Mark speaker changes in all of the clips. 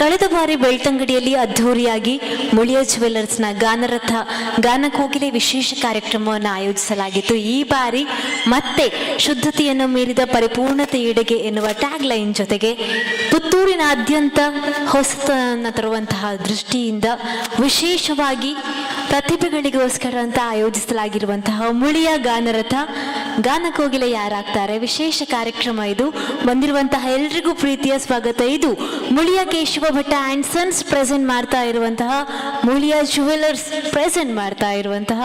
Speaker 1: ಕಳೆದ ಬಾರಿ ಬೆಳ್ತಂಗಡಿಯಲ್ಲಿ ಅದ್ಧೂರಿಯಾಗಿ ಮುಳಿಯ ಜ್ಯುವೆಲ್ಲರ್ಸ್ನ ಗಾನರಥ ಗಾನಕೋಗಿಲೆ ವಿಶೇಷ ಕಾರ್ಯಕ್ರಮವನ್ನು ಆಯೋಜಿಸಲಾಗಿತ್ತು. ಈ ಬಾರಿ ಮತ್ತೆ ಶುದ್ಧತೆಯನ್ನು ಮೀರಿದ ಪರಿಪೂರ್ಣತೆಯೆಡೆಗೆ ಎನ್ನುವ ಟ್ಯಾಗ್ ಲೈನ್ ಜೊತೆಗೆ ಪುತ್ತೂರಿನಾದ್ಯಂತ ಹೊಸತನ್ನು ತರುವಂತಹ ದೃಷ್ಟಿಯಿಂದ ವಿಶೇಷವಾಗಿ ಪ್ರತಿಭೆಗಳಿಗೋಸ್ಕರ ಅಂತ ಆಯೋಜಿಸಲಾಗಿರುವಂತಹ ಮುಳಿಯ ಗಾನರಥ ಗಾನಕೋಗಿಲೆ ಯಾರಾಗ್ತಾರೆ ವಿಶೇಷ ಕಾರ್ಯಕ್ರಮ ಇದು. ಬಂದಿರುವಂತಹ ಎಲ್ರಿಗೂ ಪ್ರೀತಿಯ ಸ್ವಾಗತ. ಇದು Muliya Keshava Bhatta and sons present ಮಾಡ್ತಾ ಇರುವಂತಹ ಮುಳಿಯ ಜ್ಯುವೆಲ್ಲರ್ಸ್ ಪ್ರೆಸೆಂಟ್ ಮಾಡ್ತಾ ಇರುವಂತಹ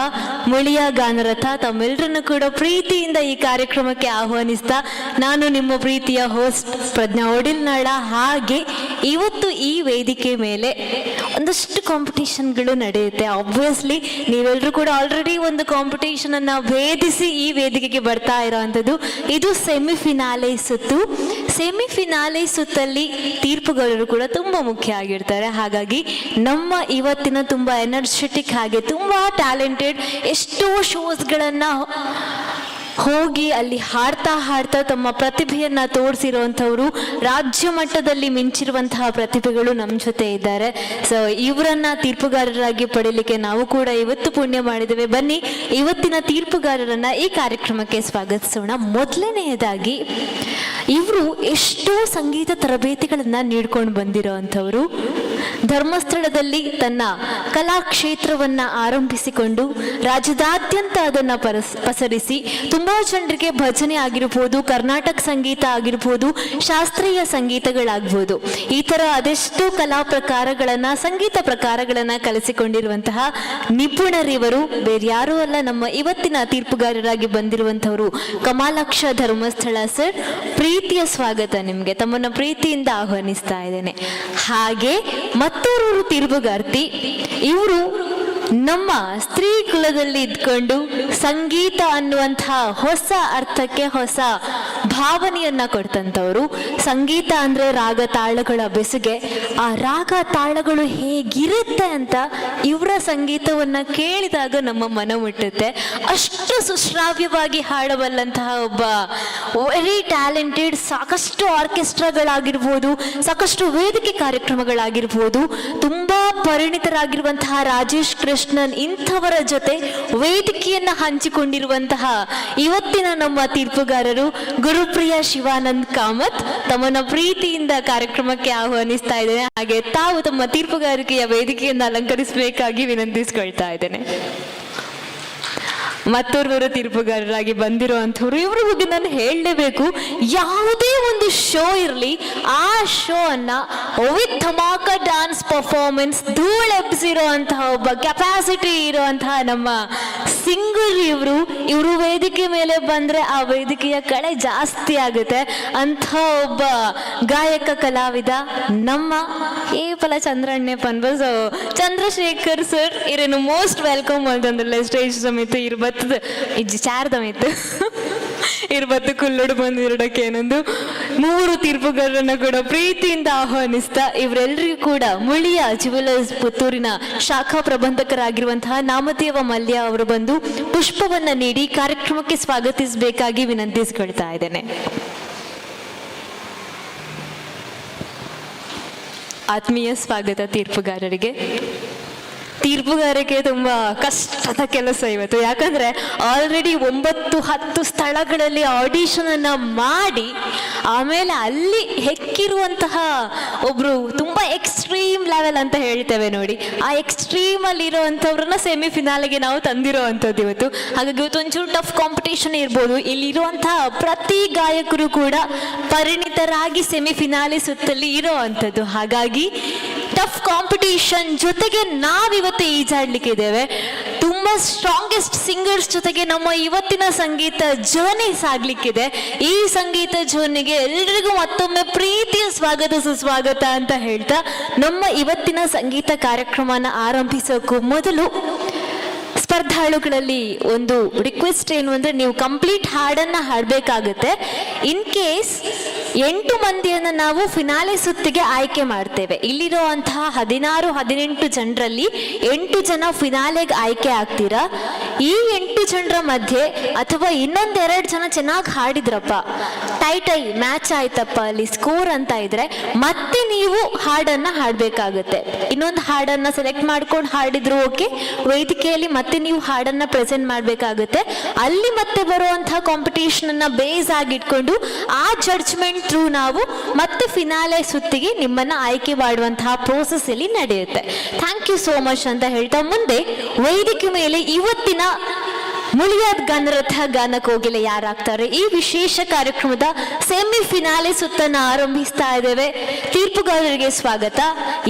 Speaker 1: ಮುಳಿಯ ಗಾನರಥ. ತಮ್ಮೆಲ್ಲರನ್ನು ಕೂಡ ಪ್ರೀತಿಯಿಂದ ಈ ಕಾರ್ಯಕ್ರಮಕ್ಕೆ ಆಹ್ವಾನಿಸ್ತಾ ನಾನು ನಿಮ್ಮ ಪ್ರೀತಿಯ ಹೋಸ್ಟ್ ಪ್ರಜ್ಞಾ ಒಡಿಲ್ನಾಳ. ಹಾಗೆ ಇವತ್ತು ಈ ವೇದಿಕೆ ಮೇಲೆ ಒಂದಷ್ಟು ಕಾಂಪಿಟೇಷನ್ಗಳು ನಡೆಯುತ್ತೆ. ಆಬ್ವಿಯಸ್ಲಿ ನೀವೆಲ್ಲರೂ ಕೂಡ ಆಲ್ರೆಡಿ ಒಂದು ಕಾಂಪಿಟೇಷನ್ ಅನ್ನ ಭೇದಿಸಿ ಈ ವೇದಿಕೆಗೆ ಬರ್ತಾ ಇರೋವಂಥದ್ದು. ಇದು ಸೆಮಿಫಿನಾಲೆ ಸುತ್ತು. ಸೆಮಿಫಿನಾಲೆ ಸುತ್ತಲ್ಲಿ ತೀರ್ಪುಗಾರರು ಕೂಡ ತುಂಬಾ ಮುಖ್ಯ ಆಗಿರ್ತಾರೆ. ಹಾಗಾಗಿ ನಮ್ಮ ಇವತ್ತಿನ ತುಂಬಾ ಎನರ್ಜೆಟಿಕ್ ಹಾಗೆ ತುಂಬಾ ಟ್ಯಾಲೆಂಟೆಡ್ ಎಷ್ಟೋ ಶೋಸ್ಗಳನ್ನ ಹೋಗಿ ಅಲ್ಲಿ ಹಾಡ್ತಾ ತಮ್ಮ ಪ್ರತಿಭೆಯನ್ನ ತೋರಿಸಿರುವಂಥವ್ರು, ರಾಜ್ಯ ಮಟ್ಟದಲ್ಲಿ ಮಿಂಚಿರುವಂತಹ ಪ್ರತಿಭೆಗಳು ನಮ್ಮ ಜೊತೆ ಇದ್ದಾರೆ. ಸೊ ಇವರನ್ನ ತೀರ್ಪುಗಾರರಾಗಿ ಪಡೀಲಿಕ್ಕೆ ನಾವು ಕೂಡ ಇವತ್ತು ಪುಣ್ಯ ಮಾಡಿದ್ದೇವೆ. ಬನ್ನಿ ಇವತ್ತಿನ ತೀರ್ಪುಗಾರರನ್ನ ಈ ಕಾರ್ಯಕ್ರಮಕ್ಕೆ ಸ್ವಾಗತಿಸೋಣ. ಮೊದಲನೆಯದಾಗಿ ಇವರು ಎಷ್ಟೋ ಸಂಗೀತ ತರಬೇತಿಗಳನ್ನ ನೀಡ್ಕೊಂಡು ಬಂದಿರೋ ಅಂಥವ್ರು. ಧರ್ಮಸ್ಥಳದಲ್ಲಿ ತನ್ನ ಕಲಾಕ್ಷೇತ್ರವನ್ನ ಆರಂಭಿಸಿಕೊಂಡು ರಾಜ್ಯದಾದ್ಯಂತ ಅದನ್ನ ಪಸರಿಸಿ ತುಂಬಾ ಜನರಿಗೆ ಭಜನೆ ಆಗಿರ್ಬೋದು, ಕರ್ನಾಟಕ ಸಂಗೀತ ಆಗಿರ್ಬೋದು, ಶಾಸ್ತ್ರೀಯ ಸಂಗೀತಗಳಾಗ್ಬೋದು, ಈ ತರ ಅದೆಷ್ಟೋ ಕಲಾ ಪ್ರಕಾರಗಳನ್ನ ಸಂಗೀತ ಪ್ರಕಾರಗಳನ್ನ ಕಲಿಸಿಕೊಂಡಿರುವಂತಹ ನಿಪುಣರಿವರು ಬೇರೆ ಯಾರೂ ಅಲ್ಲ, ನಮ್ಮ ಇವತ್ತಿನ ತೀರ್ಪುಗಾರರಾಗಿ ಬಂದಿರುವಂತವರು ಕಮಾಲಾಕ್ಷ ಧರ್ಮಸ್ಥಳ ಸರ್. ಪ್ರೀತಿಯ ಸ್ವಾಗತ ನಿಮ್ಗೆ, ತಮ್ಮನ್ನ ಪ್ರೀತಿಯಿಂದ ಆಹ್ವಾನಿಸ್ತಾ ಇದ್ದೇನೆ. ಹಾಗೆ ಮತ್ತೋರ್ವರು ತೀರ್ಪುಗಾರ್ತಿ, ಇವರು ನಮ್ಮ ಸ್ತ್ರೀ ಕುಲದಲ್ಲಿ ಇದ್ಕೊಂಡು ಸಂಗೀತ ಅನ್ನುವಂತಹ ಹೊಸ ಅರ್ಥಕ್ಕೆ ಹೊಸ ಭಾವನೆಯನ್ನ ಕೊಡ್ತಂಥವ್ರು. ಸಂಗೀತ ಅಂದ್ರೆ ರಾಗ ತಾಳಗಳ ಬೆಸುಗೆ, ಆ ರಾಗ ತಾಳಗಳು ಹೇಗಿರುತ್ತೆ ಅಂತ ಇವರ ಸಂಗೀತವನ್ನ ಕೇಳಿದಾಗ ನಮ್ಮ ಮನ ಮುಟ್ಟುತ್ತೆ. ಅಷ್ಟು ಸುಶ್ರಾವ್ಯವಾಗಿ ಹಾಡಬಲ್ಲಂತಹ ಒಬ್ಬ ವೆರಿ ಟ್ಯಾಲೆಂಟೆಡ್, ಸಾಕಷ್ಟು ಆರ್ಕೆಸ್ಟ್ರಾಗಳಾಗಿರ್ಬೋದು, ಸಾಕಷ್ಟು ವೇದಿಕೆ ಕಾರ್ಯಕ್ರಮಗಳಾಗಿರ್ಬೋದು, ತುಂಬಾ ಪರಿಣಿತರಾಗಿರುವಂತಹ ರಾಜೇಶ್ ಕೃಷ್ಣನ್ ಇಂಥವರ ಜೊತೆ ವೇದಿಕೆಯನ್ನ ಹಂಚಿಕೊಂಡಿರುವಂತಹ ಇವತ್ತಿನ ನಮ್ಮ ತೀರ್ಪುಗಾರರು ಗುರುಪ್ರಿಯ ಶಿವಾನಂದ್ ಕಾಮತ್. ತಮ್ಮನ್ನ ಪ್ರೀತಿಯಿಂದ ಕಾರ್ಯಕ್ರಮಕ್ಕೆ ಆಹ್ವಾನಿಸ್ತಾ ಇದ್ದೇನೆ. ಹಾಗೆ ತಾವು ತಮ್ಮ ತೀರ್ಪುಗಾರಿಕೆಯ ವೇದಿಕೆಯನ್ನು ಅಲಂಕರಿಸಬೇಕಾಗಿ ವಿನಂತಿಸ್ಕೊಳ್ತಾ ಇದ್ದೇನೆ. ಮತ್ತೋರ್ವರು ತೀರ್ಪುಗಾರರಾಗಿ ಬಂದಿರುವಂಥವ್ರು, ಇವ್ರ ಬಗ್ಗೆ ನಾನು ಹೇಳಲೇಬೇಕು. ಯಾವುದೇ ಒಂದು ಶೋ ಇರಲಿ, ಆ ಶೋ ಅನ್ನ ವಿತ್ ಧಮಾಕ ಡಾನ್ಸ್ ಪರ್ಫಾರ್ಮೆನ್ಸ್ ಧೂಳೆಬ್ಸಿರೋ ಅಂತಹ ಒಬ್ಬ ಕೆಪಾಸಿಟಿ ಇರುವಂತಹ ನಮ್ಮ ಸಿಂಗರ್ ಇವರು ವೇದಿಕೆ ಮೇಲೆ ಬಂದ್ರೆ ಆ ವೇದಿಕೆಯ ಕಳೆ ಜಾಸ್ತಿ ಆಗುತ್ತೆ. ಅಂಥ ಒಬ್ಬ ಗಾಯಕ ಕಲಾವಿದ ನಮ್ಮ ಏಪಲ ಚಂದ್ರಣ್ಣೆ ಪನ್ಬಸ್ ಚಂದ್ರಶೇಖರ್ ಸರ್. ಇರೇನು ಮೋಸ್ಟ್ ವೆಲ್ಕಮ್ ಅಂತಂದ್ರೆ ಸ್ಟೇಜ್ ಸಮೇತ ಇರ್ಬತ್ತದ ಇಜ್ಜಿ ಚಾರ್ದಮೇತು ಇರ್ಬತ್ತು ಕುಲ್ಲುಡು ಬಂದಿರಡಕ್ಕೆ ಏನೊಂದು ಮೂರು ತೀರ್ಪುಗಾರರನ್ನ ಕೂಡ ಪ್ರೀತಿಯಿಂದ ಆಹ್ವಾನಿಸ್ತಾ ಇವರೆಲ್ಲರಿಗೂ ಕೂಡ ಮುಳಿಯ ಜ್ಯುವೆಲ್ಲರ್ಸ್ ಪುತ್ತೂರಿನ ಶಾಖಾ ಪ್ರಬಂಧಕರಾಗಿರುವಂತಹ ನಾಮದೇವ ಮಲ್ಯ ಅವರು ಬಂದು ಪುಷ್ಪವನ್ನ ನೀಡಿ ಕಾರ್ಯಕ್ರಮಕ್ಕೆ ಸ್ವಾಗತಿಸಬೇಕಾಗಿ ವಿನಂತಿಸಿಕೊಳ್ತಾ ಇದ್ದೇನೆ. ಆತ್ಮೀಯ ಸ್ವಾಗತ ತೀರ್ಪುಗಾರರಿಗೆ. ತೀರ್ಪುಗಾರಿಕೆ ತುಂಬಾ ಕಷ್ಟದ ಕೆಲಸ ಇವತ್ತು. ಯಾಕಂದ್ರೆ ಆಲ್ರೆಡಿ 9-10 ಸ್ಥಳಗಳಲ್ಲಿ ಆಡಿಷನ್ ಅನ್ನ ಮಾಡಿ ಆಮೇಲೆ ಅಲ್ಲಿ ಹೆಕ್ಕಿರುವಂತಹ ಒಬ್ರು ತುಂಬಾ ಎಕ್ಸ್ಟ್ರೀಮ್ ಲೆವೆಲ್ ಅಂತ ಹೇಳ್ತೇವೆ ನೋಡಿ, ಆ ಎಕ್ಸ್ಟ್ರೀಮ್ ಅಲ್ಲಿ ಇರುವಂತವ್ರನ್ನ ಸೆಮಿಫಿನಾಲೆಗೆ ನಾವು ತಂದಿರೋ ಅಂಥದ್ದು ಇವತ್ತು. ಹಾಗಾಗಿ ಇವತ್ತು ಒಂಚೂರು ಟಫ್ ಕಾಂಪಿಟೇಷನ್ ಇರ್ಬೋದು. ಇಲ್ಲಿರುವಂತಹ ಪ್ರತಿ ಗಾಯಕರು ಕೂಡ ಪರಿಣಿತರಾಗಿ ಸೆಮಿಫಿನಾಲೆ ಸುತ್ತಲ್ಲಿ ಇರೋ ಅಂಥದ್ದು. ಹಾಗಾಗಿ ಟಫ್ ಕಾಂಪಿಟೇಷನ್ ಜೊತೆಗೆ ನಾವಿವತ್ತು ಈಜಾಡ್ಲಿಕ್ಕಿದ್ದೇವೆ. ತುಂಬಾ ಸ್ಟ್ರಾಂಗೆಸ್ಟ್ ಸಿಂಗರ್ಸ್ ಜೊತೆಗೆ ನಮ್ಮ ಇವತ್ತಿನ ಸಂಗೀತ ಜರ್ನಿ ಸಾಗ್ಲಿಕ್ಕಿದೆ. ಈ ಸಂಗೀತ ಜರ್ನಿಗೆ ಎಲ್ರಿಗೂ ಮತ್ತೊಮ್ಮೆ ಪ್ರೀತಿಯ ಸ್ವಾಗತ ಸುಸ್ವಾಗತ ಅಂತ ಹೇಳ್ತಾ ನಮ್ಮ ಇವತ್ತಿನ ಸಂಗೀತ ಕಾರ್ಯಕ್ರಮನ ಆರಂಭಿಸೋಕ್ಕೂ ಮೊದಲು ಸ್ಪರ್ಧಾಳುಗಳಲ್ಲಿ ಒಂದು ರಿಕ್ವೆಸ್ಟ್ ಏನು ಅಂದ್ರೆ, ನೀವು ಕಂಪ್ಲೀಟ್ ಹಾಡನ್ನ ಹಾಡಬೇಕಾಗುತ್ತೆ. ಇನ್ ಕೇಸ್ 8 ಮಂದಿಯನ್ನು ನಾವು ಫಿನಾಲೆ ಸುತ್ತಿಗೆ ಆಯ್ಕೆ ಮಾಡ್ತೇವೆ. ಇಲ್ಲಿರುವಂತಹ 16-18 ಜನರಲ್ಲಿ 8 ಜನ ಫಿನಾಲೆಗೆ ಆಯ್ಕೆ ಆಗ್ತೀರಾ. ಈ 8 ಜನರ ಮಧ್ಯೆ ಅಥವಾ ಇನ್ನೊಂದೆರಡು ಜನ ಚೆನ್ನಾಗಿ ಹಾಡಿದ್ರಪ್ಪ, ಟೈ ಮ್ಯಾಚ್ ಆಯ್ತಪ್ಪ ಅಲ್ಲಿ ಸ್ಕೋರ್ ಅಂತ ಇದ್ರೆ ಮತ್ತೆ ನೀವು ಹಾಡನ್ನ ಹಾಡಬೇಕಾಗುತ್ತೆ. ಇನ್ನೊಂದು ಹಾಡನ್ನ ಸೆಲೆಕ್ಟ್ ಮಾಡ್ಕೊಂಡು ಹಾಡಿದ್ರು ಓಕೆ, ವೇದಿಕೆಯಲ್ಲಿ ಮತ್ತೆ ನೀವು ಹಾಡನ್ನ ಪ್ರೆಸೆಂಟ್ ಮಾಡಬೇಕಾಗುತ್ತೆ. ಅಲ್ಲಿ ಮತ್ತೆ ಬರುವಂತಹ ಕಾಂಪಿಟೇಷನ್ ಅನ್ನ ಬೇಸ್ ಆಗಿಟ್ಕೊಂಡು ಆ ಜಡ್ಜ್ಮೆಂಟ್ ಥ್ರೂ ನಾವು ಮತ್ತೆ ಫಿನಾಲೆ ಸುತ್ತಿಗೆ ನಿಮ್ಮನ್ನ ಆಯ್ಕೆ ಮಾಡುವಂತಹ ಪ್ರೋಸೆಸ್ ಇಲ್ಲಿ ನಡೆಯುತ್ತೆ. ಥ್ಯಾಂಕ್ ಯು ಸೋ ಮಚ್ ಅಂತ ಹೇಳ್ತಾ ಮುಂದೆ ವೇದಿಕೆ ಮೇಲೆ ಇವತ್ತಿನ ಮುಳಿಯಾದ ಗಾನರಥ ಗಾನ ಕೋಗಿಲೆ ಯಾರಾಗ್ತಾರೆ, ಈ ವಿಶೇಷ ಕಾರ್ಯಕ್ರಮದ ಸೆಮಿ ಫಿನಾಲೆ ಸುತ್ತನ್ನು ಆರಂಭಿಸ್ತಾ ಇದ್ದೇವೆ. ತೀರ್ಪುಗಾರರಿಗೆ ಸ್ವಾಗತ,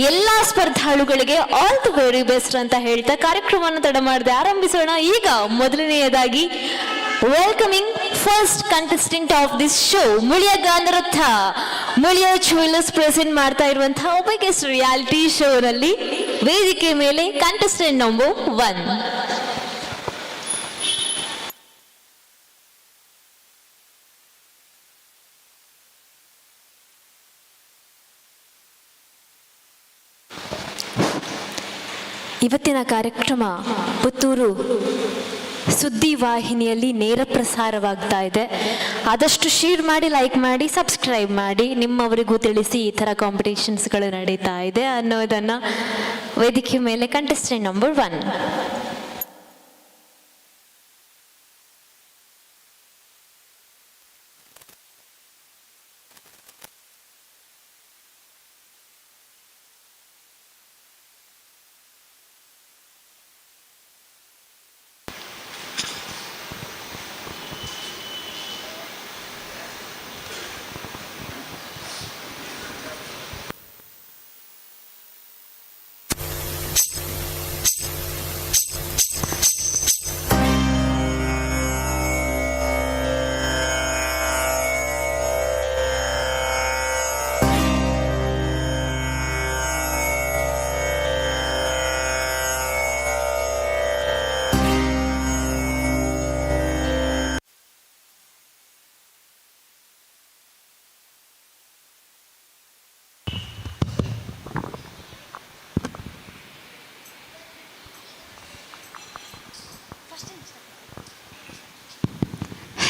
Speaker 1: ಎಲ್ಲಾ ಸ್ಪರ್ಧಾಳುಗಳಿಗೆ ಆಲ್ ದಿ ವೆರಿ ಬೆಸ್ಟ್ ಅಂತ ಹೇಳ್ತಾ ಕಾರ್ಯಕ್ರಮವನ್ನು ತಡ ಮಾಡದೆ ಆರಂಭಿಸೋಣ. ಈಗ ಮೊದಲನೆಯದಾಗಿ welcoming first contestant of this show, Muliya Ganaratha Muliya jewellers present ಮಾಡ್ತಾ ಇರುವಂತಹ ಒಬ್ಬ ಗೆಸ್ಟ್ ರಿಯಾಲಿಟಿ ಶೋನಲ್ಲಿ ವೇದಿಕೆ ಮೇಲೆ ಕಂಟೆಸ್ಟೆಂಟ್ ನಂಬರ್ 1. ಇವತ್ತಿನ ಕಾರ್ಯಕ್ರಮ ಪುತ್ತೂರು ಸುದ್ದಿ ವಾಹಿನಿಯಲ್ಲಿ ನೇರ ಪ್ರಸಾರವಾಗ್ತಾ ಇದೆ. ಆದಷ್ಟು ಶೇರ್ ಮಾಡಿ, ಲೈಕ್ ಮಾಡಿ, ಸಬ್ಸ್ಕ್ರೈಬ್ ಮಾಡಿ, ನಿಮ್ಮವರಿಗೂ ತಿಳಿಸಿ ಈ ಥರ ಕಾಂಪಿಟೇಷನ್ಸ್ಗಳು ನಡೀತಾ ಇದೆ ಅನ್ನೋದನ್ನು. ವೇದಿಕೆ ಮೇಲೆ ಕಂಟೆಸ್ಟೆಂಟ್ ನಂಬರ್ 1.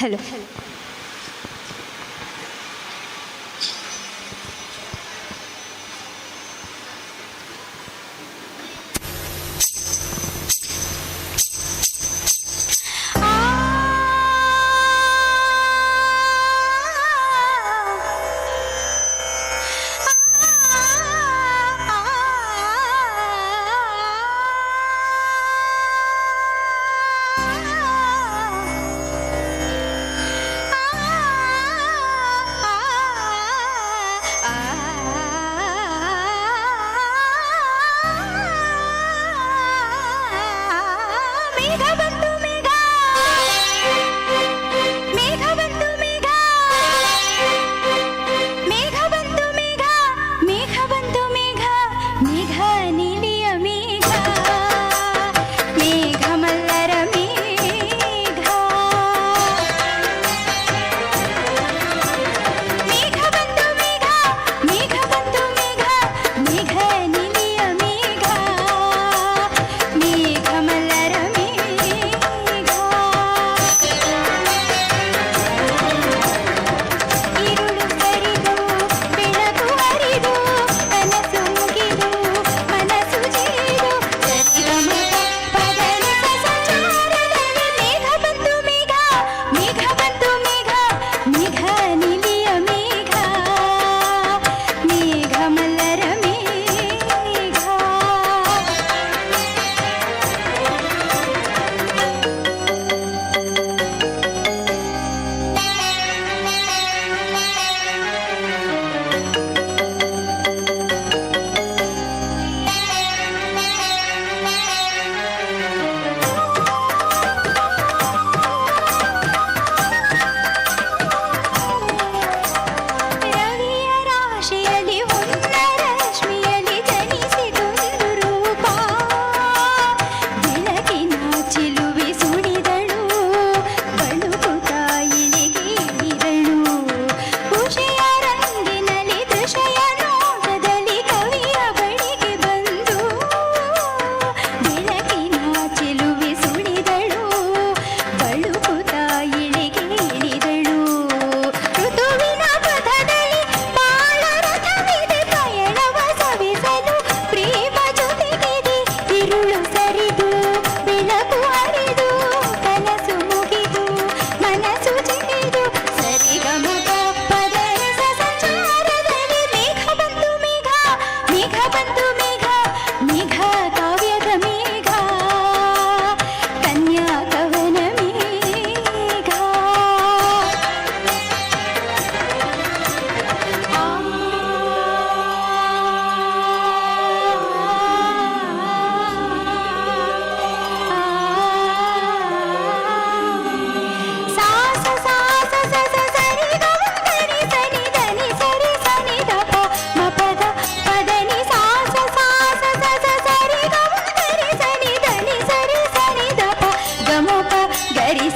Speaker 1: Hello.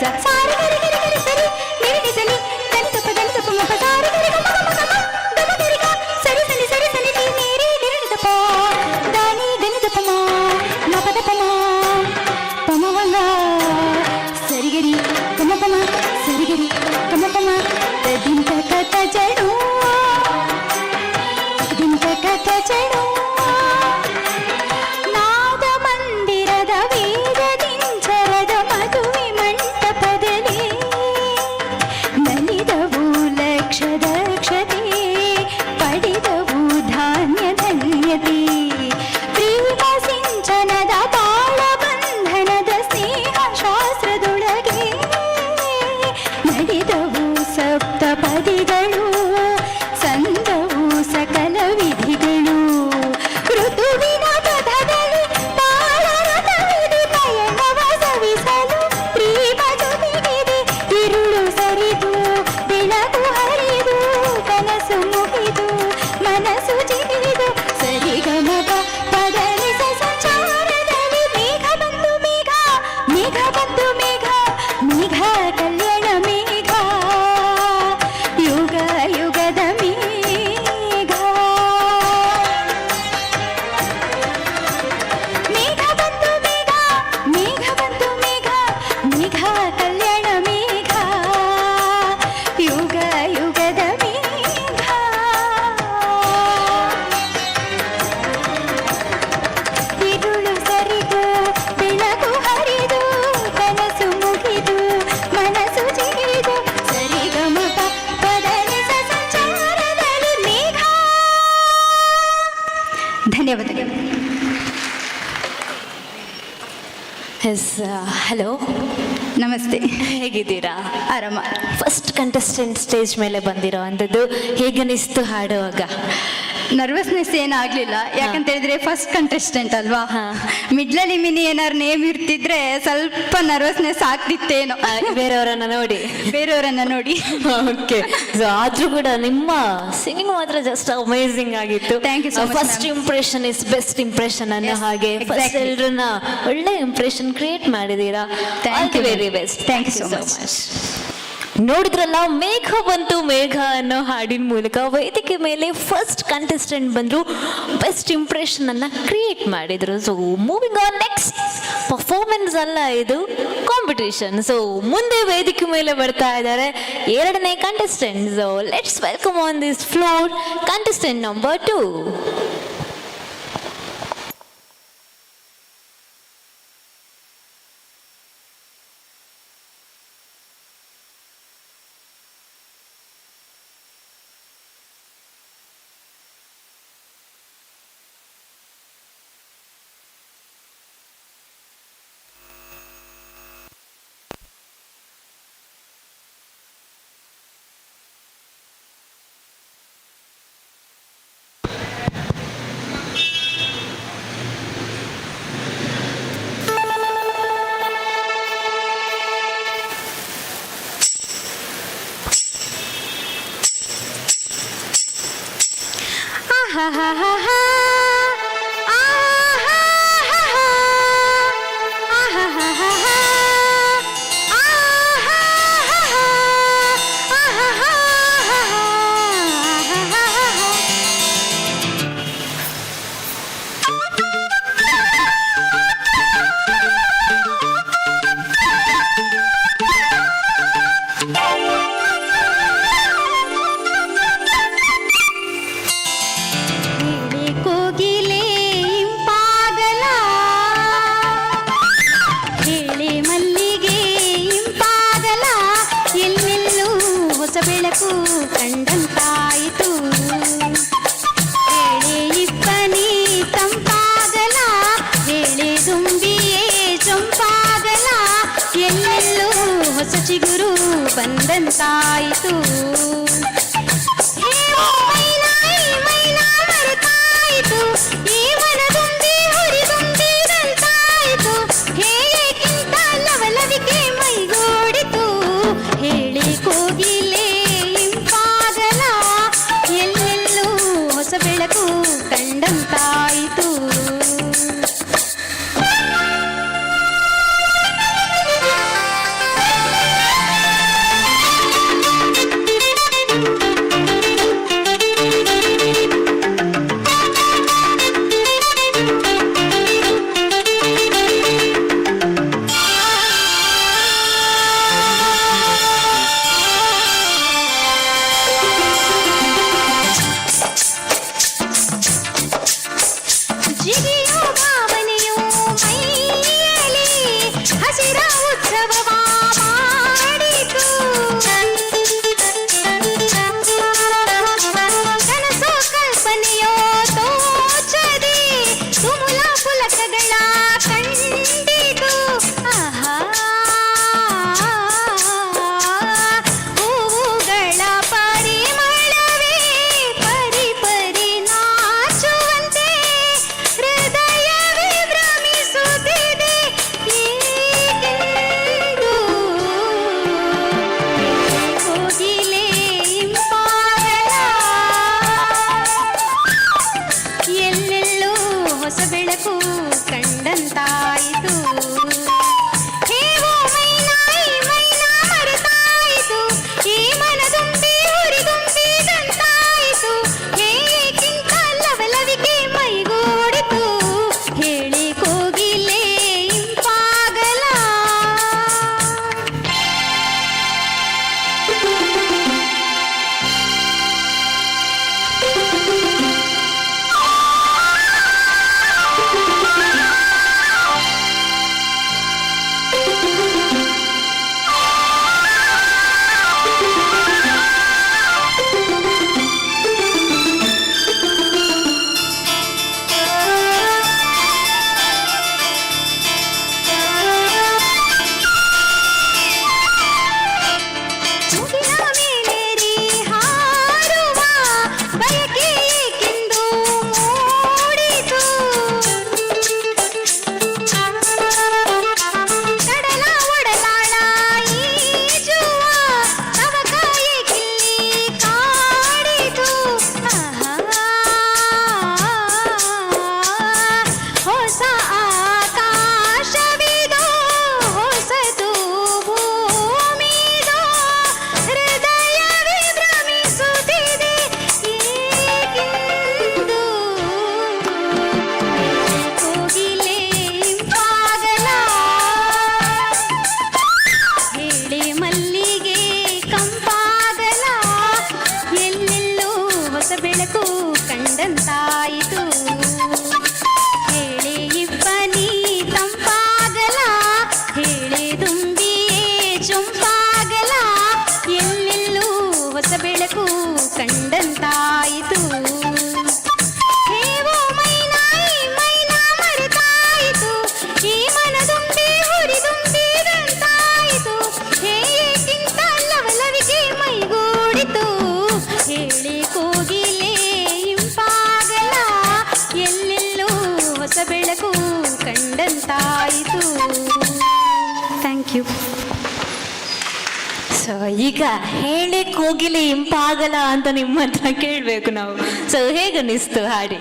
Speaker 2: ಸ ಸಾರಿ ಗರಿ ಗರಿ ಗರಿ ಸರಿ ನಿರಿ ನಿ ಸನಿ ಧನಿ ತಪ ಮ ಪ ಸಾರಿ ಗರಿ ಗ ಮ ಗ ಮ ಗ ಮ ಗ ಮ ಗರಿ ಗ ಸರಿ ಸನಿ ನಿ ನೀರಿ ನಿರಿ ನಿ ತಪ ದಾನಿ ಧನಿ ತಪ ಮ ಪ ದ ಪ ಮ ಪ ಮ ವ ಗ ಸರಿ ಗರಿ ಗ ಮ ಪ ಮ ಸರಿ ಗರಿ ಗ ಮ ಪ ಮ ದಿನ ತ ಕ ತ ಜಡು ದಿನ ತ ಕ ತ ಜಡು ನಾದ ಮಂದಿರದ ವೇದದಿಂಚರದ ಮದುವೆ ಮಂಟಪದಲ್ಲಿ ನಲಿದವು ಲಕ್ಷದಕ್ಷತೆ ಪಡೆದವು ಧಾನ್ಯ ಧನ್ಯತೆ ಪ್ರೇಮ ಸಿಂಚನದ ಬಾಳ ಬಂಧನದ ಸ್ನೇಹ ಶಾಸ್ತ್ರದೊಳಗೆ ನಡೆದವು ಸಪ್ತಪದಿಗಳು ಸಂದವು ಸಕಲ ವಿಧಿಗಳು ಋತುವಿನ ಪದದಲ್ಲಿ ಬಾಳರಥವಿದೆ ಪಯಣವ ಸವಿಸಲು ಪ್ರೇಮ ಜೊತೆಗಿದೆ ಇರುಳು ಸರಿದು ಬೆಳಕು ಹರಿದು ಕನಸು ಮುಗಿದು ಮನಸ್ಸು ಜಿಗಿದು ಸರಿಗಮಗ ಪದನಿಸ ಸಂಚಾರದಲ್ಲಿ ಮೇಘ ಬಂತು ಮೇಘ ಮೇಘ ಬಂತು ಮೇಘ ಮೇಘ ಕಲ್ಯಾಣ ಮೇಘ ಯುಗ ಯುಗದ ಮೇಘ ಮೇಘ ಬಂತು ಮೇಘ ಮೇಘ ಬಂತು ಮೇಘ ಮೇಘ ಕಲ್ಯಾಣ ಮೇಘ ಯುಗ ಯುಗದ ಮೇಘ ಇರುಳು ಸರಿದು ಬೆಳಕು ಹರಿದು ಕನಸು ಮುಗಿದು ಮನಸ್ಸು ಜಿಗಿದು ಸರಿಗಮಪ ಪದನಿಸ ಸಂಚಾರದಲ್ಲಿ ಮೇಘ. ಧನ್ಯವಾದಗಳು.
Speaker 1: ಎಸ್ ಹಲೋ,
Speaker 2: ನಮಸ್ತೆ.
Speaker 1: ಹೇಗಿದ್ದೀರಾ?
Speaker 2: ಆರಾಮ.
Speaker 1: ಫಸ್ಟ್ ಕಂಟೆಸ್ಟೆಂಟ್ ಸ್ಟೇಜ್ ಮೇಲೆ ಬಂದಿರೋ ಅಂಥದ್ದು ಹೇಗನಿಸ್ತು ಹಾಡುವಾಗ?
Speaker 2: ನರ್ವಸ್ನೆಸ್ ಏನಾಗ್ಲಿಲ್ಲ, ಯಾಕಂತ ಹೇಳಿದ್ರೆ ಫಸ್ಟ್ ಕಂಟೆಸ್ಟೆಂಟ್ ಅಲ್ವಾ.
Speaker 1: ಹಾ.
Speaker 2: ಮಿಡ್ಲಲ್ಲಿ ಮಿನಿ ಏನಾರು ನೇಮ್ ಇರ್ತಿದ್ರೆ ಸ್ವಲ್ಪ ನರ್ವಸ್ನೆಸ್ ಆಗ್ತಿತ್ತೇನೋ
Speaker 1: ಬೇರೆಯವರನ್ನ ನೋಡಿ.
Speaker 2: ಬೇರೆಯವರನ್ನ ನೋಡಿ.
Speaker 1: ಓಕೆ, ಆದ್ರೂ ಕೂಡ ನಿಮ್ಮ ಸಿಂಗಿಂಗ್ ಮಾತ್ರ ಜಸ್ಟ್ ಅಮೇಸಿಂಗ್ ಆಗಿತ್ತು.
Speaker 2: Thank you so much,
Speaker 1: first
Speaker 2: ma'am.
Speaker 1: Impression is best impression ಅನ್ನೋ
Speaker 2: Yes,
Speaker 1: ಹಾಗೆ ಫಸ್ಟ್
Speaker 2: exactly.
Speaker 1: ಎಲ್ರನ್ನ ಒಳ್ಳೆ ಇಂಪ್ರೆಷನ್ ಕ್ರಿಯೇಟ್ ಮಾಡಿದೀರಾ.
Speaker 2: Thank you,
Speaker 1: very
Speaker 2: ma'am.
Speaker 1: Best.
Speaker 2: Thank you so much.
Speaker 1: ನೋಡಿದ್ರಲ್ಲ, ಮೇಘ ಬಂತು ಮೇಘ ಅನ್ನೋ ಹಾಡಿನ ಮೂಲಕ ವೇದಿಕೆ ಮೇಲೆ ಫಸ್ಟ್ ಕಂಟೆಸ್ಟೆಂಟ್ ಬಂದ್ರು, ಬೆಸ್ಟ್ ಇಂಪ್ರೆಷನ್ ಅನ್ನ ಕ್ರಿಯೇಟ್ ಮಾಡಿದ್ರು. So moving on, next performance ಅಲ್ಲ, ಇದು ಕಾಂಪಿಟೇಷನ್. ಸೊ ಮುಂದೆ ವೇದಿಕೆ ಮೇಲೆ ಬರ್ತಾ ಇದ್ದಾರೆ ಎರಡನೇ contestant. So let's welcome on this floor contestant number 2.
Speaker 2: ಕೋಗಿಲೆ ಇಂಪಾಗಲ, ಹೇಳೆ ಮಲ್ಲಿಗೆ ಇಂಪಾಗಲ, ಎಲ್ಲೆಲ್ಲೂ ಹೊಸ ಬೆಳಕು ಕಂಡಂತಾಯಿತು. ಹೇಳೆ ಇಬ್ಬನಿ ತಂಪಾಗಲ, ಹೇಳೆ ದುಂಬಿಯೇ ಚೊಂಪಾಗಲ, ಎಲ್ಲೆಲ್ಲೂ ಹೊಸ ಚಿಗುರು ಬಂದಂತಾಯಿತು. ಈ ಮನದೊಂದಿ ಹುರಿದೊಂದಿದಂತಾಯಿತು, ಹೇಗಿಂತ ಲವಲವಿಕೆ ಮೈಗೂಡಿತು. ಹೇಳಿ ಕೋಗಿಲೆ ಇಂಪಾಗಲ, ಎಲ್ಲೆಲ್ಲೂ ಹೊಸ ಬೆಳಕು ಕಂಡಂತಾಯಿತು. ಯು.
Speaker 1: ಸೊ ಈಗ ಹೇಳಿ ಕೋಗಿಲೆ ಇಂಪಾಗಲ್ಲ ಅಂತ ನಿಮ್ಮ ಹತ್ರ ಕೇಳಬೇಕು ನಾವು. ಸೊ ಹೇಗನ್ನಿಸ್ತು ಹಾಡಿ?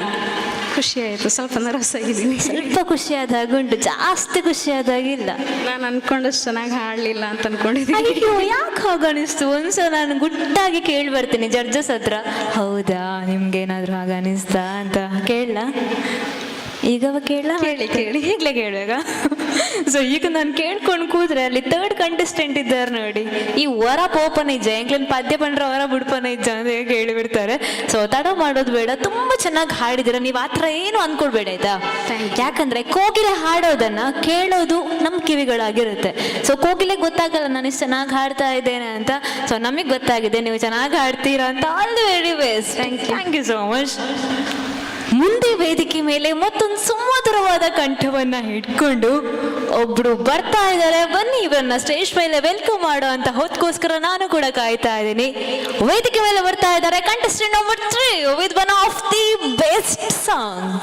Speaker 2: ಖುಷಿ ಆಯಿತು, ಸ್ವಲ್ಪ ನರ್ವಸ್ ಆಗಿದ್ದೀನಿ.
Speaker 1: ಸ್ವಲ್ಪ ಖುಷಿಯಾದಾಗುಂಟು, ಜಾಸ್ತಿ ಖುಷಿಯಾದಾಗಿಲ್ಲ.
Speaker 2: ನಾನು ಅನ್ಕೊಂಡಷ್ಟು ಚೆನ್ನಾಗಿ ಹಾಡಲಿಲ್ಲ ಅಂತ ಅನ್ಕೊಂಡಿದ್ದೀನಿ.
Speaker 1: ಅಯ್ಯೋ ಯಾಕೆ ಹಾಗನಿಸ್ತು? ಒಂದ್ಸಲ ನಾನು ಗುಟ್ಟಾಗಿ ಕೇಳಿ ಬರ್ತೀನಿ ಜಡ್ಜಸ್ ಹತ್ರ. ಹೌದಾ ನಿಮ್ಗೇನಾದ್ರೂ ಹಾಗ ಅನಿಸ್ತಾ ಅಂತ ಕೇಳಲ್ಲ? ಈಗವ ಕೇಳ
Speaker 2: ಕೇಳಿ
Speaker 1: ಈಗಲೇ ಕೇಳುವಾಗ. ಸೊ ಈಗ ನಾನು ಕೇಳ್ಕೊಂಡು ಕೂತ್ರೆ ಅಲ್ಲಿ ಥರ್ಡ್ ಕಂಟೆಸ್ಟೆಂಟ್ ಇದ್ದಾರೆ ನೋಡಿ, ಈ ವರ ಪೋಪನ ಇಜ್ಜ ಎಂಕ್ಲನ್ ಪದ್ಯ ಪಂಡ್ರ ವರ ಬುಡ್ಪನ ಇಜ್ಜ ಅಂತ ಹೇಳಿ ಬಿಡ್ತಾರೆ. ಸೊ ತಡ ಮಾಡೋದು ಬೇಡ, ತುಂಬಾ ಚೆನ್ನಾಗಿ ಹಾಡಿದಿರ. ನೀವು ಆ ಥರ ಏನು ಅನ್ಕೊಳ್ಬೇಡ ಆಯ್ತಾ. ಯಾಕಂದ್ರೆ ಕೋಗಿಲೆ ಹಾಡೋದನ್ನ ಕೇಳೋದು ನಮ್ಮ ಕಿವಿಗಳಾಗಿರುತ್ತೆ. ಸೊ ಕೋಗಿಲೆ ಗೊತ್ತಾಗಲ್ಲ ನಾನು ಇಷ್ಟು ಚೆನ್ನಾಗಿ ಹಾಡ್ತಾ ಇದ್ದೇನೆ ಅಂತ. ಸೊ ನಮಗೆ ಗೊತ್ತಾಗಿದೆ ನೀವು ಚೆನ್ನಾಗಿ ಹಾಡ್ತೀರಾ ಅಂತ. All the very best. Thank you so much. ಮುಂದೆ ವೇದಿಕೆ ಮೇಲೆ ಮತ್ತೊಂದು ಸುಮಧುರವಾದ ಕಂಠವನ್ನ ಹಿಡ್ಕೊಂಡು ಒಬ್ರು ಬರ್ತಾ ಇದ್ದಾರೆ. ಬನ್ನಿ ಇವರನ್ನ ಸ್ಟೇಜ್ ಮೇಲೆ ವೆಲ್ಕಮ್ ಮಾಡೋ ಅಂತ ಹೊತ್ಕೋಸ್ಕರ ನಾನು ಕೂಡ ಕಾಯ್ತಾ ಇದ್ದೀನಿ. ವೇದಿಕೆ ಮೇಲೆ ಬರ್ತಾ ಇದ್ದಾರೆ contestant number 3 with one of the best song.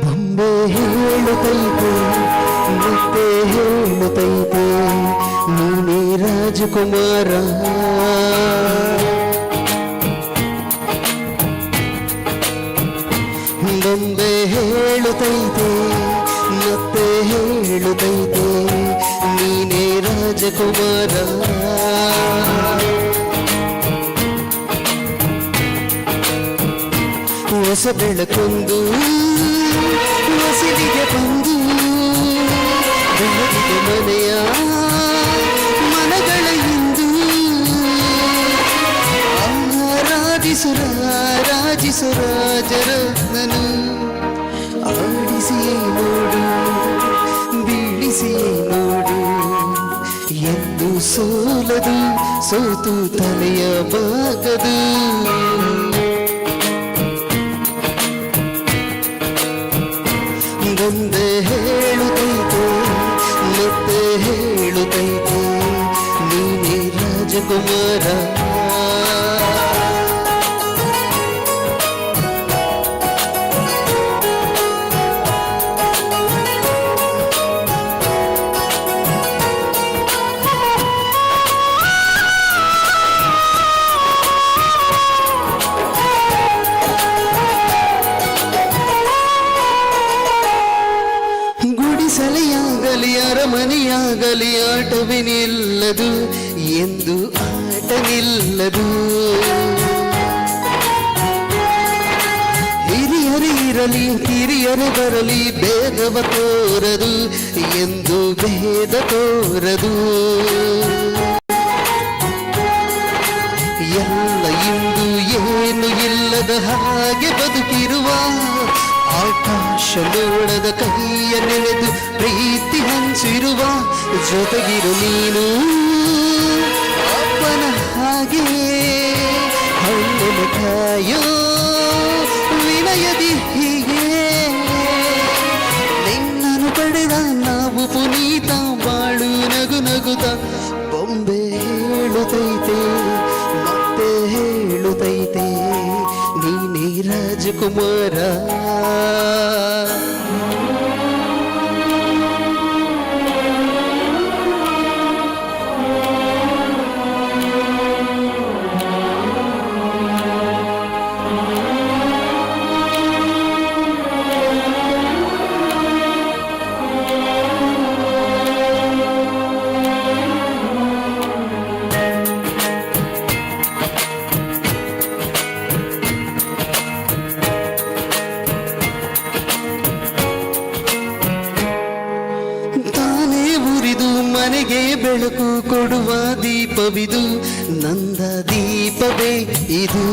Speaker 3: ಬೊಂಬೆ ಹೇಳುತ್ತೈತೆ ಮತ್ತೆ ಹೇಳುತ್ತೈತೆ ನೀನೇ ರಾಜಕುಮಾರ. ಬೊಂಬೆ ಹೇಳುತ್ತೈತೆ ಮತ್ತೆ ಹೇಳುತ್ತೈತೆ ನೀನೇ ರಾಜಕುಮಾರ. ಹೊಸ ಬೆಳಕೊಂದು ಹೊಸಲಿಗೆ ಬಂದು ಬೆಳಗಿದೆ ಮನೆಯ ಮನಗಳ ಇಂದು. ರಾಜರತ್ನನು ಆಡಿಸಿಯೇ ನೋಡು ಬೀಳಿಸಿಯೇ ನೋಡು ಎಂದು ಸೋಲದು ಸೋತು ತಲೆಯ ಬಾಗದು. ಒಂದೇ ಹೇಳುತ್ತೈತೆ ಮತ್ತೆ ಹೇಳುತ್ತೈತೆ ನೀನೇ ರಾಜಕುಮಾರ. ಗುಡಿಸಲೆಯಾಗಲಿ ಅರಮನೆಯಾಗಲಿ ಆಟವೇ ನಿಲ್ಲದು ಎಂದು ಆಟ ನಿಲ್ಲದು. ಹಿರಿಯರೇ ಇರಲಿ ಕಿರಿಯರೇ ಬರಲಿ ಭೇದವ ತೋರದು ಎಂದು ಭೇದ ತೋರದು. ಎಲ್ಲ ಇಂದು ಏನು ಇಲ್ಲದ ಹಾಗೆ ಬದುಕಿರುವ ಆಕಾಶ ನೋಡದ ಕೈಯ ನೆನೆದು ಪ್ರೀತಿ ಹಂಚಿರುವ ಜೊತೆಗಿರು ನೀನು ಅಪ್ಪನ ಹಾಗೆ ಹಣ್ಣು ಕಾಯೋ ವಿನಯದಿ ಹೀಗೆ ನಿನ್ನನ್ನು ಪಡೆದ ನಾವು ಪುನೀತ ಬಾಳು ನಗು ನಗುತ್ತ. ಬೊಂಬೆ ಹೇಳುತ್ತೈತೆ ಮತ್ತೆ ಹೇಳುತ್ತೈತೆ ನೀನೇ ರಾಜಕುಮಾರ. ದೀಪವಿದು ನಂದ ದೀಪವೇ ಇದು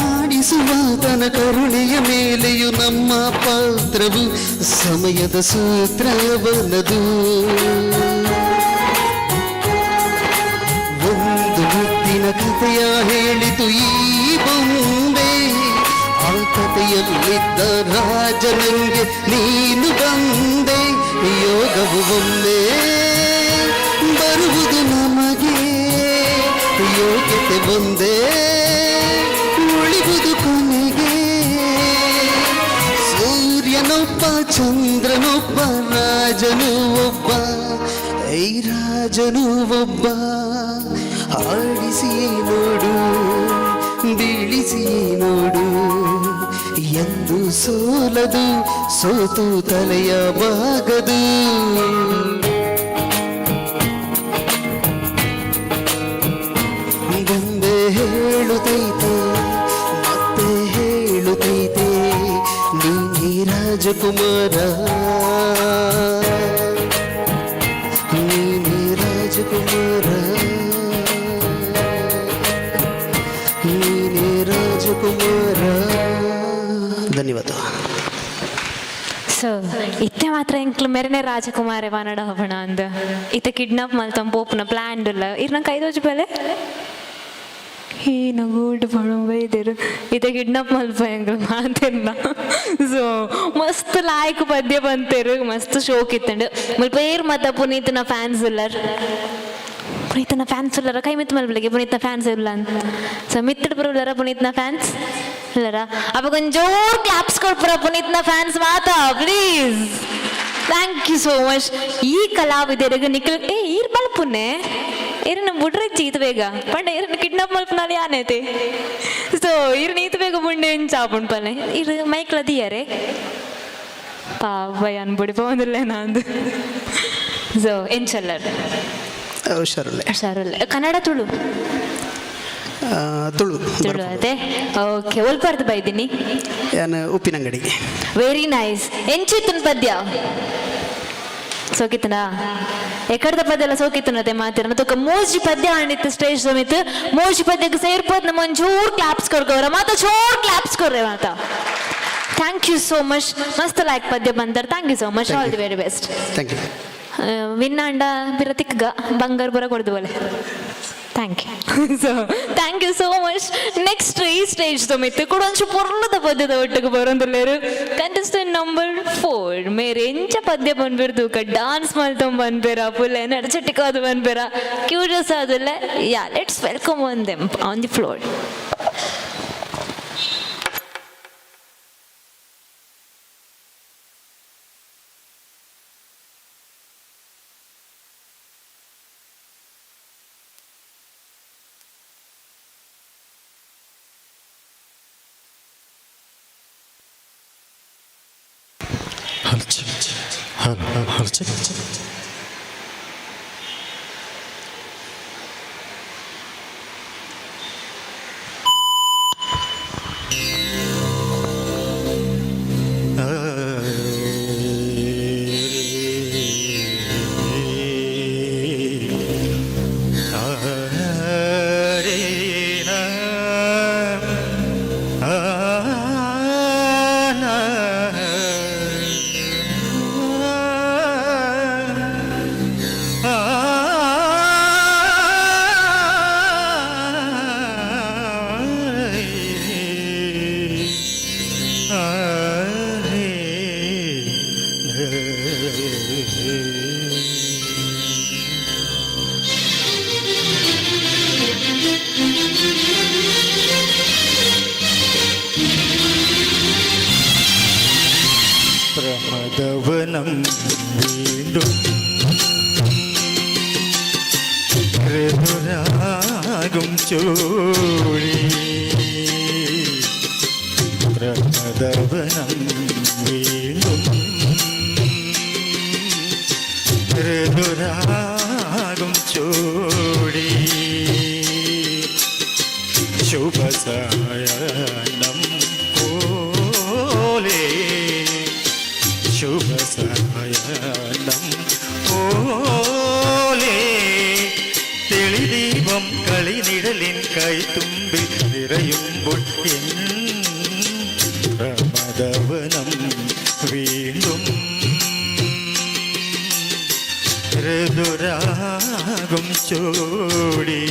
Speaker 3: ಆಡಿಸುವ ತನ ಕರುಣೆಯ ಮೇಲೆಯೂ ನಮ್ಮ ಪಾತ್ರವು ಸಮಯದ ಸೂತ್ರವನದು ಒಂದು ಮುತ್ತಿನ ಕಥೆಯ ಹೇಳಿತು ಈ ಬೊಂಬೆ ಆ ಕಥೆಯಲ್ಲಿದ್ದ ರಾಜನಿಗೆ ನೀನು ಬಂದೆ ಯೋಗವು ಒಮ್ಮೆ ಬರುವುದು ನಮಗೆ ಯೋಗ್ಯತೆ ಒಂದೇ ಉಳಿವುದು ಕೊನೆಗೆ ಸೂರ್ಯನೊಬ್ಬ ಚಂದ್ರನೊಬ್ಬ ರಾಜನು ಒಬ್ಬ ಐ ರಾಜನು ಒಬ್ಬ ಆಡಿಸಿಯೇ ನೋಡು ಬೀಳಿಸಿಯೇ ನೋಡು ಎಂದು ಸೋಲದು ಸೋತು ತಲೆಯ ಬಾಗದು ಬಂದೆ ಹೇಳುತ್ತೈತೆ ಮತ್ತೆ ಹೇಳುತ್ತೈತೆ ನೀನೇ ರಾಜಕುಮಾರ ನೀನೇ ರಾಜಕುಮಾರ ನೀನೇ ರಾಜಕುಮಾರ ಧನ್ಯವಾದ
Speaker 1: ಸೊ ಇತ್ತೆ ಮಾತ್ರ ಎಂಕ್ಲು ಮೆರನೆ ರಾಜಕುಮಾರಿ ವಾನಡ ಹವಣ ಅಂದ ಇತ್ತೆ ಕಿಡ್ನಾಪ್ ಮಲ್ತಂ ಪೋಪುನ ಪ್ಲಾನ್ ಇಲ್ಲ ಇರ್ನ ಕೈದೋಜು ಬೆಲೆ ಏನು ಗೂಡು ಪಡು ಬೈದಿರು ಇತ್ತೆ ಕಿಡ್ನಾಪ್ ಮಲ್ಪ ಎಂಕ್ಲು ಮಾತಿರ್ನ ಸೊ ಮಸ್ತ್ ಲಾಯ್ಕ್ ಪದ್ಯ ಬಂತೇರು ಮಸ್ತ್ ಶೋಕ್ ಇತ್ತಂಡು ಮುಲ್ಪ ಏರ್ ಮತ್ತ ಪುನೀತನ ಫ್ಯಾನ್ಸ್ ಇಲ್ಲರ್ ಪುನೀತನ ಫ್ಯಾನ್ಸ್ ಇಲ್ಲರ ಕೈ ಮಿತ್ ಮಲ್ಬಲಿಗೆ ಪುನೀತನ ಫ್ಯಾನ್ಸ್ ಇಲ್ಲ ಅಂತ ಸೊ ಮಿತ್ತಿಡ್ ಬರೋಲ್ಲರ ಪುನೀತನ ಫ್ಯಾನ್ಸ್ ಇಲ್ಲರ ಅವಾಗ ಒಂದು ಜೋರ್ ಕ್ಲಾಪ್ಸ್ ಕೊಡ್ಪುರ ಪುನೀತ್ನ ಫ್ಯಾನ್ಸ್ ಮಾತಾ please thank you so much ಈ ಕಲಾವಿದರಿಗೆ ನಿಖಿಲ್ ಈರ್ ಮಲ್ಪುನ್ನೆ ಇರನ್ನ ಬುಡ್ರೆ ಚೀತ ಬೇಗ ಪಂಡ ಇರನ್ನ ಕಿಡ್ನಾಪ್ ಮಲ್ಪನಲ್ಲಿ ಆನೈತೆ ಸೊ ಇರ್ ನೀತ ಬೇಗ ಬುಂಡೆ ಚಾಪುಂಡ್ ಪಲ್ಲೆ ಇರ್ ಮೈಕ್ಲ ದಿಯರೆ ಪಾವಯ್ಯ ಅನ್ಬಿಡಿ ಪವಂದಿಲ್ಲ ನಂದು ಸೊ ಎಂಚಲ್ಲರ್ ಹುಷಾರಲ್ಲ ಕನ್ನಡ ತುಳು
Speaker 3: ತುಳು
Speaker 1: ತುಳು ಅದೇ ಓಕೆ ಒಲ್ಪಾರ್ದು ಬೈದಿನಿ
Speaker 3: ನಾನು ಉಪ್ಪಿನಂಗಡಿ
Speaker 1: ವೆರಿ ನೈಸ್ ಎಂಚಿತ್ತನ ಪದ್ಯ ಸೋಕಿತನಾ ಎಕಡದ ಪದ್ಯ ಎಲ್ಲ ಸೋಕಿತನತೆ ಮಾತಿರ ತೂಕ ಮೋಜಿ ಪದ್ಯ ಆಂಡಿತ್ತು ಸ್ಟೇಜ್ ಸಮೇತ ಮೋಜಿ ಪದ್ಯಕ್ಕೆ ಸೇರ್ಪೋದ್ ನಮ್ಮ ಒಂಚೂರು ಕ್ಲಾಪ್ಸ್ ಕೊಡ್ಕೋರ ಮಾತ ಚೂರು ಕ್ಲಾಪ್ಸ್ ಕೊಡ್ರೆ ಮಾತ ಥ್ಯಾಂಕ್ ಯು ಸೋ ಮಚ್ ಮಸ್ತ್ ಲೈಕ್ ಪದ್ಯ ಬಂತಾರೆ thank you so much all the very best
Speaker 3: thank you
Speaker 1: ವಿನ್ನಾಂಡ ಬಿರತಿಕ್ಗ ಬಂಗಾರ ಬರ ಕೊಡ್ದು ಬಲೆ thank you so thank you so much next ಈ ಸ್ಟೇಜ್ ಸಮೇತ ಕೂಡ ಒಂಚು ಪೂರ್ಣದ ಪದ್ಯದ ಒಟ್ಟಿಗೆ ಬರೋದಿಲ್ಲರು ಕಂಟೆಸ್ಟೆಂಟ್ ನಂಬರ್ 4 ಮೇರೆ ಎಂಚ ಪದ್ಯ ಬಂದ್ಬಿರ್ದು ಡಾನ್ಸ್ ಮಾಡ್ತೊಂಡು ಬಂದ್ಬೇರ ಫುಲ್ ಎನರ್ಜೆಟಿಕ್ ಅದು ಬಂದ್ಬೇರ ಕ್ಯೂರಿಯಸ್ ಆದಲ್ಲ yeah let's welcome on them on the floor
Speaker 4: പ്രമദവനം വീണ്ടും ഋതുരാഗം ചൂടി പ്രമദവനം വീണ്ടും ഋതുരാഗം ചൂടി ശുഭസായനം പോലെ ശുഭസായനം നിഴലിൻ കൈത്തുമ്പിൽ നിറയുമ്പോൾ എൻ പ്രമദവനം വീണ്ടും ഋതുരാഗം ചോടി.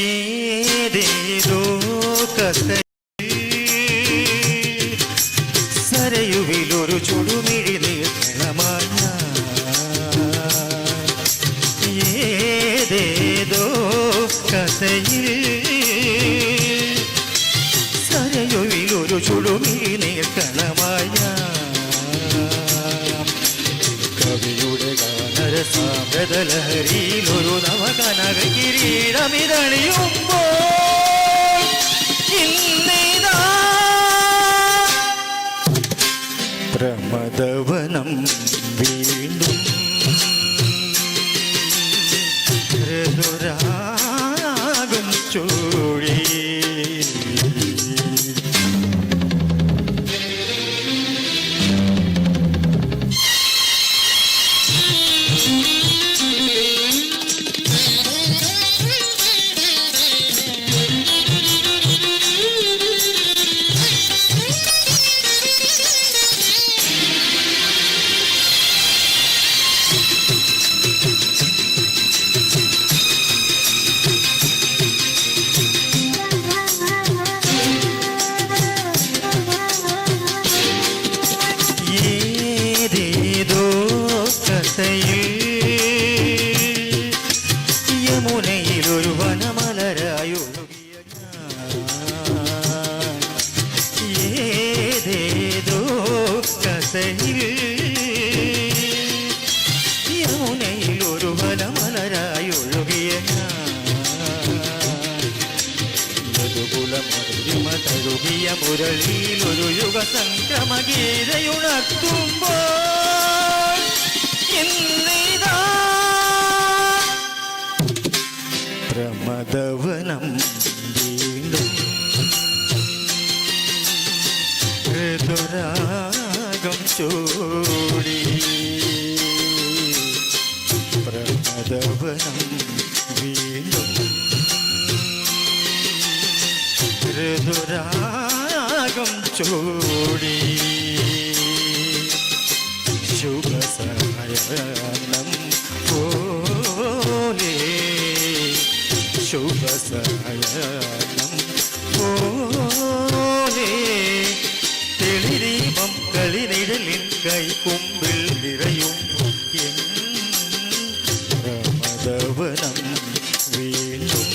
Speaker 4: ഏതേതോ കഥയിൽ സരയുവിലൊരു ചുടുമിഴി നീളമായി ഏതേതോ കഥയിൽ സരയുവിലൊരു ചുടുമിഴി നീളമായ കവിയുടെ ഗാനരസാമൃതലഹരിയിലൊരു നവകനക കിരീടമിതണിയുമ്പോൾ ഇന്നിതാ പ്രമദവനം വീണ്ടും ഋതുരാഗം ചോഴി. ഏതേതോ കഥയിൽ യമുനയിലൊരു വനമലരായൊഴുകിയ ഏതേതോ കഥയിൽ യമുനയിലൊരു വനമലരായൊഴുകിയ മധുരിമതരുകിയ മുരളിയിലൊരു യുഗസംക്രമ ഗീതയുണർത്തുമ്പോൾ ഇന്നിതാ പ്രമദവനം വീണ്ടും ഋതുരാഗം ചോടി. പ്രമദവനം വീണ്ടും ഋതുരാഗം ചോടി. ശുഭസായനം പോലെ ശുഭസായനം പോലെ തെളിദീപം കളിനിഴലിൻ കൈക്കുമ്പിൽ നിറയും എൻ പ്രമദവനം വീണ്ടും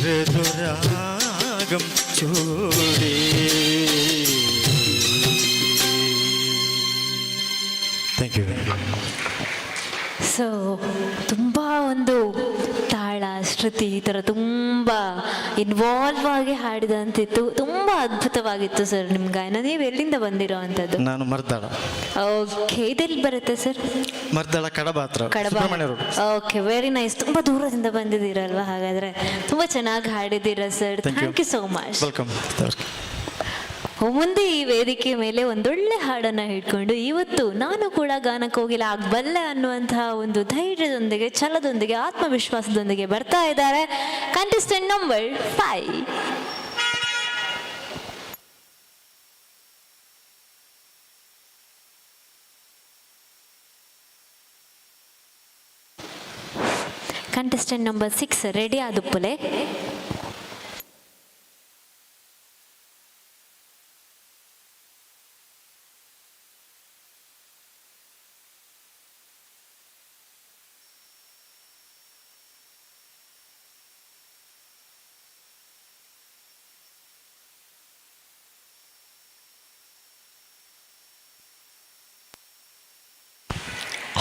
Speaker 4: ഋതുരാഗം ചോടി. Thank you.
Speaker 1: ಸೊ ತುಂಬ ಒಂದು ತಾಳ ಶ್ರುತಿ ಈ ಥರ ತುಂಬ ಇನ್ವಾಲ್ವ್ ಆಗಿ ಹಾಡಿದಂತಿತ್ತು. ತುಂಬ ಅದ್ಭುತವಾಗಿತ್ತು ಸರ್ ನಿಮ್ಮ ಗಾಯನ. ನೀವು ಎಲ್ಲಿಂದ ಬಂದಿರೋ ಅಂಥದ್ದು?
Speaker 4: ನಾನು ಮರ್ದಾಳ.
Speaker 1: ಓಕೆ, ಇದೆಲ್ಲಿ ಬರುತ್ತೆ ಸರ್?
Speaker 4: ಮರ್ದಾಳ ಕಡಬ ಹತ್ರ,
Speaker 1: Kadaba.
Speaker 4: Subrahmanya road.
Speaker 1: Okay, very nice. ತುಂಬ ದೂರದಿಂದ ಬಂದಿದ್ದೀರಲ್ವಾ, ಹಾಗಾದರೆ ತುಂಬ ಚೆನ್ನಾಗಿ ಹಾಡಿದ್ದೀರಾ sir. Thank you so much.
Speaker 4: Welcome.
Speaker 1: ಮುಂದೆ ಈ ವೇದಿಕೆ ಮೇಲೆ ಒಂದೊಳ್ಳೆ ಹಾಡನ್ನ ಹಿಡ್ಕೊಂಡು ಇವತ್ತು ನಾನು ಕೂಡ ಗಾನಕೋಗಿಲ ಆಗಬಲ್ಲೆ ಅನ್ನುವಂತಹ ಒಂದು ಧೈರ್ಯದೊಂದಿಗೆ, ಛಲದೊಂದಿಗೆ, ಆತ್ಮವಿಶ್ವಾಸದೊಂದಿಗೆ ಬರ್ತಾ ಇದ್ದಾರೆ contestant number 5. Contestant number 6 ready ಆದುಪ್ಪಲೆ.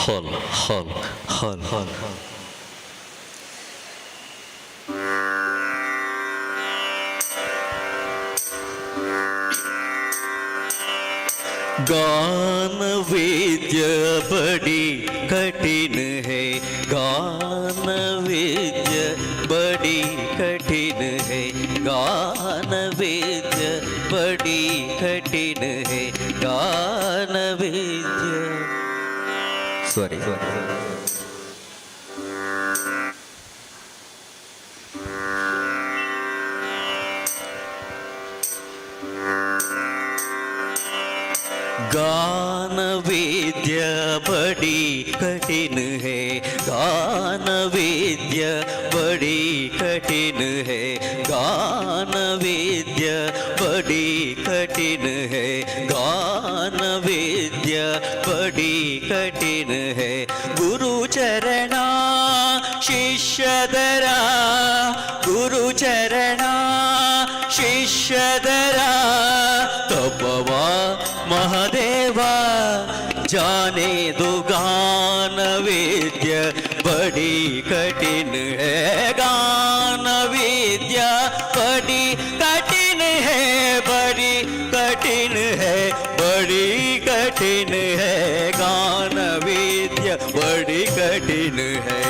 Speaker 5: हॉल हॉल हॉल हॉल गान विद्या बड़ी कठिन है, गान विद्या बड़ी कठिन है, गान विद्या बड़ी कठिन है, गान विद्या सॉरी गान विद्या बड़ी कठिन है, गान विद्या बड़ी कठिन है, गान विद्या बड़ी कठिन है, गान विद्या बड़ी कठिन है। गुरु चरणा शिष्य दरा, गुरु चरणा शिष्य दरा, तपवा महादेवा जाने दो गान विद्या बड़ी कठिन है, गान विद्या बड़ी कठिन है, बड़ी कठिन है, बड़ी कठिन है, गान विद्या बड़ी कठिन है।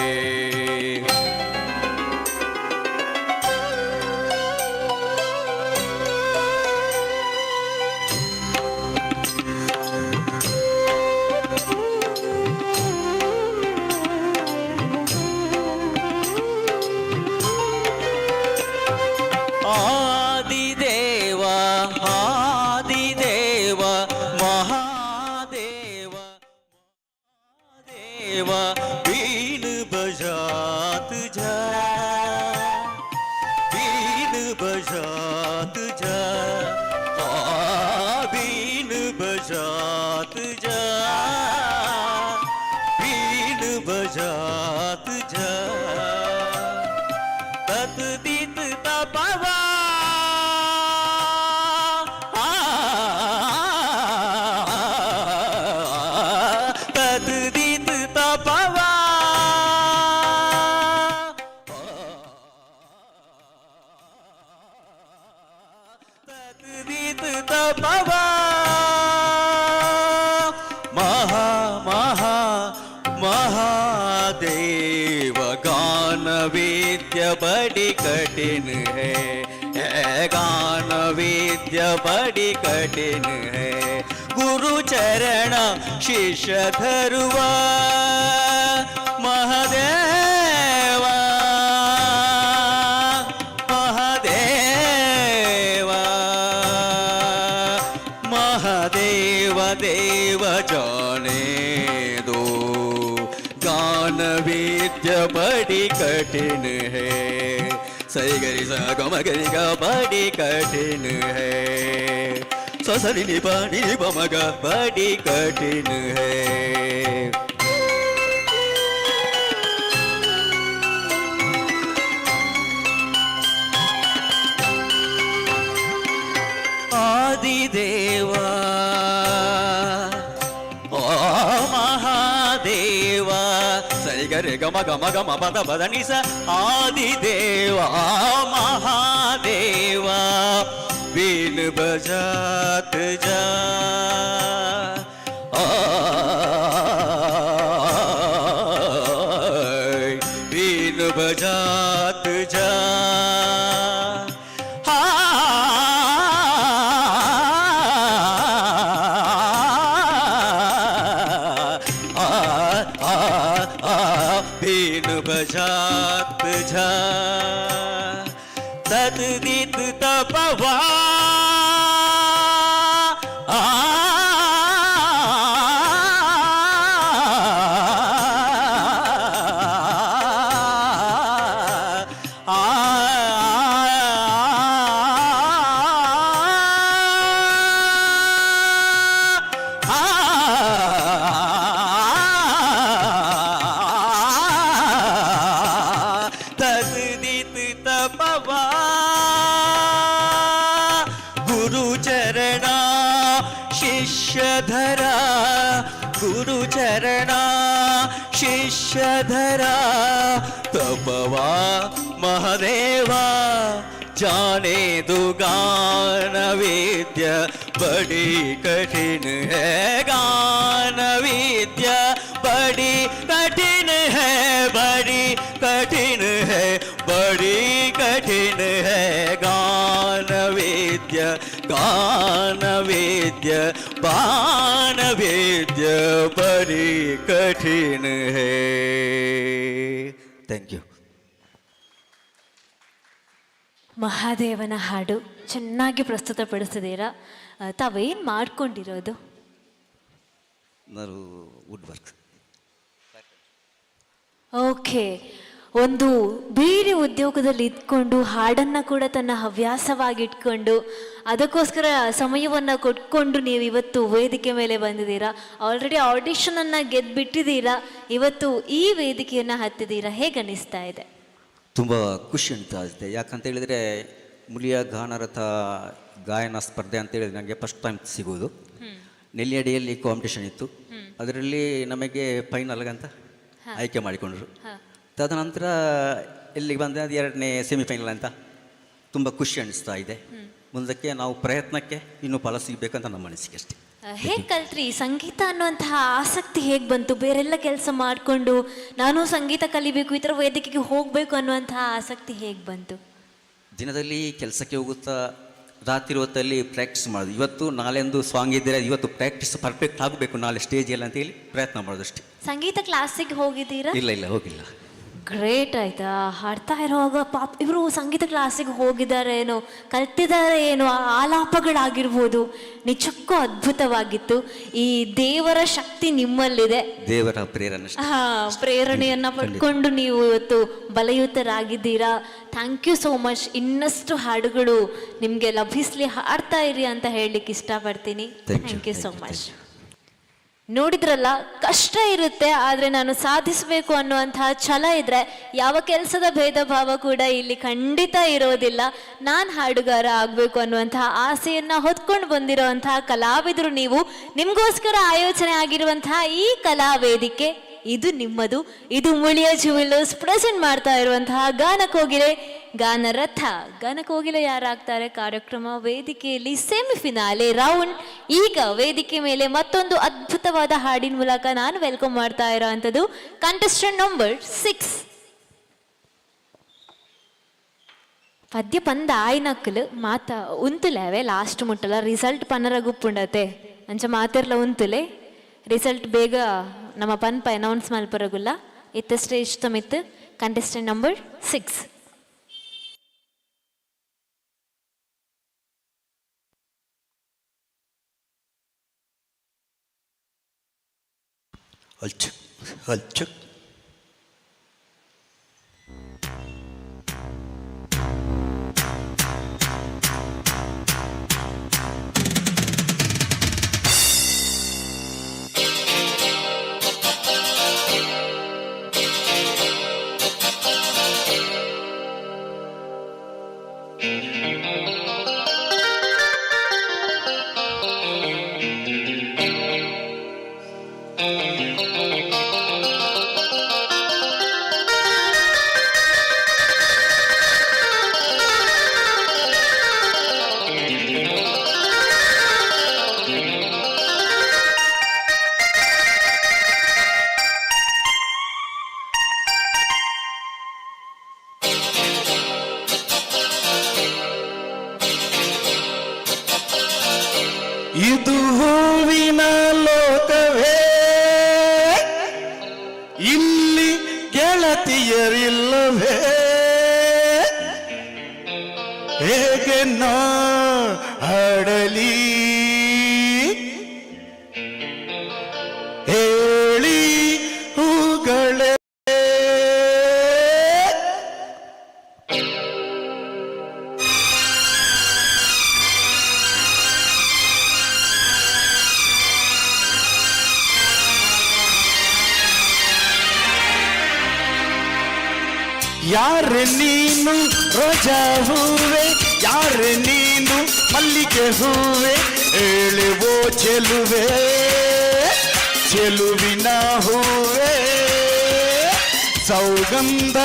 Speaker 5: आदिदेवा आदिदेवा महादेवा महादेवा बीन बजात जा, बीन बजात जा, बीन बजात जा, बीन बजात जा, तत्दित तपवा तत्दित तपवा तत्दित तपवा महा महा महादेव गान विद्या बड़ी कठिन है, गान विद्या बड़ी कठिन है। गुरु चरण शिष्य धरुआ महादेवा महादेवा महादेव देव जाने दो गान विद्या बड़ी कठिन है, सही गरी सा गम गरी गा बड़ी कठिन है, ससरी नि पानी पमगा बड़ी कठिन है। आदिदेवा ओ महादेवा सरी गरे गम गम गम पद पद नि सा आदिदेवा महादेवा बीन बजात जा, बीन बजात जा, बीन बजात जा, तत्दित तपवा तत्दित तपवा गुरु चरणा शिष्य धरा, ಗುರು ಚರಣ ಶಿಷ್ಯಧರ ತಪವಾ ಮಹದೇವ जाने दो गान विद्या बड़ी कठिन है गान विद्या बड़ी कठिन है बड़ी कठिन है बड़ी कठिन है गान विद्या बाण विद्या बड़ी कठिन है। Thank you.
Speaker 1: ಮಹಾದೇವನ ಹಾಡು ಚೆನ್ನಾಗಿ ಪ್ರಸ್ತುತಪಡಿಸಿದ್ದೀರಾ. ತಾವೇನು ಮಾಡ್ಕೊಂಡಿರೋದು?
Speaker 5: ನಾನು ವುಡ್ ವರ್ಕ್.
Speaker 1: ಓಕೆ, ಒಂದು ಬೇರೆ ಉದ್ಯೋಗದಲ್ಲಿ ಇದ್ಕೊಂಡು ಹಾಡನ್ನು ಕೂಡ ತನ್ನ ಹವ್ಯಾಸವಾಗಿ ಇಟ್ಕೊಂಡು ಅದಕ್ಕೋಸ್ಕರ ಸಮಯವನ್ನು ಕೊಟ್ಕೊಂಡು ನೀವು ಇವತ್ತು ವೇದಿಕೆ ಮೇಲೆ ಬಂದಿದ್ದೀರಾ. ಆಲ್ರೆಡಿ ಆಡಿಷನನ್ನು ಗೆದ್ದುಬಿಟ್ಟಿದ್ದೀರಾ, ಇವತ್ತು ಈ ವೇದಿಕೆಯನ್ನು ಹತ್ತಿದ್ದೀರಾ. ಹೇಗೆ ಅನ್ನಿಸ್ತಾ ಇದೆ?
Speaker 5: ತುಂಬ ಖುಷಿ ಅನಿಸ್ತಾ ಯಾಕಂತ ಹೇಳಿದರೆ ಮುಳಿಯ ಗಾನರಥ ಗಾಯನ ಸ್ಪರ್ಧೆ ಅಂತೇಳಿದರೆ ನನಗೆ ಫಸ್ಟ್ ಟೈಮ್ ಸಿಗೋದು. ನೆಲ್ಲಿಯಡಿಯಲ್ಲಿ ಕಾಂಪಿಟೇಷನ್ ಇತ್ತು, ಅದರಲ್ಲಿ ನಮಗೆ ಫೈನಲ್ಗಂತ ಆಯ್ಕೆ ಮಾಡಿಕೊಂಡ್ರು. ತದನಂತರ ಇಲ್ಲಿಗೆ ಬಂದ ಅದು 2ನೇ ಸೆಮಿಫೈನಲ್ ಅಂತ ತುಂಬ ಖುಷಿ ಅನಿಸ್ತಾ ಇದೆ. ಮುಂದಕ್ಕೆ ನಾವು ಪ್ರಯತ್ನಕ್ಕೆ ಇನ್ನೂ ಫಲ ಸಿಗಬೇಕಂತ ನಮ್ಮ ಅನಿಸಿಕೆ ಅಷ್ಟೇ.
Speaker 1: ಹೇಗೆ ಕಲ್ತ್ರಿ? ಸಂಗೀತ ಅನ್ನುವಂತಹ ಆಸಕ್ತಿ ಹೇಗೆ ಬಂತು? ಬೇರೆಲ್ಲ ಕೆಲಸ ಮಾಡಿಕೊಂಡು ನಾನು ಸಂಗೀತ ಕಲಿಬೇಕು, ಈ ಥರ ವೇದಿಕೆಗೆ ಹೋಗಬೇಕು ಅನ್ನುವಂತಹ ಆಸಕ್ತಿ ಹೇಗೆ ಬಂತು?
Speaker 5: ದಿನದಲ್ಲಿ ಕೆಲಸಕ್ಕೆ ಹೋಗುತ್ತಾ ರಾತ್ರಿ ಹೊತ್ತಲ್ಲಿ ಪ್ರಾಕ್ಟೀಸ್ ಮಾಡೋದು. ಇವತ್ತು ನಾಳೆಂದು ಸಾಂಗ್ ಇದ್ದರೆ ಇವತ್ತು ಪ್ರಾಕ್ಟೀಸ್ ಪರ್ಫೆಕ್ಟ್ ಆಗಬೇಕು ನಾಳೆ ಸ್ಟೇಜಲ್ಲಿ ಅಂತೇಳಿ ಪ್ರಯತ್ನ ಮಾಡೋದು ಅಷ್ಟೇ.
Speaker 1: ಸಂಗೀತ ಕ್ಲಾಸಿಗೆ ಹೋಗಿದ್ದೀರಾ?
Speaker 5: ಇಲ್ಲ ಹೋಗಿಲ್ಲ.
Speaker 1: ಗ್ರೇಟ್ ಆಯ್ತಾ? ಹಾಡ್ತಾ ಇರುವಾಗ ಪಾಪ ಇವರು ಸಂಗೀತ ಕ್ಲಾಸಿಗೆ ಹೋಗಿದ್ದಾರೆ ಏನೋ, ಕಲ್ತಿದ್ದಾರೆ ಏನೋ, ಆಲಾಪಗಳಾಗಿರ್ಬೋದು. ನಿಜಕ್ಕೂ ಅದ್ಭುತವಾಗಿತ್ತು. ಈ ದೇವರ ಶಕ್ತಿ ನಿಮ್ಮಲ್ಲಿದೆ,
Speaker 5: ದೇವರ ಪ್ರೇರಣೆ.
Speaker 1: ಪ್ರೇರಣೆಯನ್ನ ಪಡ್ಕೊಂಡು ನೀವು ಇವತ್ತು ಬಲಯುತರಾಗಿದ್ದೀರಾ. Thank you so much. ಇನ್ನಷ್ಟು ಹಾಡುಗಳು ನಿಮಗೆ ಲಭಿಸ್ಲಿ, ಹಾಡ್ತಾ ಇರಿ ಅಂತ ಹೇಳಲಿಕ್ಕೆ ಇಷ್ಟಪಡ್ತೀನಿ. Thank you so much. ನೋಡಿದ್ರಲ್ಲ, ಕಷ್ಟ ಇರುತ್ತೆ, ಆದರೆ ನಾನು ಸಾಧಿಸಬೇಕು ಅನ್ನುವಂತಹ ಛಲ ಇದ್ರೆ ಯಾವ ಕೆಲಸದ ಭೇದ ಭಾವ ಕೂಡ ಇಲ್ಲಿ ಖಂಡಿತ ಇರೋದಿಲ್ಲ. ನಾನು ಹಾಡುಗಾರ ಆಗಬೇಕು ಅನ್ನುವಂತಹ ಆಸೆಯನ್ನು ಹೊತ್ಕೊಂಡು ಬಂದಿರೋವಂತಹ ಕಲಾವಿದರು ನೀವು. ನಿಮಗೋಸ್ಕರ ಆಯೋಜನೆ ಆಗಿರುವಂತಹ ಈ ಕಲಾ ವೇದಿಕೆ ಇದು ನಿಮ್ಮದು. ಇದು ಮುಳಿಯ ಜುವೆಲ್ಲರ್ಸ್ ಪ್ರೆಸೆಂಟ್ ಮಾಡ್ತಾ ಇರುವಂತಹ ಗಾನಕೋಗಿಲೆ ಗಾನರಥ. ಗಾನಕೋಗಿಲೆ ಯಾರಾಗ್ತಾರೆ? ಕಾರ್ಯಕ್ರಮ ವೇದಿಕೆಯಲ್ಲಿ ಸೆಮಿಫಿನಾಲೆ ರೌಂಡ್. ಈಗ ವೇದಿಕೆ ಮೇಲೆ ಮತ್ತೊಂದು ಅದ್ಭುತವಾದ ಹಾಡಿನ ಮೂಲಕ ನಾನು ವೆಲ್ಕಮ್ ಮಾಡ್ತಾ ಇರೋವಂಥದ್ದು ಕಂಟೆಸ್ಟೆಂಟ್ ನಂಬರ್ 6. ಪದ್ಯ ಪಂದ ಆಯ್ನಕ್ಕಲು ಮಾತ ಉಂತುಲೇವೆ ಲಾಸ್ಟ್ ಮುಟ್ಟಲ ರಿಸಲ್ಟ್ ಪನ್ನರ ಗುಪ್ಪುಂಡತೆ ಅಂಚ ಮಾತಿರ್ಲ ಉಂತುಲೆ ರಿಸಲ್ಟ್ ಬೇಗ ನಮ್ಮ ಪನ್ಪ ಅನೌನ್ಸ್ ಮಲ್ಪರಗುಲ್ಲ. ಇತ್ತ ಸ್ಟೇಜ್ ತಮಿತ್ತು ಕಂಟೆಸ್ಟೆಂಟ್ ನಂಬರ್ 6.
Speaker 4: ಹಲ್ಚಕ್
Speaker 6: ಇದು ಹೂವಿನ ಲೋಕವೇ, ಇಲ್ಲಿ ಗೆಳತಿಯರಿಲ್ಲವೇ, ಹೇಗೆ ನಾ ಹಾಡಲಿ ಹೇಳಿ ಹೂಗಳೇ. ಯಾರು ನೀನು ರೋಜಾ ಹೂವೆ, ಯಾರು ನೀನು ಮಲ್ಲಿಗೆ ಹೂವೆ, ಹೇಳುವೋ ಚೆಲುವೆ, ಚೆಲುವಿನ ಹೂವೇ ಸೌಗಂಧ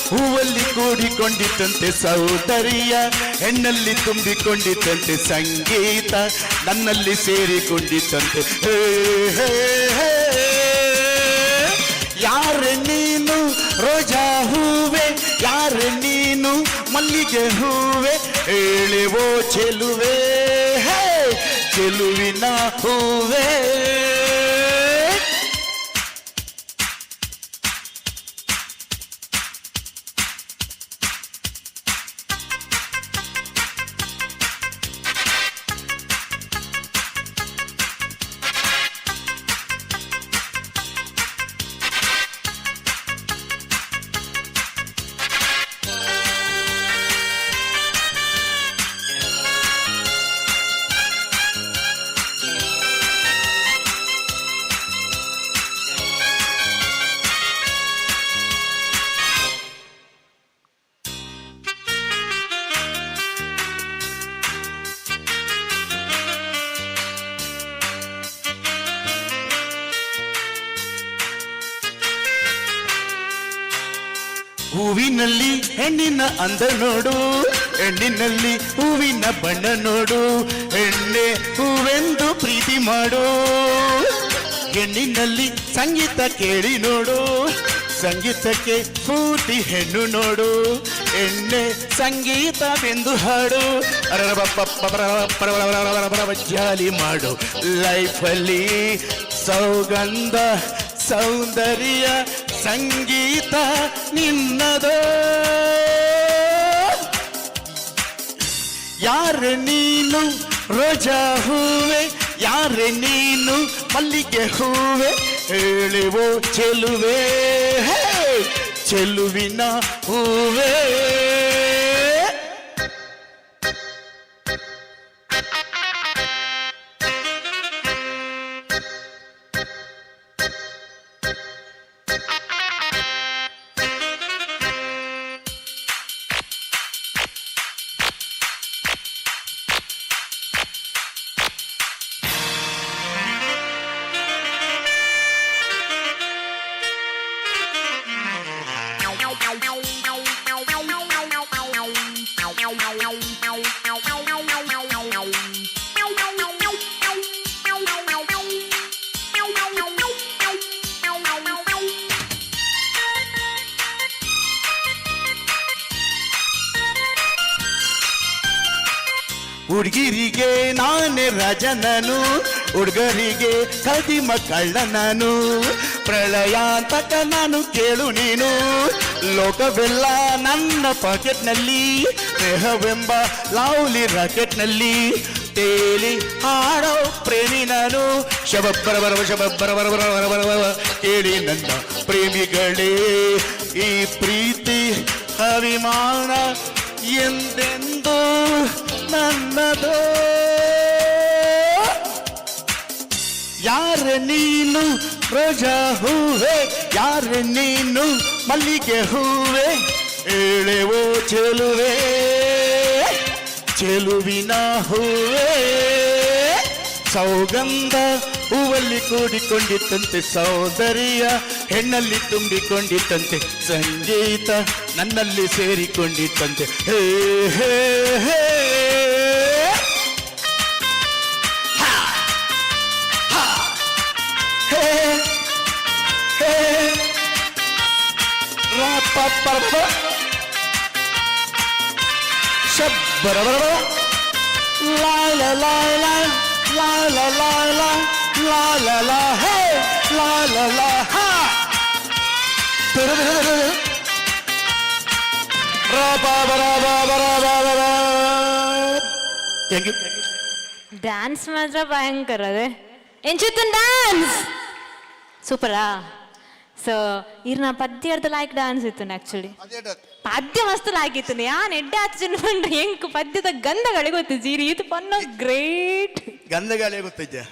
Speaker 6: ಹೂವಲ್ಲಿ ಕೂಡಿಕೊಂಡಿತ್ತಂತೆ ಸೌಂದರ್ಯ ಹೆಣ್ಣಲ್ಲಿ ತುಂಬಿಕೊಂಡಿತ್ತಂತೆ ಸಂಗೀತ ನನ್ನಲ್ಲಿ ಸೇರಿಕೊಂಡಿತ್ತಂತೆ ಹೇ, ಹೇ, ಹೇ. ಯಾರೆ ನೀನು ರೋಜಾ ಹೂವೆ ಯಾರೆ ನೀನು ಮಲ್ಲಿಗೆ ಹೂವೆ ಹೇಳುವೋ ಚೆಲುವೆ ಹೇ ಚೆಲುವಿನ ಹೂವೆ ಹೂವಿನಲ್ಲಿ ಹೆಣ್ಣಿನ ಅಂದ ನೋಡು ಹೆಣ್ಣಿನಲ್ಲಿ ಹೂವಿನ ಬಣ್ಣ ನೋಡು ಹೆಣ್ಣೆ ಹೂವೆಂದು ಪ್ರೀತಿ ಮಾಡು ಹೆಣ್ಣಿನಲ್ಲಿ ಸಂಗೀತ ಕೇಳಿ ನೋಡು ಸಂಗೀತಕ್ಕೆ ಪೂರ್ತಿ ಹೆಣ್ಣು ನೋಡು ಎಣ್ಣೆ ಸಂಗೀತವೆಂದು ಹಾಡು ಜಾಲಿ ಮಾಡು ಲೈಫಲ್ಲಿ ಸೌಗಂಧ ಸೌಂದರ್ಯ ಸಂಗೀತ ನಿನ್ನದೋ ಯಾರೆ ನೀನು ರೋಜಾ ಹೂವೆ ಯಾರೆ ನೀನು ಮಲ್ಲಿಗೆ ಹೂವೆ ಹೇಳುವೋ ಚೆಲುವೆ ಹೇ ಚೆಲುವಿನ ಹೂವೆ ಹುಡುಗಿರಿಗೆ ನಾನೇ ರಾಜ ನಾನು ಹುಡುಗರಿಗೆ ಕದಿಮ ಕಳ್ಳ ನಾನು ಪ್ರಳಯಾಂತಕ ನಾನು ಕೇಳು ನೀನು ಲೋಕವೆಲ್ಲ ನನ್ನ ಪಾಕೆಟ್ನಲ್ಲಿ ಸ್ನೇಹವೆಂಬ ಲವ್ಲಿ ರಾಕೆಟ್ನಲ್ಲಿ ತೇಲಿ ಹಾಡೋ ಪ್ರೇಮಿ ನಾನು ಶಬಬ್ಬರ ಕೇಳಿ ನನ್ನ ಪ್ರೇಮಿಗಳೇ ಈ ಪ್ರೀತಿ ಅಭಿಮಾನ ಎಂದೆಂದು ನನ್ನದು ಯಾರೆ ನೀನು ರೋಜಾ ಹೂವೆ ಯಾರೆ ನೀನು ಮಲ್ಲಿಗೆ ಹೂವೆ ಹೇಳುವೋ ಚೆಲುವೆ ಚೆಲುವಿನ ಹೂವೆ ಸೌಗಂಧ ಹೂವಲ್ಲಿ ಕೂಡಿಕೊಂಡಿತ್ತಂತೆ ಸೌಂದರ್ಯ ಹೆಣ್ಣಲ್ಲಿ ತುಂಬಿಕೊಂಡಿತ್ತಂತೆ ಸಂಗೀತ ನನ್ನಲ್ಲಿ ಸೇರಿಕೊಂಡಿತ್ತಂತೆ ಹೇ ಹೇ ಹೇ ಹಾ, ಹಾ, ಹೇ, ಹೇ, ರಾ, ಪ, ಪ, ಪ, ಶಬ್ಬರಬರಬ, ಲಾ ಲಾ ಲಾ ಲಾ ಲಾ ಲಾ ಲಾ ಲಾ ಲಾ ಲಾ ಲಾ ಹೇ ಲಾ ಲಾ ಲಾ ಹಾ ಥ್ಯಾಂಕ್ ಯು
Speaker 1: ಡ್ಯಾನ್ಸ್ ಮಾತ್ರ ಭಯಂಕರ ಅದೇ ಎಂಚಿತ್ತು ಡ್ಯಾನ್ಸ್ ಸೂಪರಾ ಸೊ ಇರ್ನ ಪದ್ಯ ಅರ್ಧ ಲಾಯ್ಕ್ ಡ್ಯಾನ್ಸ್ ಇತ್ತು ಆಕ್ಚುಲಿ ಪದ್ಯ ಮಸ್ತ್ ಲಾಯ್ಕ್ ಇತ್ತು ಯಾನ್ ಎಡ್ಡೆ ಹತ್ತು ಜನ ಬಂದ್ರೆ ಹೆಂಗ್ ಪದ್ಯದ ಗಂಧಗಳಿಗೆ ಗೊತ್ತು ಜೀರಿ ಇದು ಪನ್ನ ಗ್ರೇಟ್
Speaker 6: ಗಂಧಗಾಳಿ ಗೊತ್ತೈತೆ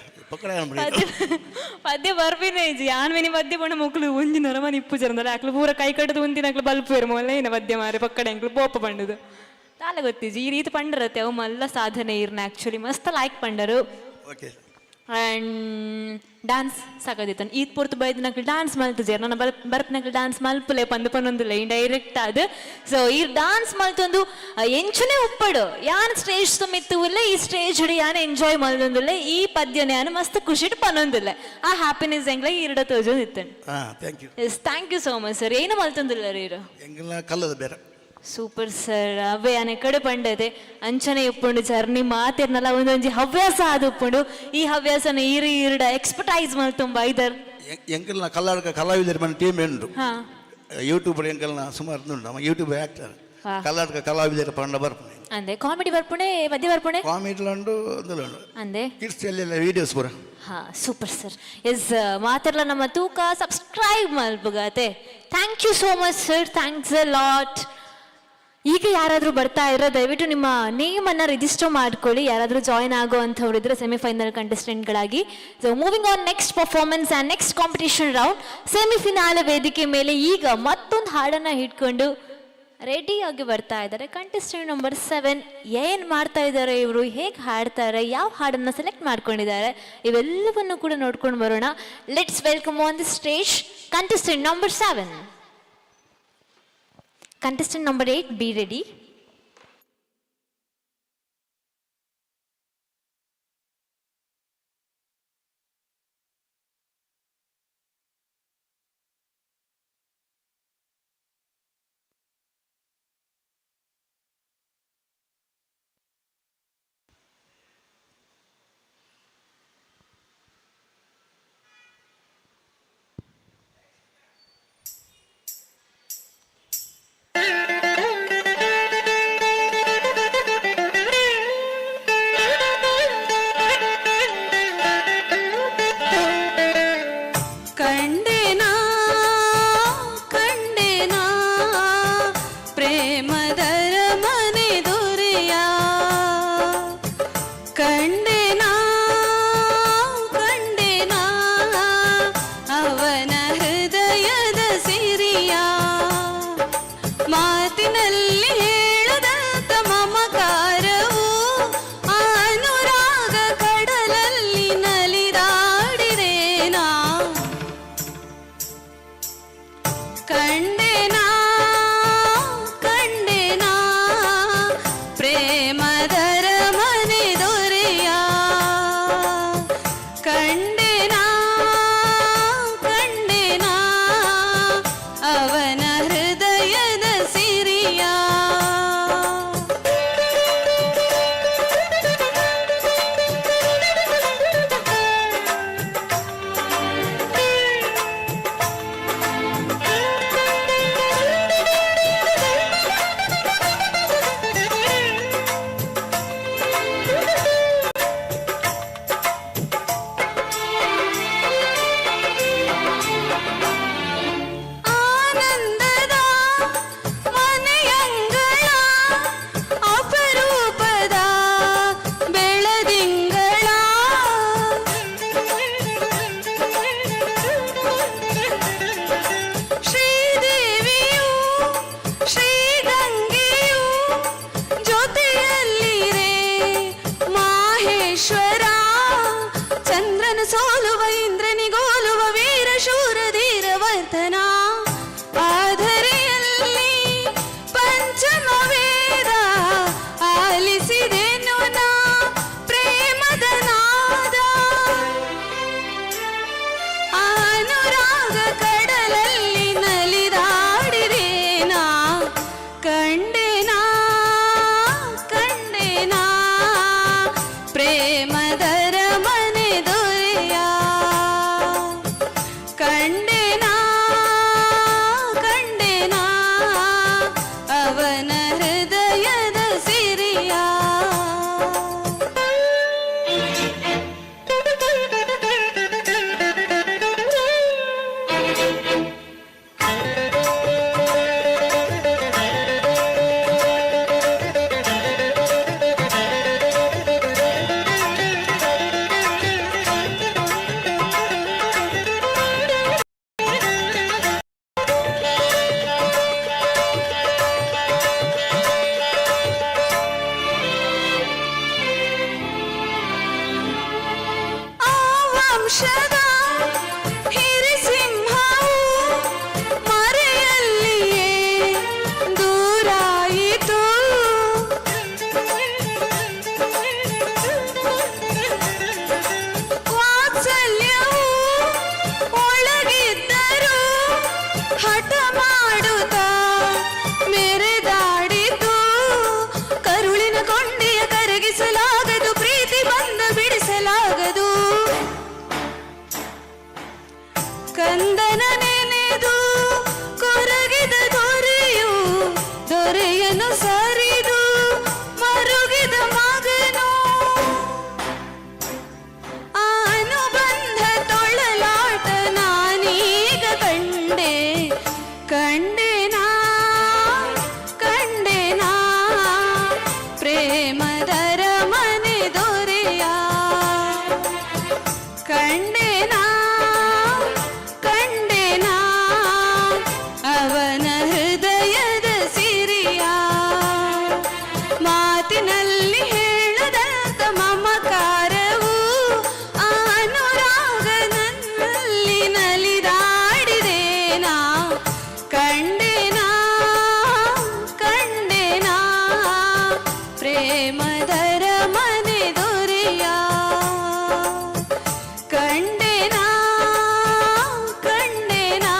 Speaker 1: ಪದ್ಯ ಬರ್ಪಿನ ಇಜ್ಜಿ ಯಾನ್ ಮಿನಿ ಪದ್ಯ ಪಣ್ಣ ಮಕ್ಕಳು ಒಂಜಿನ ರಮನ ಇಪ್ಪು ಚರಂದಲ್ಲ ಆಕ್ಳು ಪೂರ ಕೈ ಕಟ್ಟದು ಒಂದಿನ ಆಕ್ಳು ಬಲ್ಪು ಇರು ಮೊಲ್ಲ ಏನ ಪದ್ಯ ಮಾರಿ ಪಕ್ಕಡೆ ಅಂಕ್ಳು ಪೋಪ ಪಂಡದು ತಾಲ ಗೊತ್ತಿಜ್ಜಿ ಈ ರೀತಿ ಪಂಡರತ್ತೆ ಅವು ಮಲ್ಲ ಸಾಧನೆ ಇರ್ನ ಆಕ್ಚುಲಿ ಮಸ್ತ್ ಲಾಯ್ಕ್ ಪಂಡರು
Speaker 6: ಓಕೆ
Speaker 1: ಆ್ಯಂಡ್ ಡ್ಯಾನ್ಸ್ ಸಾಕೋದಿತ್ತು ಈದ್ ಪೂರ್ತಿ ಬೈದ್ನಾಗ ಡ್ಯಾನ್ಸ್ ಮಲ್ತಿದ್ಯಾರ ನನ್ನ ಬರ್ಪ್ನಾಗ ಡ್ಯಾನ್ಸ್ ಮಲ್ಪಲೆ ಪಂದಪನೊಂದಿಲ್ಲ ಇಂಡೈರೆಕ್ಟ್ ಅದು ಸೊ ಈ ಡ್ಯಾನ್ಸ್ ಮಲ್ತೊಂದು ಎಂಚನೆ ಉಪ್ಪಡು ಯಾನ್ ಸ್ಟೇಜ್ ತುಮಿತ್ತು ಇಲ್ಲ ಈ ಸ್ಟೇಜ್ ಹಿಡಿ ಯಾನ್ ಎಂಜಾಯ್ ಮಲ್ದೊಂದಿಲ್ಲ ಈ ಪದ್ಯನ ಯಾನು ಮಸ್ತ್ ಖುಷಿಟ್ ಪನೊಂದಿಲ್ಲ ಆ ಹ್ಯಾಪಿನೆಸ್ ಎಂಗ್ಲ ಈರಡ ತೋಜೊಂದಿತ್ತು
Speaker 6: thank you
Speaker 1: yes thank you so much sir ಏನು ಮಲ್ತೊಂದಿಲ್ಲ ರೀರು
Speaker 6: ಎಂಗೆಲ್ಲ ಕಲ್ಲದ ಬೇರೆ
Speaker 1: ಸೂಪರ್ ಸರ್ ಅವೇ ಅನೆ ಕಡೆ ಪಂಡದೆ ಅಂಚನೆ ಉಪ್ಪುಂಡು ಸರ್ ನಿಮ್ಮ ಮಾತಿರ್ನಲ್ಲ ಒಂದೊಂಜಿ ಹವ್ಯಾಸ ಅದು ಉಪ್ಪುಂಡು ಈ ಹವ್ಯಾಸನ ಈರಿಡ ಎಕ್ಸ್ಪರ್ಟೈಸ್ ಮಲ್ತುಂಬ ಐದರ್
Speaker 6: ಎಂಗೆಲ್ಲ ಕಲ್ಲಾಡಕ ಕಲಾವಿದರ ಮನೆ ಟೀಮ್ ಉಂಟು
Speaker 1: ಹಾ
Speaker 6: ಯೂಟ್ಯೂಬರ್ ಎಂಗೆಲ್ಲ ಸುಮಾರು ಉಂಟು ನಮ್ಮ ಯೂಟ್ಯೂಬ್ ಆ್ಯಕ್ಟರ್
Speaker 1: ಹಾ.
Speaker 6: ಕಲ್ಲಾಡಕ ಕಲಾವಿದರ ಪಂಡ ಬರ್ಪಣೆ
Speaker 1: ಅಂದೆ ಕಾಮಿಡಿ ಬರ್ಪುಣೆ ಮಧ್ಯ ಬರ್ಪುಣೆ
Speaker 6: ಕಾಮಿಡಿಲ ಉಂಟು ಒಂದಲ್ಲ ಉಂಟು
Speaker 1: ಅಂದೆ
Speaker 6: ಕಿಡ್ಸ್ ಎಲ್ಲ ವೀಡಿಯೋಸ್ ಪೂರ
Speaker 1: ಹಾ ಸೂಪರ್ ಸರ್ ಎಸ್ ಮಾತಿರ್ಲ ನಮ್ಮ ತೂಕ ಸಬ್ಸ್ಕ್ರೈಬ್ ಮಲ್ಪುಗಾತೆ thank you so much sir thanks a lot ಈಗ ಯಾರಾದರೂ ಬರ್ತಾ ಇರೋ ದಯವಿಟ್ಟು ನಿಮ್ಮ ನೇಮನ್ನು ರಿಜಿಸ್ಟರ್ ಮಾಡ್ಕೊಳ್ಳಿ ಯಾರಾದರೂ ಜಾಯ್ನ್ ಆಗೋ ಅಂಥವ್ರು ಇದ್ರೆ ಸೆಮಿಫೈನಲ್ ಕಂಟೆಸ್ಟೆಂಟ್ಗಳಾಗಿ so moving on next performance and next competition round semifinal ವೇದಿಕೆ ಮೇಲೆ ಈಗ ಮತ್ತೊಂದು ಹಾಡನ್ನು ಹಿಡ್ಕೊಂಡು ರೆಡಿಯಾಗಿ ಬರ್ತಾ ಇದ್ದಾರೆ ಕಂಟೆಸ್ಟೆಂಟ್ ನಂಬರ್ 7 ಏನು ಮಾಡ್ತಾ ಇದ್ದಾರೆ ಇವರು ಹೇಗೆ ಹಾಡ್ತಾರೆ ಯಾವ ಹಾಡನ್ನು ಸೆಲೆಕ್ಟ್ ಮಾಡ್ಕೊಂಡಿದ್ದಾರೆ ಇವೆಲ್ಲವನ್ನು ಕೂಡ ನೋಡ್ಕೊಂಡು ಬರೋಣ let's welcome on the stage contestant number 7 contestant number 8 be ready
Speaker 2: ಹಿರಿಸಿಂಹವು ಮರೆಯಲ್ಲಿಯೇ ದೂರಾಯಿತು. ವಾತ್ಸಲ್ಯವು ಒಳಗಿದ್ದರೂ ಹಠ ಮಾಡುತ್ತಾ ಮೆರೆದಾಡಿತು. ಕರುಳಿನ ಕೊಂಡಿಯ ಕರಗಿಸಲಾಗದು, ಪ್ರೀತಿ ಬಂದ ಬಿಡಿಸಲಾಗದು. ಕಂದನ ನೆನೆದು ಕೊರಗಿದ ದೊರೆಯು ದೊರೆಯನು ಸರಿದು ಮರುಗಿದ ಮಗನು. ಆ ಅನುಬಂಧ ತೊಳಲಾಟ ನಾನೀಗ ಕಂಡೆ ಕಂಡೆನಾ ಕಂಡೆನಾ ಪ್ರೇಮದರ ಮನೆ ದೊರೆಯ ಕಂಡೆನಾ ಕಂಡೆನಾ ಅವನ ಹೃದಯದ ಸಿರಿಯ. ಮಾತಿನಲ್ಲಿ ಹೇಳದಂತ ಮಮಕಾರವು ಆ ಅನುರಾಗನಲ್ಲಿ ನಲಿದಾಡಿದೇನಾ ಕಂಡೆನಾ ಕಂಡೆನಾ ಪ್ರೇಮದರ ಮನೆ ದೊರೆಯ ಕಂಡೆನಾ ಕಂಡೆನಾ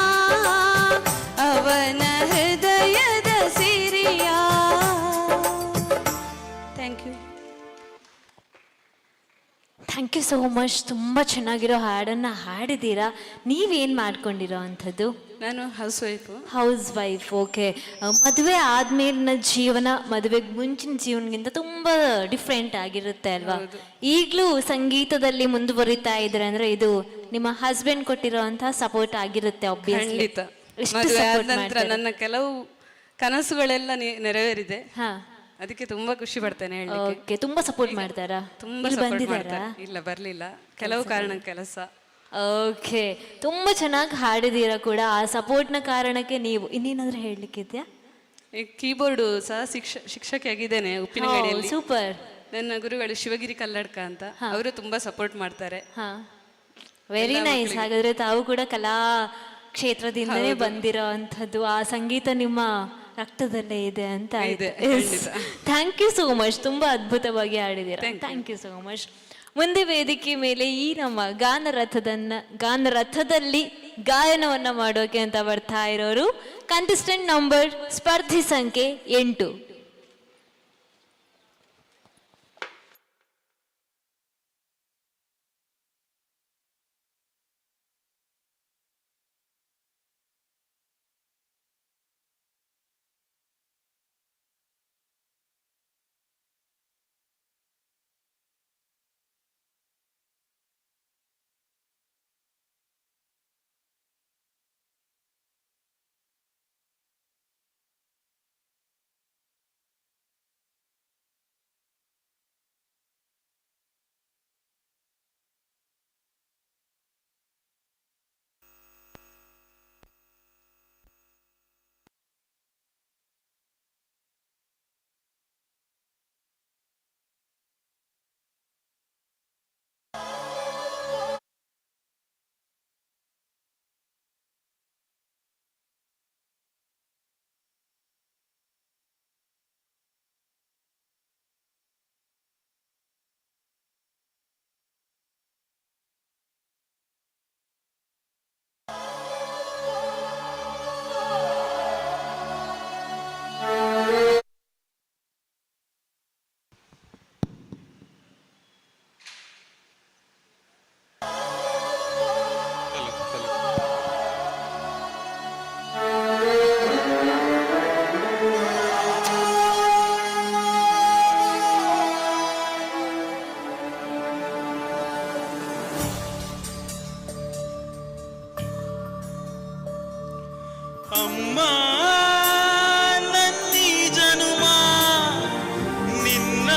Speaker 2: ಅವನ ಹೃದಯದ ಸಿರಿಯ. Thank you.
Speaker 1: Thank you so much. ತುಂಬ ಚೆನ್ನಾಗಿರೋ ಹಾಡನ್ನು ಹಾಡಿದ್ದೀರಾ. ನೀವೇನು ಮಾಡ್ಕೊಂಡಿರೋ ಅಂಥದ್ದು?
Speaker 2: ನಾನು housewife.
Speaker 1: Housewife. Okay. ಮದುವೆ ಆದ್ಮೇಲಿನ ಜೀವನ ಮದುವೆಗೆ ಮುಂಚಿನ ಜೀವನಗಿಂತ ತುಂಬ ಡಿಫ್ರೆಂಟ್ ಆಗಿರುತ್ತೆ ಅಲ್ವಾ? ಈಗಲೂ ಸಂಗೀತದಲ್ಲಿ ಮುಂದುವರಿತಾ ಇದ್ರೆ ಅಂದ್ರೆ ಇದು ನಿಮ್ಮ ಹಸ್ಬೆಂಡ್ ಕೊಟ್ಟಿರೋ ಅಂತಹ ಸಪೋರ್ಟ್ ಆಗಿರುತ್ತೆ obviously.
Speaker 2: ಖಂಡಿತ.
Speaker 1: ಎಷ್ಟು
Speaker 2: ಮದುವೆ ಆದ
Speaker 1: support
Speaker 2: ನಂತರ
Speaker 1: ಮಾಡ್ತಾರೆ?
Speaker 2: ನನ್ನ ಕೆಲವು ಕನಸುಗಳೆಲ್ಲ ನೆರವೇರಿದೆ.
Speaker 1: ಹಾ.
Speaker 2: ಅದಕ್ಕೆ ತುಂಬಾ ಖುಷಿ ಪಡ್ತೇನೆ ಹೇಳಲಿಕ್ಕೆ.
Speaker 1: ಓಕೆ. ತುಂಬಾ ಸಪೋರ್ಟ್ ಮಾಡ್ತಾರಾ?
Speaker 2: ತುಂಬಾ
Speaker 1: ಇಲ್ಲಿ
Speaker 2: support
Speaker 1: ಬಂದಿದ್ದಾರಾ?
Speaker 2: ಮಾಡ್ತಾರೆ. ಇಲ್ಲ ಬರ್ಲಿಲ್ಲ, ಕೆಲವು ಕಾರಣ ಕೆಲಸ.
Speaker 1: ಓಕೆ. ತುಂಬ ಚೆನ್ನಾಗಿ ಹಾಡಿದ್ದೀರಾ ಕೂಡ. ಆ ಸಪೋರ್ಟ್ನ ಕಾರಣಕ್ಕೆ ನೀವು ಇನ್ನೇನಾದ್ರೂ ಹೇಳಲಿಕ್ಕಿದ್ಯಾ?
Speaker 2: ಕೀಬೋರ್ಡು ಸಹ ಶಿಕ್ಷಕಿಯಾಗಿದ್ದೇನೆ ಉಪ್ಪಿನಗಡಿಯಲ್ಲಿ.
Speaker 1: ಸೂಪರ್.
Speaker 2: ನನ್ನ ಗುರುಗಳು ಶಿವಗಿರಿ ಕಲ್ಲಡ್ಕ ಅಂತ, ಅವರು ತುಂಬಾ ಸಪೋರ್ಟ್ ಮಾಡ್ತಾರೆ.
Speaker 1: ಹಾ, ವೆರಿ ನೈಸ್. ಹಾಗಾದ್ರೆ ತಾವು ಕೂಡ ಕಲಾ ಕ್ಷೇತ್ರದಿಂದನೇ ಬಂದಿರೋ ಅಂಥದ್ದು, ಆ ಸಂಗೀತ ನಿಮ್ಮ ರಕ್ತದಲ್ಲೇ ಇದೆ ಅಂತ ಆಯ್ತು. Thank you so much. ತುಂಬಾ ಅದ್ಭುತವಾಗಿ ಹಾಡಿದ್ದೀರಾ. Thank you so much. ಮುಂದೆ ವೇದಿಕೆ ಮೇಲೆ ಈ ನಮ್ಮ ಗಾನರಥದಲ್ಲಿ ಗಾಯನವನ್ನ ಮಾಡೋಕೆ ಅಂತ ಬರ್ತಾ ಇರೋರು ಕಂಟೆಸ್ಟೆಂಟ್ ನಂಬರ್ ಸ್ಪರ್ಧಿ ಸಂಖ್ಯೆ 8.
Speaker 6: ಅಮ್ಮ ನನ್ನಿ ಜನುಮ ನಿನ್ನ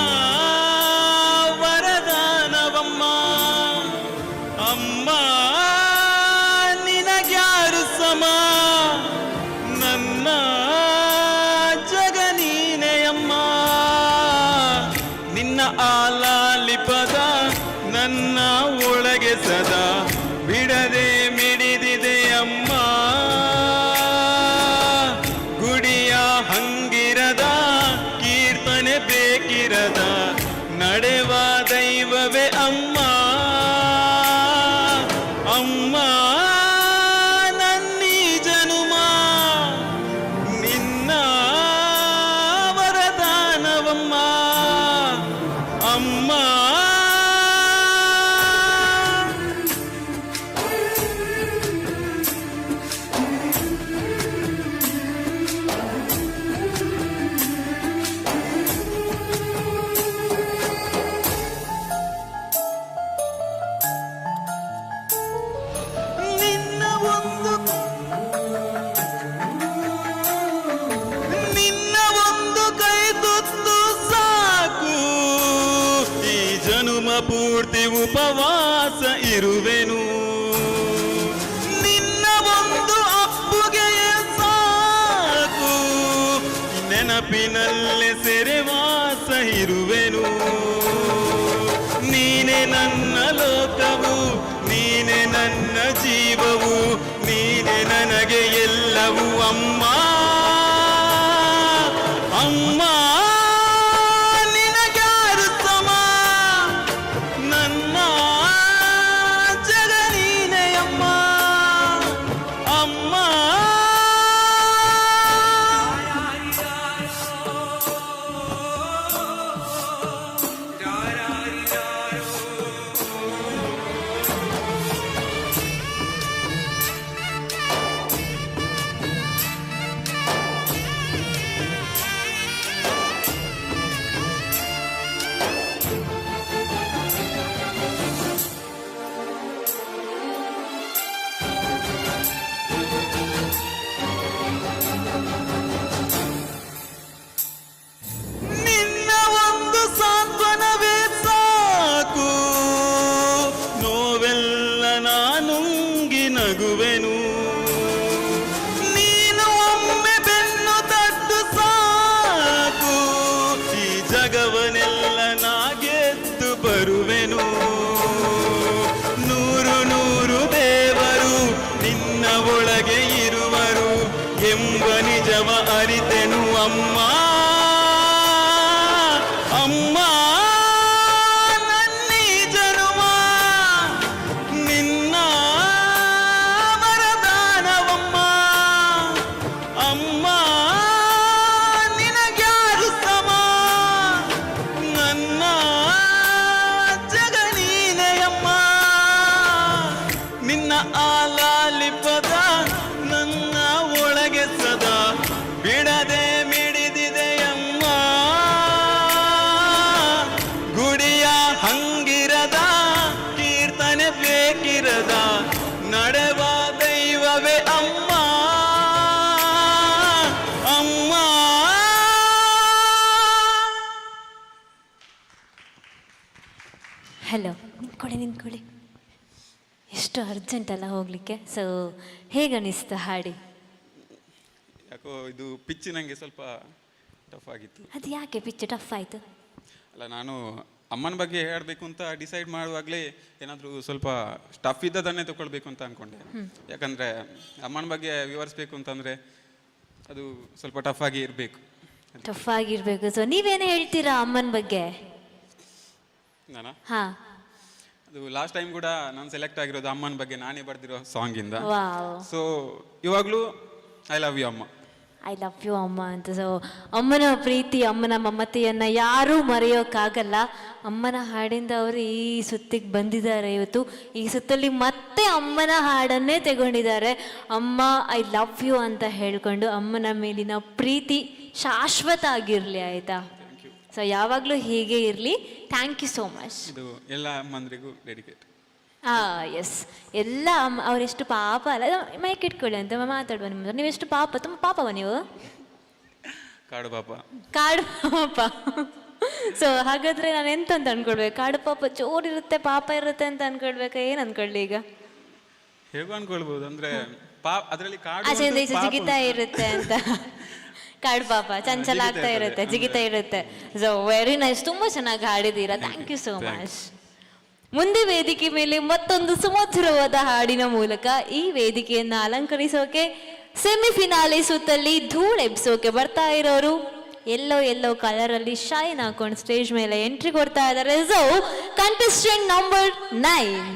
Speaker 6: ವರದಾನವಮ್ಮ. ಅಮ್ಮ ನಿನಗ್ಯಾರು ಸಮ, ನನ್ನ ಜಗ ನೀನೆಯಮ್ಮ. ನಿನ್ನ ಆಲಾಲಿಪದ ನನ್ನ ಒಳಗೆ ಸದಾ ಬಿಡದೆ ನನ್ನೀ ಜನುಮ ನಿನ್ನ ವರದಾನವಮ್ಮ ಅಮ್ಮ. ನಿನ್ನ ಒಂದು ಕೈ ತುತ್ತು ಸಾಕು, ಈ ಜನುಮ ಪೂರ್ತಿ ಉಪವಾಸ ಇರುವೆನು. ನಿನ್ನ ಒಂದು ಅಪ್ಪುಗೆ ಸಾಕು, ನೆನಪಿನಲ್ಲೇ ಸೆರೆವಾಸ ಇರುವೆನು. ನೀನೆ ನನ್ನ ಲೋಕವು, ನೀನೆ ನನ್ನ ಜೀವವು, ನೀನೆ ನನಗೆ ಎಲ್ಲವೂ ಅಮ್ಮ. ಅಮ್ಮ ನಿನಗ್ಯಾರು ಸಮ, ನನ್ನ ಜಗ ನೀನೆ ಅಮ್ಮ. ಅಮ್ಮ ನಿನ್ನ ಒಂದು ಸಾಂತ್ವನವೇ ಸಾಕು, ನೋವೆಲ್ಲ ನಾನುಂಗಿ ನಗುವೆನು. ನೀನು ಒಮ್ಮೆ ಬೆನ್ನು ತಟ್ಟು ಸಾಕು, ಈ ಜಗವನ್ನೆಲ್ಲ ನಾ ಗೆದ್ದು ಬರುವೆನು. ನೂರು ನೂರು ದೇವರು ನಿನ್ನ ಒಳಗೆ ಇರುವರು ಎಂಬ ನಿಜವ ಅರಿತೆನು ಅಮ್ಮ. ಅಮ್ಮ ನನ್ನೀ ಜನುಮ ನಿನ್ನ ವರದಾನವಮ್ಮ. ಅಮ್ಮ ನಿನಗ್ಯಾರು ಸಮ, ನನ್ನ ಜಗ ನೀನೆಯಮ್ಮ. ನಿನ್ನ ಆಲಾಲಿಪದ ನನ್ನ ಒಳಗೆ ಸದಾ ಬಿಡದೆ ಮಿಡಿದಿದೆಯಮ್ಮ. ಗುಡಿಯ ಹಂಗಿರದ ಕೀರ್ತನೆ ಬೇಕಿರದ ನಡೆವ ದೈವವೇ ಅಮ್ಮ. ಅಮ್ಮ
Speaker 1: ಹಲೋ, ನಿಂತ್ಕೊಳ್ಳಿ. ಎಷ್ಟು ಅರ್ಜೆಂಟ್ ಅಲ್ಲ ಹೋಗ್ಲಿಕ್ಕೆ. ಸೊ ಹೇಗನಿಸ್ತು ಹಾಡಿ?
Speaker 7: ಯಾಕೋ ಇದು ಪಿಚ್ ನನಗೆ ಸ್ವಲ್ಪ ಟಫ್ ಆಗಿತ್ತು.
Speaker 1: ಅದು ಯಾಕೆ ಪಿಚ್ ಟಫ್ ಆಯಿತು?
Speaker 7: ಅಲ್ಲ, ನಾನು ಅಮ್ಮನ ಬಗ್ಗೆ ಹೇಳಬೇಕು ಅಂತ ಡಿಸೈಡ್ ಮಾಡುವಾಗಲೇ ಏನಾದರೂ ಸ್ವಲ್ಪ ಟಫ್ ಇದ್ದದನ್ನೇ ತಗೊಳ್ಬೇಕು ಅಂತ ಅಂದ್ಕೊಂಡೆ. ಯಾಕಂದರೆ ಅಮ್ಮನ ಬಗ್ಗೆ ವಿವರಿಸ್ಬೇಕು ಅಂತಂದರೆ ಅದು ಸ್ವಲ್ಪ ಟಫ್ ಆಗಿ ಇರಬೇಕು.
Speaker 1: ಟಫ್ ಆಗಿರ್ಬೇಕು. ಸೊ ನೀವೇನು ಹೇಳ್ತೀರಾ ಅಮ್ಮನ ಬಗ್ಗೆ?
Speaker 7: ನಾನು
Speaker 1: ಹಾಂ,
Speaker 7: ಅದು ಲಾಸ್ಟ್ ಟೈಮ್ ಕೂಡ ನಾನು ಸೆಲೆಕ್ಟ್ ಆಗಿರೋದು ಅಮ್ಮನ ಬಗ್ಗೆ ನಾನೇ ಬರೆದಿರೋ ಸಾಂಗಿಂದ.
Speaker 1: ವಾವ್,
Speaker 7: ಸೊ ಇವಾಗಲೂ ಐ ಲವ್ ಯು ಅಮ್ಮ.
Speaker 1: ಐ ಲವ್ ಯು ಅಮ್ಮ ಅಂತ. ಸೊ ಅಮ್ಮನ ಪ್ರೀತಿ, ಅಮ್ಮನ ಮಮತೆಯನ್ನು ಯಾರೂ ಮರೆಯೋಕ್ಕಾಗಲ್ಲ. ಅಮ್ಮನ ಹಾಡಿಂದ ಅವರು ಈ ಸುತ್ತಿಗೆ ಬಂದಿದ್ದಾರೆ. ಇವತ್ತು ಈ ಸುತ್ತಲ್ಲಿ ಮತ್ತೆ ಅಮ್ಮನ ಹಾಡನ್ನೇ ತಗೊಂಡಿದ್ದಾರೆ. ಅಮ್ಮ ಐ ಲವ್ ಯು ಅಂತ ಹೇಳ್ಕೊಂಡು ಅಮ್ಮನ ಮೇಲಿನ ಪ್ರೀತಿ ಶಾಶ್ವತ ಆಗಿರಲಿ, ಆಯಿತಾ? ಸೊ ಯಾವಾಗಲೂ ಹೀಗೆ ಇರಲಿ. Thank you so much.
Speaker 7: ಇದು ಎಲ್ಲ ಅಮ್ಮಂದ್ರಿಗೂ ಡೆಡಿಕೇಟ್.
Speaker 1: ಎಸ್, ಎಲ್ಲ ಅಮ್ಮ ಅವರೆಷ್ಟು ಪಾಪ ಅಲ್ಲ. ಮೈಕ್ ಇಟ್ಕೊಳ್ಳಿ ಅಂತ ಮಾತಾಡುವ ನಿಮ್ಮ. ನೀವೆಷ್ಟು ಪಾಪ, ತುಂಬ ಪಾಪವ ನೀವು?
Speaker 7: ಕಾಡು ಪಾಪ.
Speaker 1: ಕಾಡು ಪಾಪ. ಸೊ ಹಾಗಾದ್ರೆ ನಾನು ಎಂತ ಅಂತ ಅನ್ಕೊಳ್ಬೇಕು? ಕಾಡು ಪಾಪ ಜೋರಿರುತ್ತೆ, ಪಾಪ ಇರುತ್ತೆ ಅಂತ ಅನ್ಕೊಳ್ಬೇಕಾ? ಏನು ಅನ್ಕೊಳ್ಳಿ ಈಗ?
Speaker 7: ಹೇಗೂ ಅನ್ಕೊಳ್ಬಹುದು. ಅಂದ್ರೆ ಅದರಲ್ಲಿ
Speaker 1: ಆಚೆಯಿಂದ ಈಚೆ ಜಿಗಿತಾ ಇರುತ್ತೆ ಅಂತ. ಕಾಡು ಪಾಪ ಚಂಚಲ ಆಗ್ತಾ ಇರುತ್ತೆ, ಜಿಗಿತಾ ಇರುತ್ತೆ. ಸೊ ವೆರಿ ನೈಸ್, ತುಂಬ ಚೆನ್ನಾಗಿ ಹಾಡಿದ್ದೀರಾ. Thank you so much. ಮುಂದೆ ವೇದಿಕೆ ಮೇಲೆ ಮತ್ತೊಂದು ಸುಮಧುರವಾದ ಹಾಡಿನ ಮೂಲಕ ಈ ವೇದಿಕೆಯನ್ನ ಅಲಂಕರಿಸೋಕೆ, ಸೆಮಿಫಿನಾಲೆ ಸುತ್ತಲ್ಲಿ ಧೂಳೆಬ್ಸೋಕೆ ಬರ್ತಾ ಇರೋರು ಎಲ್ಲೋ ಎಲ್ಲೋ ಕಲರ್ ಅಲ್ಲಿ ಶೈನ್ ಹಾಕೊಂಡು ಸ್ಟೇಜ್ ಮೇಲೆ ಎಂಟ್ರಿ ಕೊಡ್ತಾ ಇದ್ದಾರೆ. So contestant number 9.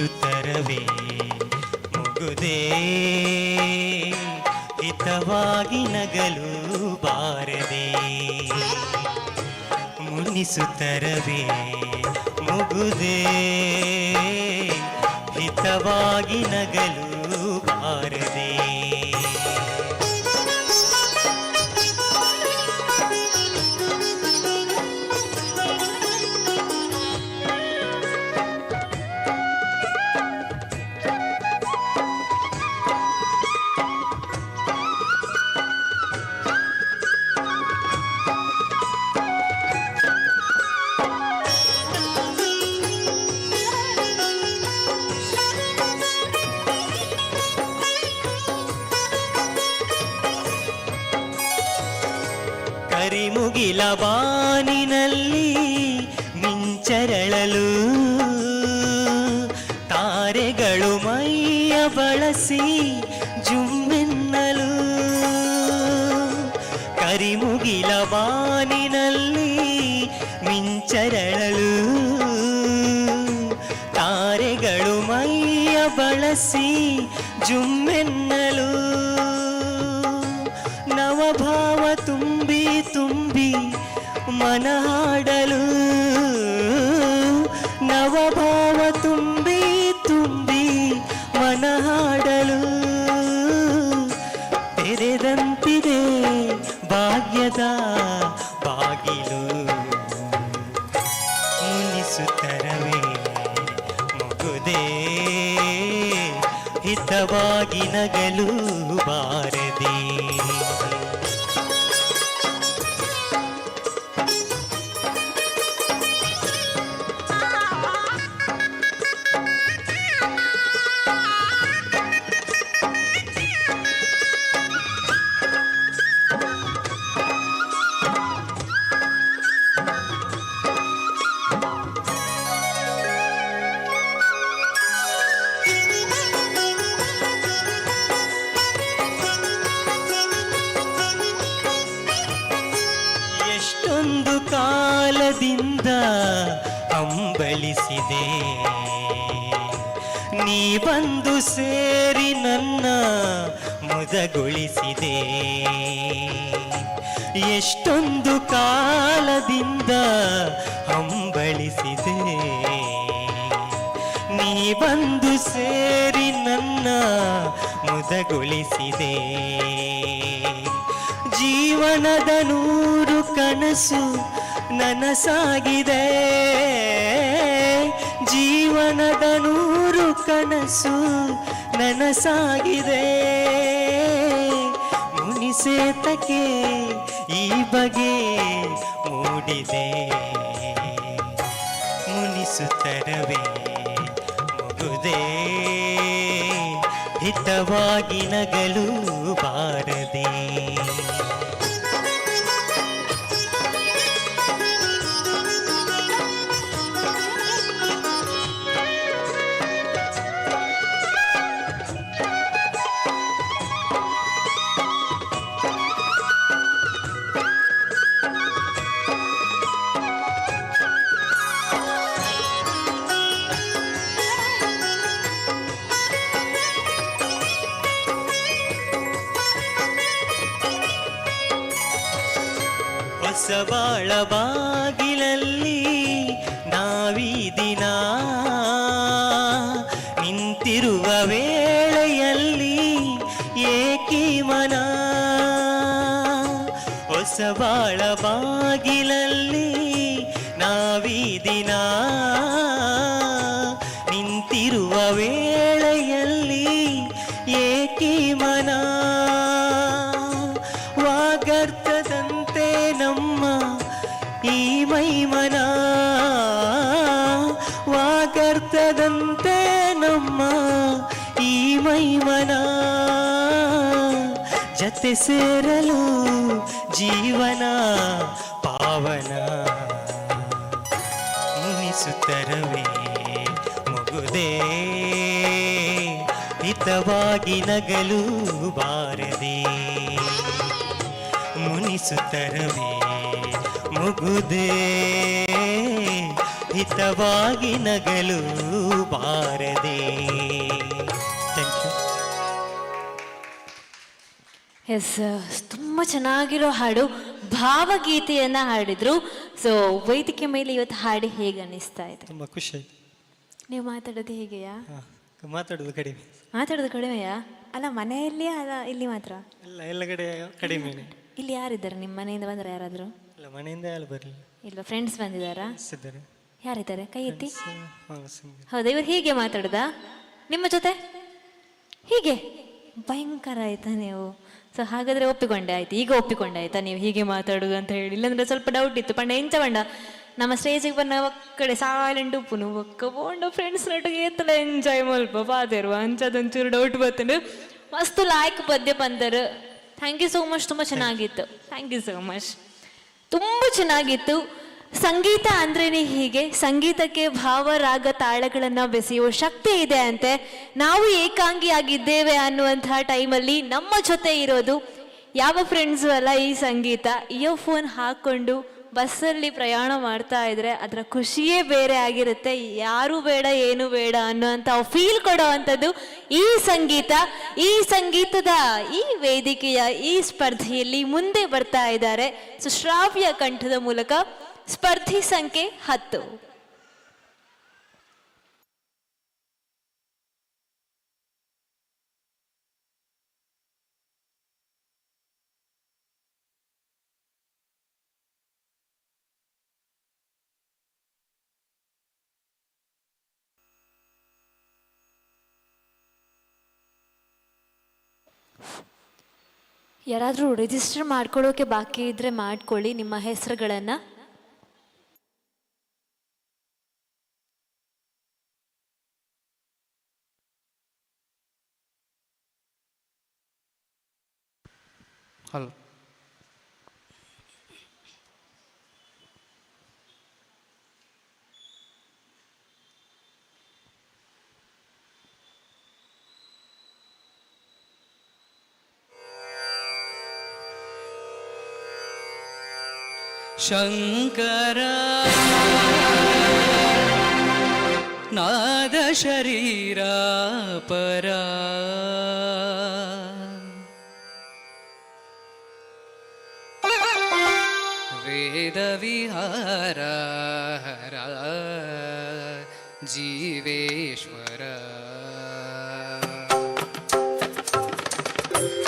Speaker 8: ಮುನಿಸುತ್ತರವೇ ಮುಗುದೇ ಹಿತವಾಗಿ ನಗಲು ಬಾರದೆ ಮುನಿಸುತ್ತರವೇ ಮುಗುದೇ ಹಿತವಾಗಿ ನಗಲು ಬಾರದೆ ಕರಿಮುಗಿಲ ಬಾನಿನಲ್ಲಿ ಮಿಂಚರಳಲು ತಾರೆಗಳು ಮೈಯ ಬಳಸಿ ಜುಮ್ಮೆನ್ನಲು ಕರಿಮುಗಿಲ ಬಾನಿನಲ್ಲಿ ಮಿಂಚರಳಲು ತಾರೆಗಳು ಮೈಯ ಬಳಸಿ ಜುಮ್ಮೆನ್ನಲು ನವಭಾವ ತುಂಬಿ ತುಂಬಿ ಮನ ಹಾಡಲು ನವಭಾವ ತುಂಬಿ ತುಂಬಿ ಮನ ಹಾಡಲು ತೆರೆದಂತಿದೆ ಭಾಗ್ಯದ ಬಾಗಿಲು ಮುನಿಸುತ್ತರವೇ ಮುಗುದೇ ಹಿತವಾಗಿ ನಗಲು ಬಾರದೆ ಎಷ್ಟೊಂದು ಕಾಲದಿಂದ ಹಂಬಲಿಸಿದೆ ನೀ ಬಂದು ಸೇರಿ ನನ್ನ ಮುದಗೊಳಿಸಿದೆ ಎಷ್ಟೊಂದು ಕಾಲದಿಂದ ಹಂಬಲಿಸಿದೆ ನೀ ಬಂದು ಸೇರಿ ನನ್ನ ಮುದಗೊಳಿಸಿದೆ ಜೀವನದ ನೂರು ಕನಸು ನನಸಾಗಿದೆ ಜೀವನದ ನೂರು ಕನಸು ನನಸಾಗಿದೆ ಮುನಿಸೇತಕ್ಕೆ ಈ ಬಗೆ ಮೂಡಿದೆ ಮುನಿಸುತ್ತರವೇ ಮುಗುದೇ ಹಿತವಾಗಿ ನಗಲು ಬಾರದೆ ಹೊಸಬಾಳ ಬಾಗಿಲಲ್ಲಿ ನಾವೀ ದಿನ ನಿಂತಿರುವ ವೇಳೆಯಲ್ಲಿ ಏಕಿ ಮನ ಹೊಸಬಾಳ ಬಾಗಿಲಲ್ಲಿ ನಾವೀ ದಿನ ನಿಂತಿರುವ ವೇಳೆಯಲ್ಲಿ ಏಕಿ ಮನ ವಾಗರ್ತದಂತೆ ನಮ್ಮ ಈ ಮೈಮನ ವಾಗರ್ತದಂತೆ ನಮ್ಮ ಈ ಮೈಮನ ಜತೆ ಸೇರಲು ಜೀವನ ಪಾವನ ಮುನಿಸುತ್ತರವೇ ಮುಗುದೇ ಹಿತವಾಗಿ ನಗಲು ಬಾರದೆ ಮುನಿಸುತ್ತರವೇ ಮುಗುದೇ ಹಿತವಾಗಿ ನಗಲು ಬಾರದೆ. Thank you.
Speaker 1: ಎಸ್, ತುಂಬ ಚೆನ್ನಾಗಿರೋ ಹಾಡು, ಭಾವಗೀತೆಯನ್ನು ಹಾಡಿದ್ರು. ಸೊ ವೇದಿಕೆ ಮೇಲೆ ಇವತ್ತು ಹಾಡು ಹೇಗೆ ಅನ್ನಿಸ್ತಾ ಇದೆ?
Speaker 8: ತುಂಬ ಖುಷಿ ಆಯ್ತು.
Speaker 1: ನೀವು ಮಾತಾಡೋದು ಹೇಗೆಯಾ?
Speaker 8: ಮಾತಾಡೋದು ಕಡಿಮೆ.
Speaker 1: ಮಾತಾಡೋದು ಕಡಿಮೆಯಾ? ಅಲ್ಲ, ಮನೆಯಲ್ಲಿ ಅಲ್ಲ, ಇಲ್ಲಿ ಮಾತ್ರ?
Speaker 8: ಎಲ್ಲ ಕಡೆ ಕಡಿಮೆ.
Speaker 1: ಇಲ್ಲಿ ಯಾರಿದ್ದಾರೆ? ನಿಮ್ಮ ಮನೆಯಿಂದ ಬಂದ್ರೆ ಯಾರಾದರೂ?
Speaker 8: ಇಲ್ಲ, ಮನೆಯಿಂದ ಯಾರು ಬರಲಿಲ್ಲ.
Speaker 1: ಇಲ್ಲ, ಫ್ರೆಂಡ್ಸ್ ಬಂದಿದ್ದಾರಾ?
Speaker 8: ಇದ್ದಾರೆ.
Speaker 1: ಯಾರಿದ್ದಾರೆ? ಕೈ ಎತ್ತಿ.
Speaker 8: ಸಿಂಗರ್.
Speaker 1: ಹೌದಾ? ಇವರು ಹೀಗೆ ಮಾತಾಡೋದಾ ನಿಮ್ಮ ಜೊತೆ? ಹೀಗೆ ಭಯಂಕರ ಆಯ್ತಾ ನೀವು? ಸೊ ಹಾಗಾದ್ರೆ ಒಪ್ಪಿಕೊಂಡೆ ಆಯ್ತು. ಈಗ ಒಪ್ಪಿಕೊಂಡೆ ಆಯ್ತಾ ನೀವು ಹೀಗೆ ಮಾತಾಡೋದು ಅಂತ ಹೇಳಿ? ಇಲ್ಲಾಂದ್ರೆ ಸ್ವಲ್ಪ ಡೌಟ್ ಇತ್ತು. ಪಂಡ ಎಂಚ ಪಂಡ ನಮ್ಮ ಸ್ಟೇಜಿಗೆ ಬಂದ ಒಕ್ಕಡೆ ಸೈಲೆಂಟ್ ಉಪ್ಪುನು ಒಕ್ಕ ಬೋಂಡ ಫ್ರೆಂಡ್ಸ್ ನೊಟ್ಟಿಗೆ ಎತ್ತಲ ಎಂಜಾಯ್ ಮಲ್ಪ ಪಾತಿರುವ ಅಂಚದೊಂಚೂರು ಡೌಟ್ ಬರ್ತಂಡು ಮಸ್ತ್ ಲಾಯ್ಕ್ ಪದ್ಯ ಬಂದರು. Thank you so much. ತುಂಬ ಚೆನ್ನಾಗಿತ್ತು. Thank you so much. ತುಂಬ ಚೆನ್ನಾಗಿತ್ತು. ಸಂಗೀತ ಅಂದ್ರೇನೆ ಹೀಗೆ, ಸಂಗೀತಕ್ಕೆ ಭಾವ, ರಾಗ, ತಾಳಗಳನ್ನು ಬೆಸೆಯುವ ಶಕ್ತಿ ಇದೆ ಅಂತೆ. ನಾವು ಏಕಾಂಗಿಯಾಗಿದ್ದೇವೆ ಅನ್ನುವಂತಹ ಟೈಮಲ್ಲಿ ನಮ್ಮ ಜೊತೆ ಇರೋದು ಯಾವ ಫ್ರೆಂಡ್ಸು ಅಲ್ಲ, ಈ ಸಂಗೀತ. ಇಯರ್ಫೋನ್ ಹಾಕ್ಕೊಂಡು ಬಸ್ಸಲ್ಲಿ ಪ್ರಯಾಣ ಮಾಡ್ತಾ ಇದ್ರೆ ಅದರ ಖುಷಿಯೇ ಬೇರೆ ಆಗಿರುತ್ತೆ. ಯಾರು ಬೇಡ ಏನು ಬೇಡ ಅನ್ನುವಂಥ ಫೀಲ್ ಕೊಡೋ ಅಂಥದ್ದು ಈ ಸಂಗೀತ. ಈ ಸಂಗೀತದ ಈ ವೇದಿಕೆಯ ಈ ಸ್ಪರ್ಧೆಯಲ್ಲಿ ಮುಂದೆ ಬರ್ತಾ ಇದ್ದಾರೆ ಶ್ರಾವ್ಯ ಕಂಠದ ಮೂಲಕ ಸ್ಪರ್ಧಿ ಸಂಖ್ಯೆ 10. ಯಾರಾದರೂ ರಿಜಿಸ್ಟರ್ ಮಾಡ್ಕೊಳ್ಳೋಕೆ ಬಾಕಿ ಇದ್ರೆ ಮಾಡ್ಕೊಳ್ಳಿ ನಿಮ್ಮ ಹೆಸರುಗಳನ್ನು.
Speaker 3: ಹಲೋ,
Speaker 9: ಶಂಕರ ನಾದ ಶರೀರ ಪರ ವೇದ ವಿಹಾರ ಹರ ಜೀವೇಶ್ವರ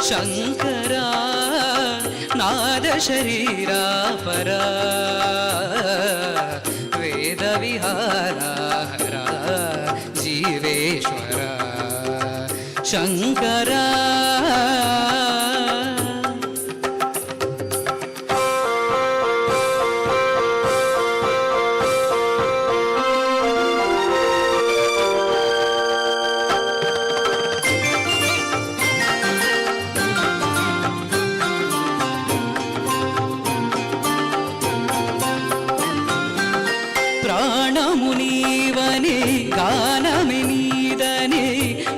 Speaker 9: ಶಂಕರ ನಾದ ಶರೀರ ಪರ ವೇದ ವಿಹಾರ ಹರ ಜೀವೇಶ್ವರ ಶಂಕರ ಪ್ರಾಣಮುನೀವನೇ ಗಾನಮೆನೀದನೇ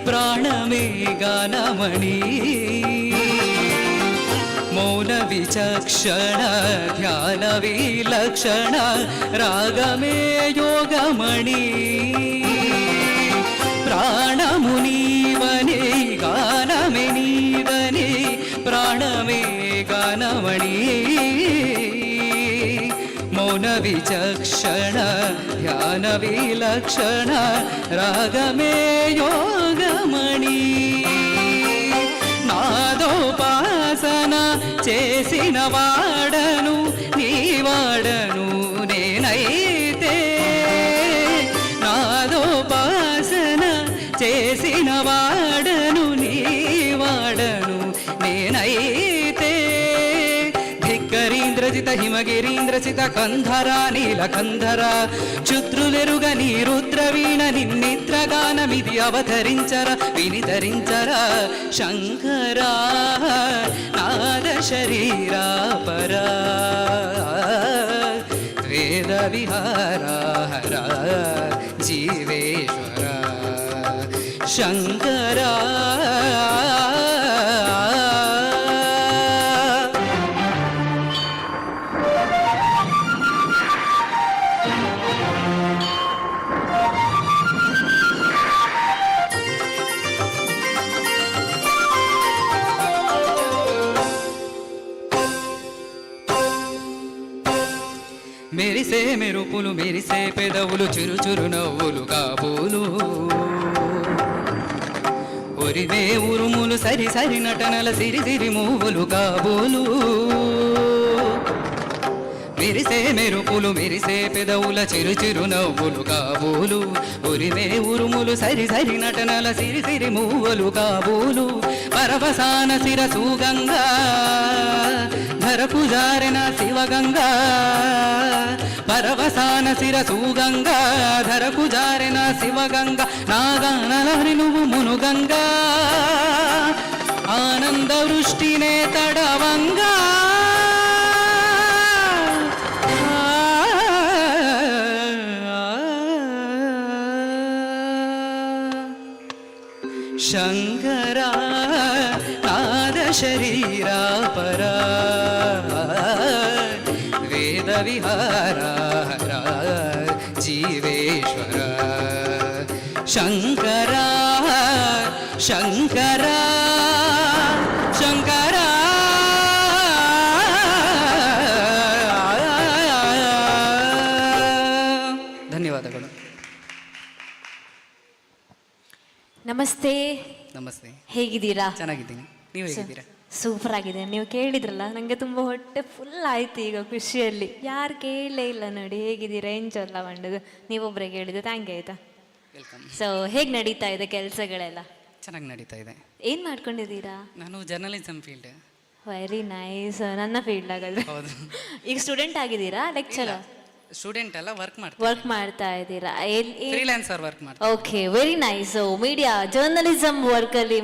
Speaker 9: ಪ್ರಾಣಮೇ ಗಾನಮಣಿ ಮೌನ ವಿಚಕ್ಷಣ ಧ್ಯಾನ ವಿಲಕ್ಷಣ ರಾಗಮೇ ಯೋಗಮಣಿ ಪ್ರಾಣಮುನೀವನೇ ಗಾನಮೆನೀದನೇ ಪ್ರಾಣಮೇ ಗಾನಮಣಿ ಮೌನ ವಿಚಕ್ಷಣ ಧ್ಯಾನ ವಿಲಕ್ಷಣ ರಾಗಮೇ ಯೋಗಮಣಿ నాదోపాసన చేసిన వాడను నీవాడను నేనైతే నాదోపాసన చేసిన వాడను నీవాడను నేనైతే ధిక్కరీంద్రజిత హిమగిరీంద్రచిత కంధర నీలకంధర క్షుద్రులెరుగ నీ రుద్రవీణ నిన్నిద్రగానమిది అవతరించర వినిధరించర శంకర నాద శరీర పర వేద విహార హర జీవేశ్వర శంకర మెరిసే మెరుపులు మెరిసే పెదవులు చురు చురు నవ్వులు కాబోలు ఒరివే ఉరుములు సరి సరి నటనల సిరి సిరి మూవులు కాబోలు మెరిసే మెరుపులు మెరిసే పెదవుల చిరు చిరు నవ్వులు కాబోలు ఉరివే ఉరుములు సరి సరి నటనల సిరి సిరి మూవలు కాబోలు పరవసాన శిరసు గంగా ధరకు జారెన శివగంగా పరవసాన శిరసు గంగా ధరకు జారెన శివగంగా నాగానలహరి నువ్వు మునుగంగా ఆనంద వృష్టినే తడవంగా शंकरा नाद शरीरा परा वेद विहारा हरा जीवेश्वर शंकरा शंकरा शंकरा ಧನ್ಯವಾದಗಳು.
Speaker 1: ನಮಸ್ತೆ.
Speaker 9: ನಮಸ್ತೆ.
Speaker 1: ಹೇಗಿದ್ದೀರಾ?
Speaker 9: ಚೆನ್ನಾಗಿದ್ದೀನಿ. ನೀವು ಹೇಗಿದ್ದೀರಾ?
Speaker 1: ಸೂಪರ್ ಆಗಿದೆ. ನೀವು ಕೇಳಿದ್ರಲ್ಲ, ನನಗೆ ತುಂಬ ಹೊಟ್ಟೆ ಫುಲ್ ಆಯ್ತು ಈಗ ಖುಷಿಯಲ್ಲಿ. ಯಾರು ಕೇಳಲೇ ಇಲ್ಲ ನೋಡಿ. ಹೇಗಿದ್ದೀರಾ ಎಂಚಲ್ಲ ಮಂಡದು ನೀವೊಬ್ಬರೇ ಕೇಳಿದ್ದು. Thank you. ಆಯ್ತಾ?
Speaker 9: ವೆಲ್ಕಮ್.
Speaker 1: ಸೊ ಹೇಗೆ ನಡೀತಾ ಇದೆ ಕೆಲಸಗಳೆಲ್ಲ?
Speaker 9: ಚೆನ್ನಾಗಿ ನಡೀತಾ ಇದೆ.
Speaker 1: ಏನು ಮಾಡ್ಕೊಂಡಿದ್ದೀರಾ?
Speaker 9: ನಾನು ಜರ್ನಲಿಸಮ್ ಫೀಲ್ಡ್.
Speaker 1: Very nice. ನನ್ನ ಫೀಲ್ಡ್ ಆಗಾದ್ರೆ.
Speaker 9: ಹೌದು.
Speaker 1: ಈಗ ಸ್ಟೂಡೆಂಟ್ ಆಗಿದ್ದೀರಾ ಲೆಕ್ಚರ್?
Speaker 9: ಸ್ಟೂಡೆಂಟ್ ಅಲ್ಲ,
Speaker 1: ವರ್ಕ್ ಮಾಡ್ತಾ ಇದ್ದೀರಾ?
Speaker 9: ಫ್ರೀಲಾನ್ಸರ್ ವರ್ಕ್ ಮಾಡ್ತೀನಿ.
Speaker 1: Okay, very nice. Media journalism ವರ್ಕಲ್ಲಿ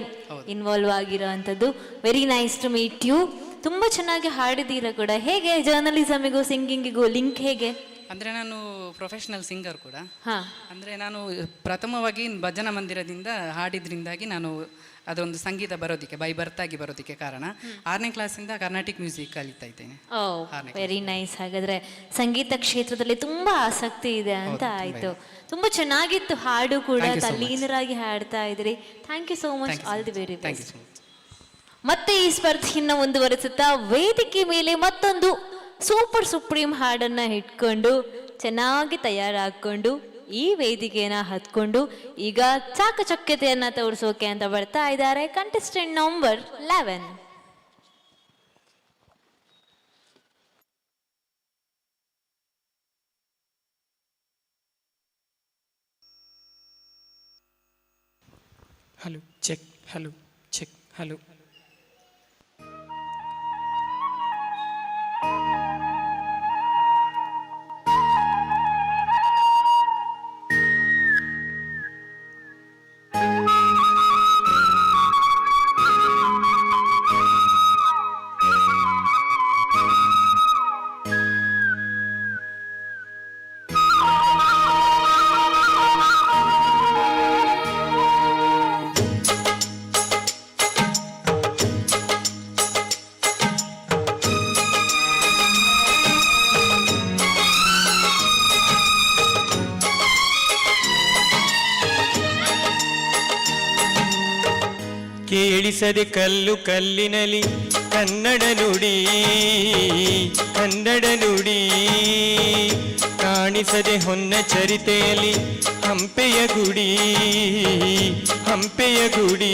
Speaker 1: ಇನ್ವಾಲ್ವ್ ಆಗಿರೋವಂಥದ್ದು. Very nice to meet you. ತುಂಬ ಚೆನ್ನಾಗಿ ಹಾಡಿದ್ದೀರಾ ಕೂಡ. ಹೇಗೆ ಜರ್ನಲಿಸಮಿಗೂ ಸಿಂಗಿಂಗಿಗೂ ಲಿಂಕ್ ಹೇಗೆ?
Speaker 9: ಅಂದರೆ ನಾನು ಪ್ರೊಫೆಷ್ನಲ್ ಸಿಂಗರ್ ಕೂಡ.
Speaker 1: ಹಾಂ.
Speaker 9: ಅಂದರೆ ನಾನು ಪ್ರಥಮವಾಗಿ ಭಜನಾ ಮಂದಿರದಿಂದ ಹಾಡಿದ್ರಿಂದಾಗಿ ನಾನು ಅದೊಂದು ಸಂಗೀತ ಬರೋದಕ್ಕೆ ಬರ್ತಾಗಿ ಬರೋದಕ್ಕೆ ಕಾರಣ. 6ನೇ ಕ್ಲಾಸಿಂದ ಕರ್ನಾಟಿಕ್ ಮ್ಯೂಸಿಕ್ ಕಲಿತಾ ಇದ್ದೇನೆ.
Speaker 1: ಓ, ವೆರಿ ನೈಸ್. ಹಾಗಾದ್ರೆ ಸಂಗೀತ ಕ್ಷೇತ್ರದಲ್ಲಿ ತುಂಬಾ ಆಸಕ್ತಿ ಇದೆ ಅಂತ ಆಯ್ತು. ತುಂಬಾ ಚೆನ್ನಾಗಿತ್ತು ಹಾಡು ಕೂಡ. ತಲ್ಲೀನರಾಗಿ ಹಾಡ್ತಾ ಇದ್ರಿ. Thank you so much. All the very best. ಮತ್ತೆ ಈ ಸ್ಪರ್ಧೆಯನ್ನ ಮುಂದುವರಿಸುತ್ತಾ ವೇದಿಕೆ ಮೇಲೆ ಮತ್ತೊಂದು ಸೂಪರ್ ಸುಪ್ರೀಂ ಹಾಡನ್ನ ಇಟ್ಕೊಂಡು ಚೆನ್ನಾಗಿ ತಯಾರಾಕೊಂಡು ಈ ವೇದಿಕೆಯನ್ನ ಹತ್ಕೊಂಡು ಈಗ ಚಾಕಚಕ್ಯತೆಯನ್ನ ತೋರಿಸೋಕೆ ಅಂತ ಬರ್ತಾ ಇದ್ದಾರೆ contestant number 11.
Speaker 8: Hello check, hello check, hello. ಕೇಳಿಸದೆ ಕಲ್ಲು ಕಲ್ಲಿನಲಿ ಕನ್ನಡ ನುಡಿ, ಕನ್ನಡ ನುಡಿ. ಕಾಣಿಸದೆ ಹೊನ್ನ ಚರಿತೆಯಲ್ಲಿ ಹಂಪೆಯ ಗುಡಿ, ಹಂಪೆಯ ಗುಡಿ.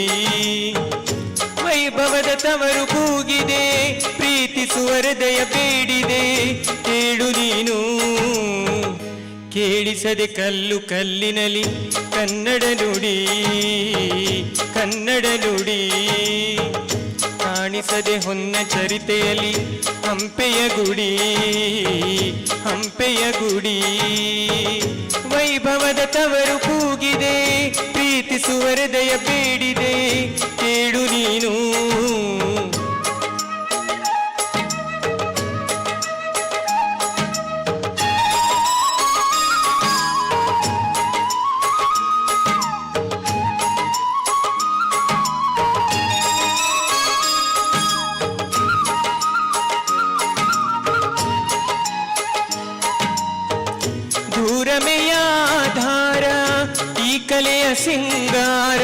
Speaker 8: ವೈಭವದ ತವರು ಕೂಗಿದೆ, ಪ್ರೀತಿಸುವ ಹೃದಯ ಬೇಡಿದೆ, ಕೇಳು ನೀನು. ಕೇಳಿಸದೆ ಕಲ್ಲು ಕಲ್ಲಿನಲಿ ಕನ್ನಡ ನುಡಿ, ಕನ್ನಡ ನುಡಿ. ಕಾಣಿಸದೆ ಹೊನ್ನ ಚರಿತೆಯಲ್ಲಿ ಹಂಪೆಯ ಗುಡಿ, ಹಂಪೆಯ ಗುಡಿ. ವೈಭವದ ತವರು ಕೂಗಿದೆ, ಪ್ರೀತಿಸುವ ಹೃದಯ ಬೇಡಿದೆ, ಕೇಳು ನೀನು. ಧಾರ ಈ ಕಲೆಯ ಸಿಂಗಾರ,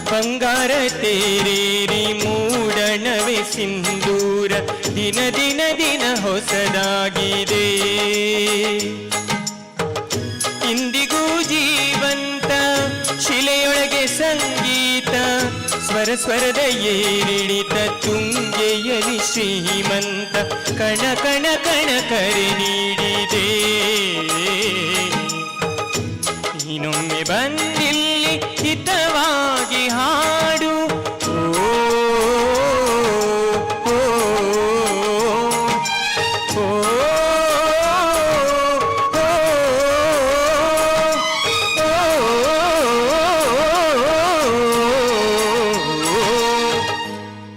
Speaker 8: ಬಂಗಾರ ತೇರೇರಿ ಮೂಡಣವೆ ಸಿಂಧೂರ ದಿನ ದಿನ ದಿನ ಹೊಸದಾಗಿದೆ. ಇಂದಿಗೂ ಜೀವಂತ ಶಿಲೆಯೊಳಗೆ ಸಂಗೀತ, ಸ್ವರ ಸ್ವರದ ಏರಿಳಿತ, ತುಂಗೆಯಲಿ ಶ್ರೀಮಂತ, ಕಣ ಕಣ ಕಣ ಕರೆ ನೀಡಿದೆ. ಇನ್ನೊಮ್ಮೆ ಬಂದಿಲ್ಲಿ ಹಿತವಾಗಿ ಹಾಡು. ಓ, ಓ, ಓ,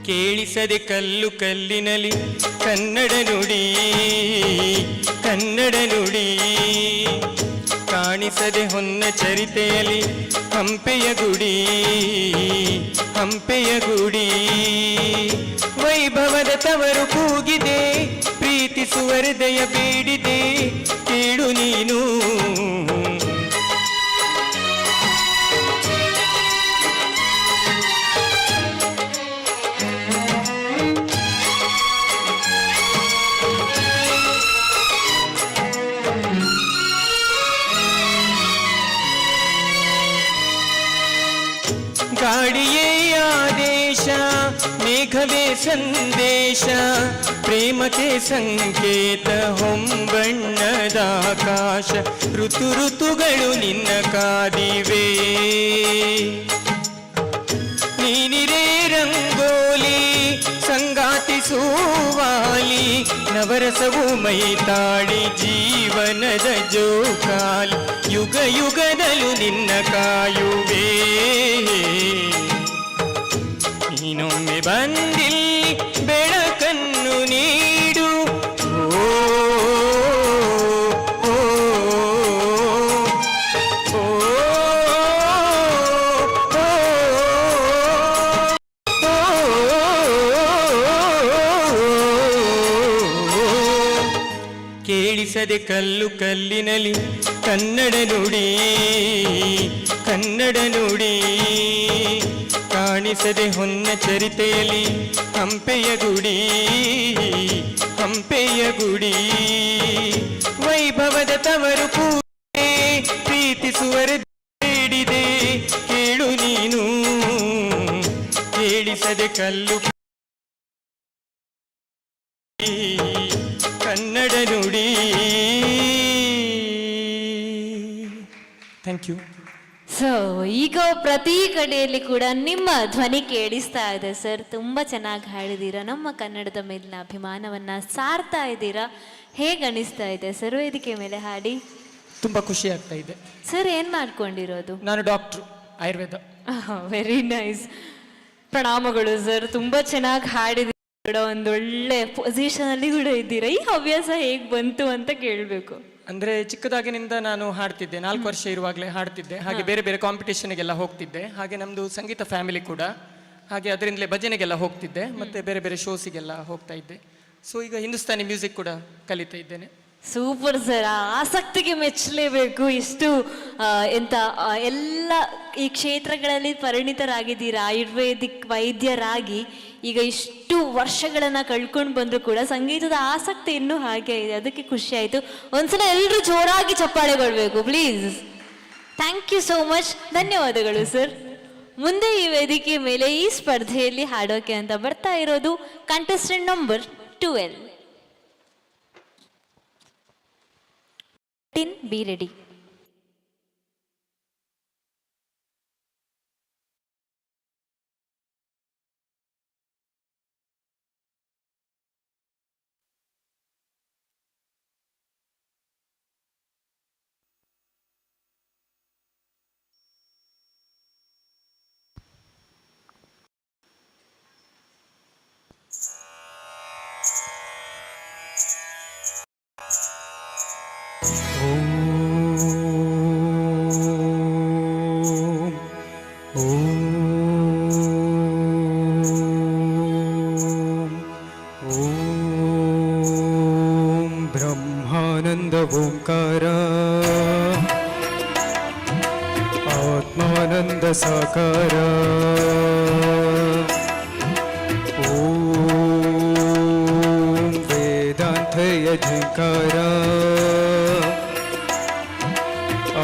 Speaker 8: ಕೇಳಿಸದೆ ಕಲ್ಲು ಕಲ್ಲಿನಲಿ ಕನ್ನಡ ನುಡಿ, ಕನ್ನಡ ನುಡಿ. ಕಾಣಿಸದೆ ಹೊನ್ನ ಚರಿತೆಯಲ್ಲಿ ಹಂಪೆಯ ಗುಡಿ, ಹಂಪೆಯ ಗುಡಿ. ವೈಭವದ ತವರು ಕೂಗಿದೆ, ಪ್ರೀತಿಸುವ ಹೃದಯ ಬೇಡಿದೆ, ಕೇಳು ನೀನು. ಗಾಳಿಯೇ ಆದೇಶ, ಮೇಘವೇ ಸಂದೇಶ, ಪ್ರೇಮಕ್ಕೆ ಸಂಕೇತ ಹೊಂಬಣ್ಣದ ಆಕಾಶ. ಋತು ಋತುಗಳು ನಿನ್ನ ಕಾದಿವೆ, ನೀನಿರೇ ರಂಗೋಲಿ ಸಂಗಾತಿ ಸುವಾಲಿ. ನವರಸವು ಮೈತಾಳಿ ಜೀವನದ ಜೋಕಾಲಿ, ಯುಗ ಯುಗದಲ್ಲೂ ನಿನ್ನ ಕಾಯುವೆ. ನೀನೊಮ್ಮೆ ಬಂದಿಲ್ಲಿ ಬೆಳಕನ್ನು ನೀಡು. ಓ, ಓ, ಓ, ಕೇಳಿಸದೆ ಕಲ್ಲು ಕಲ್ಲಿನಲಿ ಕನ್ನಡ ನುಡಿ, ಕನ್ನಡ ನುಡಿ. ಕಾಣಿಸದೆ ಹೊನ್ನ ಚರಿತೆಯಲ್ಲಿ ಹಂಪೆಯ ಗುಡಿ, ಹಂಪೆಯ ಗುಡಿ. ವೈಭವದ ತವರು ಕೂಡೆ, ಪ್ರೀತಿಸುವರ ಬೇಡಿದೆ, ಕೇಳು ನೀನು. ಕೇಳಿಸದೆ ಕಲ್ಲು ಕನ್ನಡ ನುಡಿ. Thank you.
Speaker 1: ಸೊ ಈಗ ಪ್ರತಿ ಕಡೆಯಲ್ಲಿ ಕೂಡ ನಿಮ್ಮ ಧ್ವನಿ ಕೇಳಿಸ್ತಾ ಇದೆ ಸರ್. ತುಂಬ ಚೆನ್ನಾಗಿ ಹಾಡಿದ್ದೀರಾ, ನಮ್ಮ ಕನ್ನಡದ ಮೇಲಿನ ಅಭಿಮಾನವನ್ನು ಸಾರ್ತಾ ಇದ್ದೀರಾ. ಹೇಗೆ ಅನಿಸ್ತಾ ಇದೆ ಸರ್ ವೇದಿಕೆ ಮೇಲೆ ಹಾಡಿ?
Speaker 8: ತುಂಬ ಖುಷಿ ಆಗ್ತಾ ಇದೆ
Speaker 1: ಸರ್. ಏನು ಮಾಡ್ಕೊಂಡಿರೋದು?
Speaker 8: ನಾನು ಡಾಕ್ಟ್ರು, ಆಯುರ್ವೇದ.
Speaker 1: Very nice. ಪ್ರಣಾಮಗಳು ಸರ್. ತುಂಬ ಚೆನ್ನಾಗಿ ಹಾಡಿದ್ದೀರಾ, ಒಂದೊಳ್ಳೆ ಪೊಸಿಷನಲ್ಲಿ ಕೂಡ ಇದ್ದೀರಾ. ಈ ಹವ್ಯಾಸ ಹೇಗೆ ಬಂತು ಅಂತ ಕೇಳಬೇಕು.
Speaker 8: ಅಂದರೆ ಚಿಕ್ಕದಾಗಿನಿಂದ ನಾನು ಹಾಡ್ತಿದ್ದೆ, 4 ವರ್ಷ ಇರುವಾಗಲೇ ಹಾಡ್ತಿದ್ದೆ. ಹಾಗೆ ಬೇರೆ ಬೇರೆ ಕಾಂಪಿಟೇಷನ್ಗೆಲ್ಲ ಹೋಗ್ತಿದ್ದೆ. ಹಾಗೆ ನಮ್ಮದು ಸಂಗೀತ ಫ್ಯಾಮಿಲಿ ಕೂಡ, ಹಾಗೆ ಅದರಿಂದಲೇ ಭಜನೆಗೆಲ್ಲ ಹೋಗ್ತಿದ್ದೆ, ಮತ್ತು ಬೇರೆ ಬೇರೆ ಶೋಸಿಗೆಲ್ಲ ಹೋಗ್ತಾ ಇದ್ದೆ. ಸೊ ಈಗ ಹಿಂದೂಸ್ತಾನಿ ಮ್ಯೂಸಿಕ್ ಕೂಡ ಕಲಿತಾ ಇದ್ದೇನೆ.
Speaker 1: Super sir. ಆಸಕ್ತಿಗೆ ಮೆಚ್ಚಲೇಬೇಕು. ಇಷ್ಟು ಎಲ್ಲ ಈ ಕ್ಷೇತ್ರಗಳಲ್ಲಿ ಪರಿಣಿತರಾಗಿದ್ದೀರಾ, ಆಯುರ್ವೇದಿಕ್ ವೈದ್ಯರಾಗಿ ಈಗ ಇಷ್ಟು ವರ್ಷಗಳನ್ನು ಕಳ್ಕೊಂಡು ಬಂದರೂ ಕೂಡ ಸಂಗೀತದ ಆಸಕ್ತಿ ಇನ್ನೂ ಹಾಗೆ ಇದೆ. ಅದಕ್ಕೆ ಖುಷಿ ಆಯಿತು. ಒಂದ್ಸಲ ಎಲ್ಲರೂ ಜೋರಾಗಿ ಚಪ್ಪಾಳೆ ಕೊಡಬೇಕು please. Thank you so much. ಧನ್ಯವಾದಗಳು ಸರ್. ಮುಂದೆ ಈ ವೇದಿಕೆ ಮೇಲೆ ಈ ಸ್ಪರ್ಧೆಯಲ್ಲಿ ಹಾಡೋಕೆ ಅಂತ ಬರ್ತಾ ಇರೋದು ಕಂಟೆಸ್ಟೆಂಟ್ ನಂಬರ್ 12. Be ready.
Speaker 8: ಬ್ರಹ್ಮಾನಂದ ಓಂಕಾರ ಆತ್ಮಾನಂದ ಸಾಕಾರ ಓಂ
Speaker 6: ಝಂಕಾರ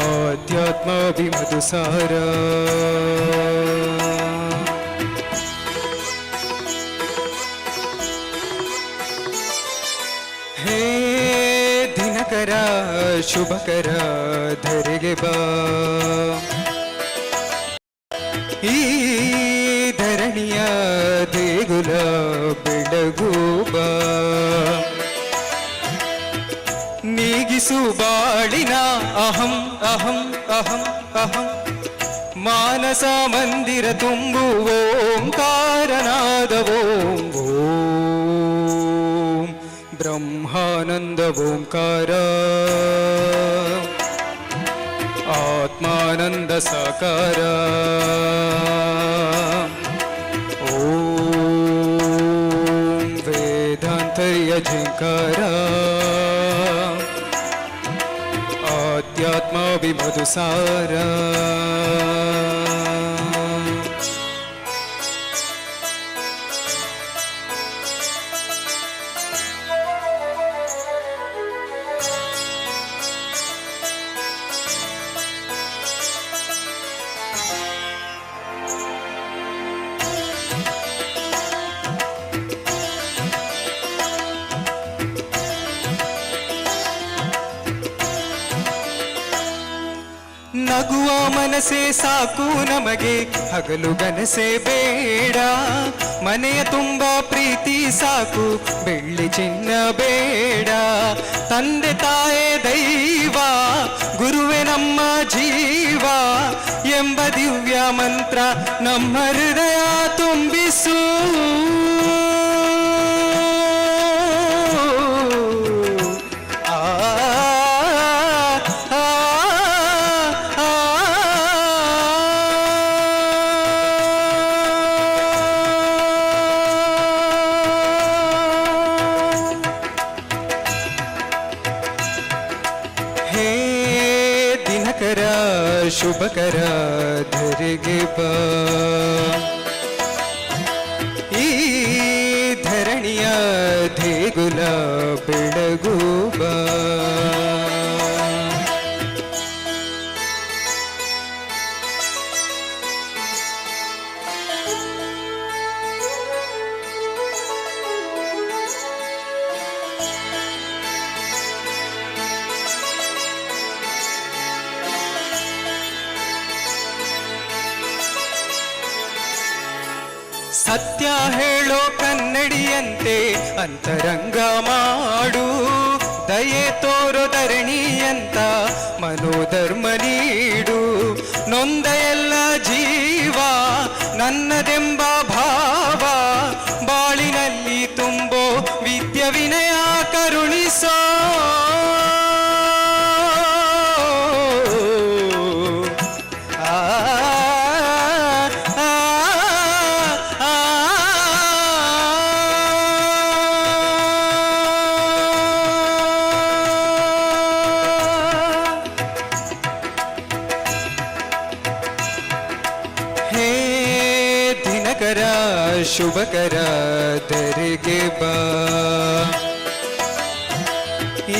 Speaker 6: ಆಧ್ಯಾತ್ಮಾಭಿಮಧುಸಾರ ಹೇ ದಿನಕರ ಶುಭಕರ ಧರೆಗೆ ಬಾ ಈ ಧರಣಿಯ ದೇಗುಲ ಬೆಳಗು ಬಾ ನೀಗಿಸು ಬಾಳಿನ ಅಹಂ ಅಹಂ ಅಹಂ ಅಹಂ ಮಾನಸ ಮಂದಿರ ತುಂಬು ಓಂಕಾರನಾದ ಓಂ ಓಂ ಬ್ರಹ್ಮಾನಂದ ಓಂಕಾರ ಆತ್ಮಾನಂದ ಸಾಕಾರ ಓಂ ವೇದಾಂತರ್ಯ ಝಂಕಾರ ಆಧ್ಯಾತ್ಮಾಭಿಮಧುಸಾರ ನಗುವ ಮನಸ್ಸೇ ಸಾಕು ನಮಗೆ ಹಗಲು ಗನಸೆ ಬೇಡ ಮನೆಯ ತುಂಬ ಪ್ರೀತಿ ಸಾಕು ಬೆಳ್ಳಿ ಚಿನ್ನ ಬೇಡ ತಂದೆ ತಾಯೇ ದೈವ ಗುರುವೆ ನಮ್ಮ ಜೀವ ಎಂಬ ದಿವ್ಯ ಮಂತ್ರ ನಮ್ಮ ಹೃದಯ ತುಂಬಿಸು ಶುಭಕರ ಧರೆಗೆ ಬಾ ಈ ಧರಣಿಯ ದೇಗುಲ ಬೆಳಗು ಬಾ ಸತ್ಯ ಹೇಳೋ ಕನ್ನಡಿಯಂತೆ ಅಂತರಂಗ ಮಾಡು ದಯೆ ತೋರೋ ಧರಣಿಯಂತ ಮನೋಧರ್ಮ ನೀಡು ನೊಂದ ಎಲ್ಲ ಜೀವ ನನ್ನದೆಂಬ ಭಾವ ಬಾಳಿನಲ್ಲಿ ತುಂಬೋ ವಿದ್ಯ ವಿನಯ ಕರುಣಿಸೋ ಶುಭಕರ ಧರೆಗೆ ಬಾ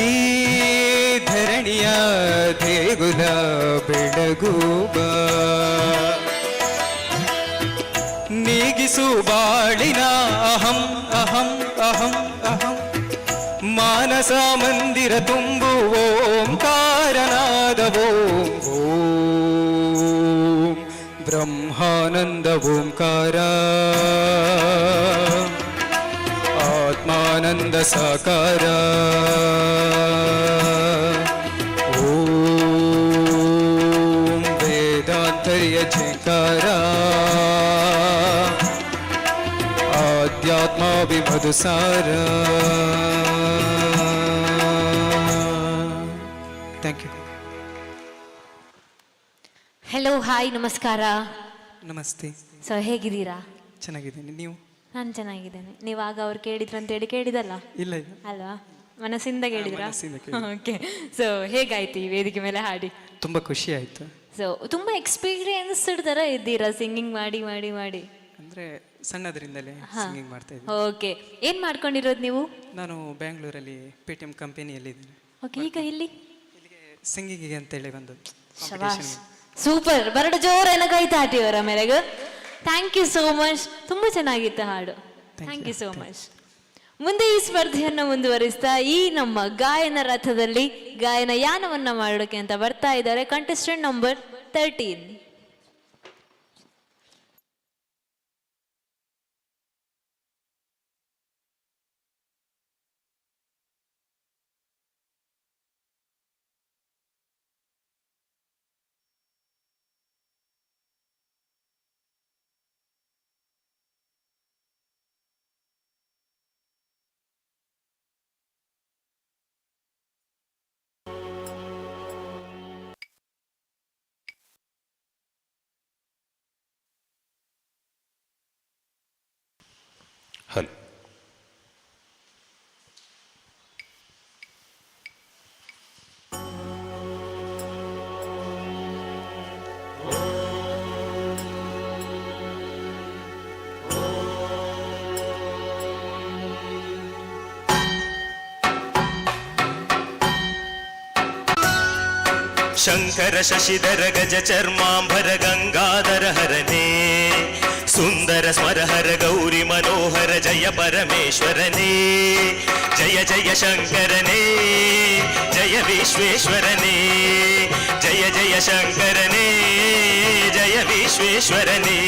Speaker 6: ಈ ಧರಣಿಯ ದೇಗುಲ ಬೆಳಗು ಬಾ ನೀಗಿಸು ಬಾಳಿನ ಅಹಂ ಅಹಂ ಅಹಂ ಅಹಂ ಮಾನಸ ಮಂದಿರ ತುಂಬು ಓಂಕಾರನಾದ ಓಂ ಓಂ ಬ್ರಹ್ಮಾನಂದ ಓಂಕಾರ ಆತ್ಮಾನಂದ ಸಾಕಾರ ಓಂ ವೇದಾಂತರ್ಯ ಝಂಕಾರ ಆಧ್ಯಾತ್ಮಾಭಿಮಧುಸಾರ ಥ್ಯಾಂಕ್ ಯು.
Speaker 1: ಹೆಲೋ, ಹಾಯ್, ನಮಸ್ಕಾರ.
Speaker 6: ನಮಸ್ತೆ.
Speaker 1: ಸೊ ಹೇಗಿದ್ದೀರಾ?
Speaker 6: ಚೆನ್ನಾಗಿದ್ದೀನಿ, ನೀವು?
Speaker 1: ನಾನು ಚೆನ್ನಾಗಿದ್ದೇನೆ. ನೀವು ಆಗ ಅವ್ರು ಕೇಳಿದ್ರು ಅಂತೇಳಿ ಕೇಳಿದಲ್ಲ?
Speaker 6: ಇಲ್ಲ ಇಲ್ಲ.
Speaker 1: ಅಲ್ವಾ, ಮನಸ್ಸಿಂದ ಕೇಳಿದ್ರಾ?
Speaker 6: ಮನಸ್ಸಿಂದ ಕೇಳಿದೆ.
Speaker 1: ಓಕೆ. ಸೊ ಹೇಗಾಯ್ತು ಈ ವೇದಿಕೆ ಮೇಲೆ ಹಾಡಿ?
Speaker 6: ತುಂಬ ಖುಷಿ ಆಯಿತು.
Speaker 1: ಸೊ ತುಂಬ ಎಕ್ಸ್ಪೀರಿಯನ್ಸ್ಡ್ ಥರ ಇದ್ದೀರಾ ಸಿಂಗಿಂಗ್ ಮಾಡಿ ಮಾಡಿ ಮಾಡಿ.
Speaker 6: ಅಂದರೆ
Speaker 10: ಸಣ್ಣದರಿಂದಲೇ ಸಿಂಗಿಂಗ್ ಮಾಡ್ತಾ ಇದ್ದೀನಿ.
Speaker 1: ಓಕೆ, ಏನ್ ಮಾಡ್ಕೊಂಡಿರೋದು ನೀವು?
Speaker 10: ನಾನು ಬ್ಯಾಂಗ್ಳೂರಲ್ಲಿ PTM ಕಂಪನಿಯಲ್ಲಿ ಇದ್ದೀನಿ.
Speaker 1: ಓಕೆ, ಈಗ ಇಲ್ಲಿ
Speaker 10: ಇಲ್ಲಿಗೆ ಸಿಂಗಿಂಗಿಗೆ ಅಂತೇಳಿ ಬಂದು
Speaker 1: ಶಬಾಷ್, ಸೂಪರ್, ಬರಡು ಜೋರೇನ ಕೈ ತಾಟಿಯವರ ಮೇರೆಗೆ. ಥ್ಯಾಂಕ್ ಯು ಸೋ ಮಚ್, ತುಂಬಾ ಚೆನ್ನಾಗಿತ್ತು ಹಾಡು. Thank you so much. ಮುಂದೆ ಈ ಸ್ಪರ್ಧೆಯನ್ನು ಮುಂದುವರಿಸ್ತಾ ಈ ನಮ್ಮ ಗಾಯನ ರಥದಲ್ಲಿ ಗಾಯನ ಯಾನವನ್ನ ಮಾಡೋಕೆ ಅಂತ ಬರ್ತಾ ಇದ್ದಾರೆ contestant number 13.
Speaker 11: Hello, Shankara Shashidhara ಗಜ ಚರ್ಮಾಂಬರ ಗಂಗಾಧರ ಹರನೇ, ಸುಂದರ ಸ್ಮರಹರ ಗೌರಿ ಮನೋಹರ ಜಯ ಪರಮೇಶ್ವರನೇ, ಜಯ ಜಯ ಶಂಕರನೇ, ಜಯ ವಿಶ್ವೇಶ್ವರನೇ, ಜಯ ಜಯ ಶಂಕರನೇ, ಜಯ ವಿಶ್ವೇಶ್ವರನೇ.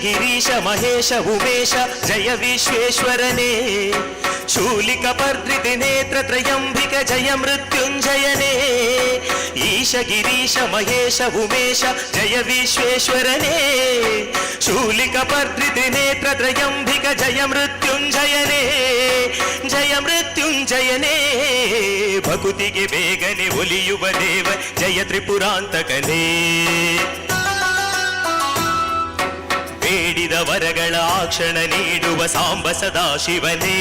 Speaker 11: ಗಿರೀಶ ಮಹೇಶ ಉಮೇಶ ಜಯ ವಿಶ್ವೇಶ್ವರನೇ, ಶೂಲಿಕ ಪರ್ದ್ರಿತಿ ನೇತ್ರ ತ್ರಯಂಬಿಕ ಜಯ ಮೃತ್ಯುಂಜಯನೇ, ಈಶ ಗಿರೀಶ ಮಹೇಶ ಉಮೇಶ ಜಯ ವಿಶ್ವೇಶ್ವರನೇ, ಶೂಲಿಕ ಪರ್ದ್ರಿತಿ ನೇತ್ರ ತ್ರಯಂಬಿಕ ಜಯ ಮೃತ್ಯುಂಜಯನೇ, ಜಯ ಮೃತ್ಯುಂಜಯನೇ, ಭಕುತಿಗೆ ಬೇಗನೆ ಒಲಿಯುವ ದೇವ ಜಯ ತ್ರಿಪುರಾಂತಕನೇ, ಬೇಡಿದ ವರಗಳ ಆಕ್ಷಣ ನೀಡುವ ಸಾಂಬ ಸದಾಶಿವನೇ,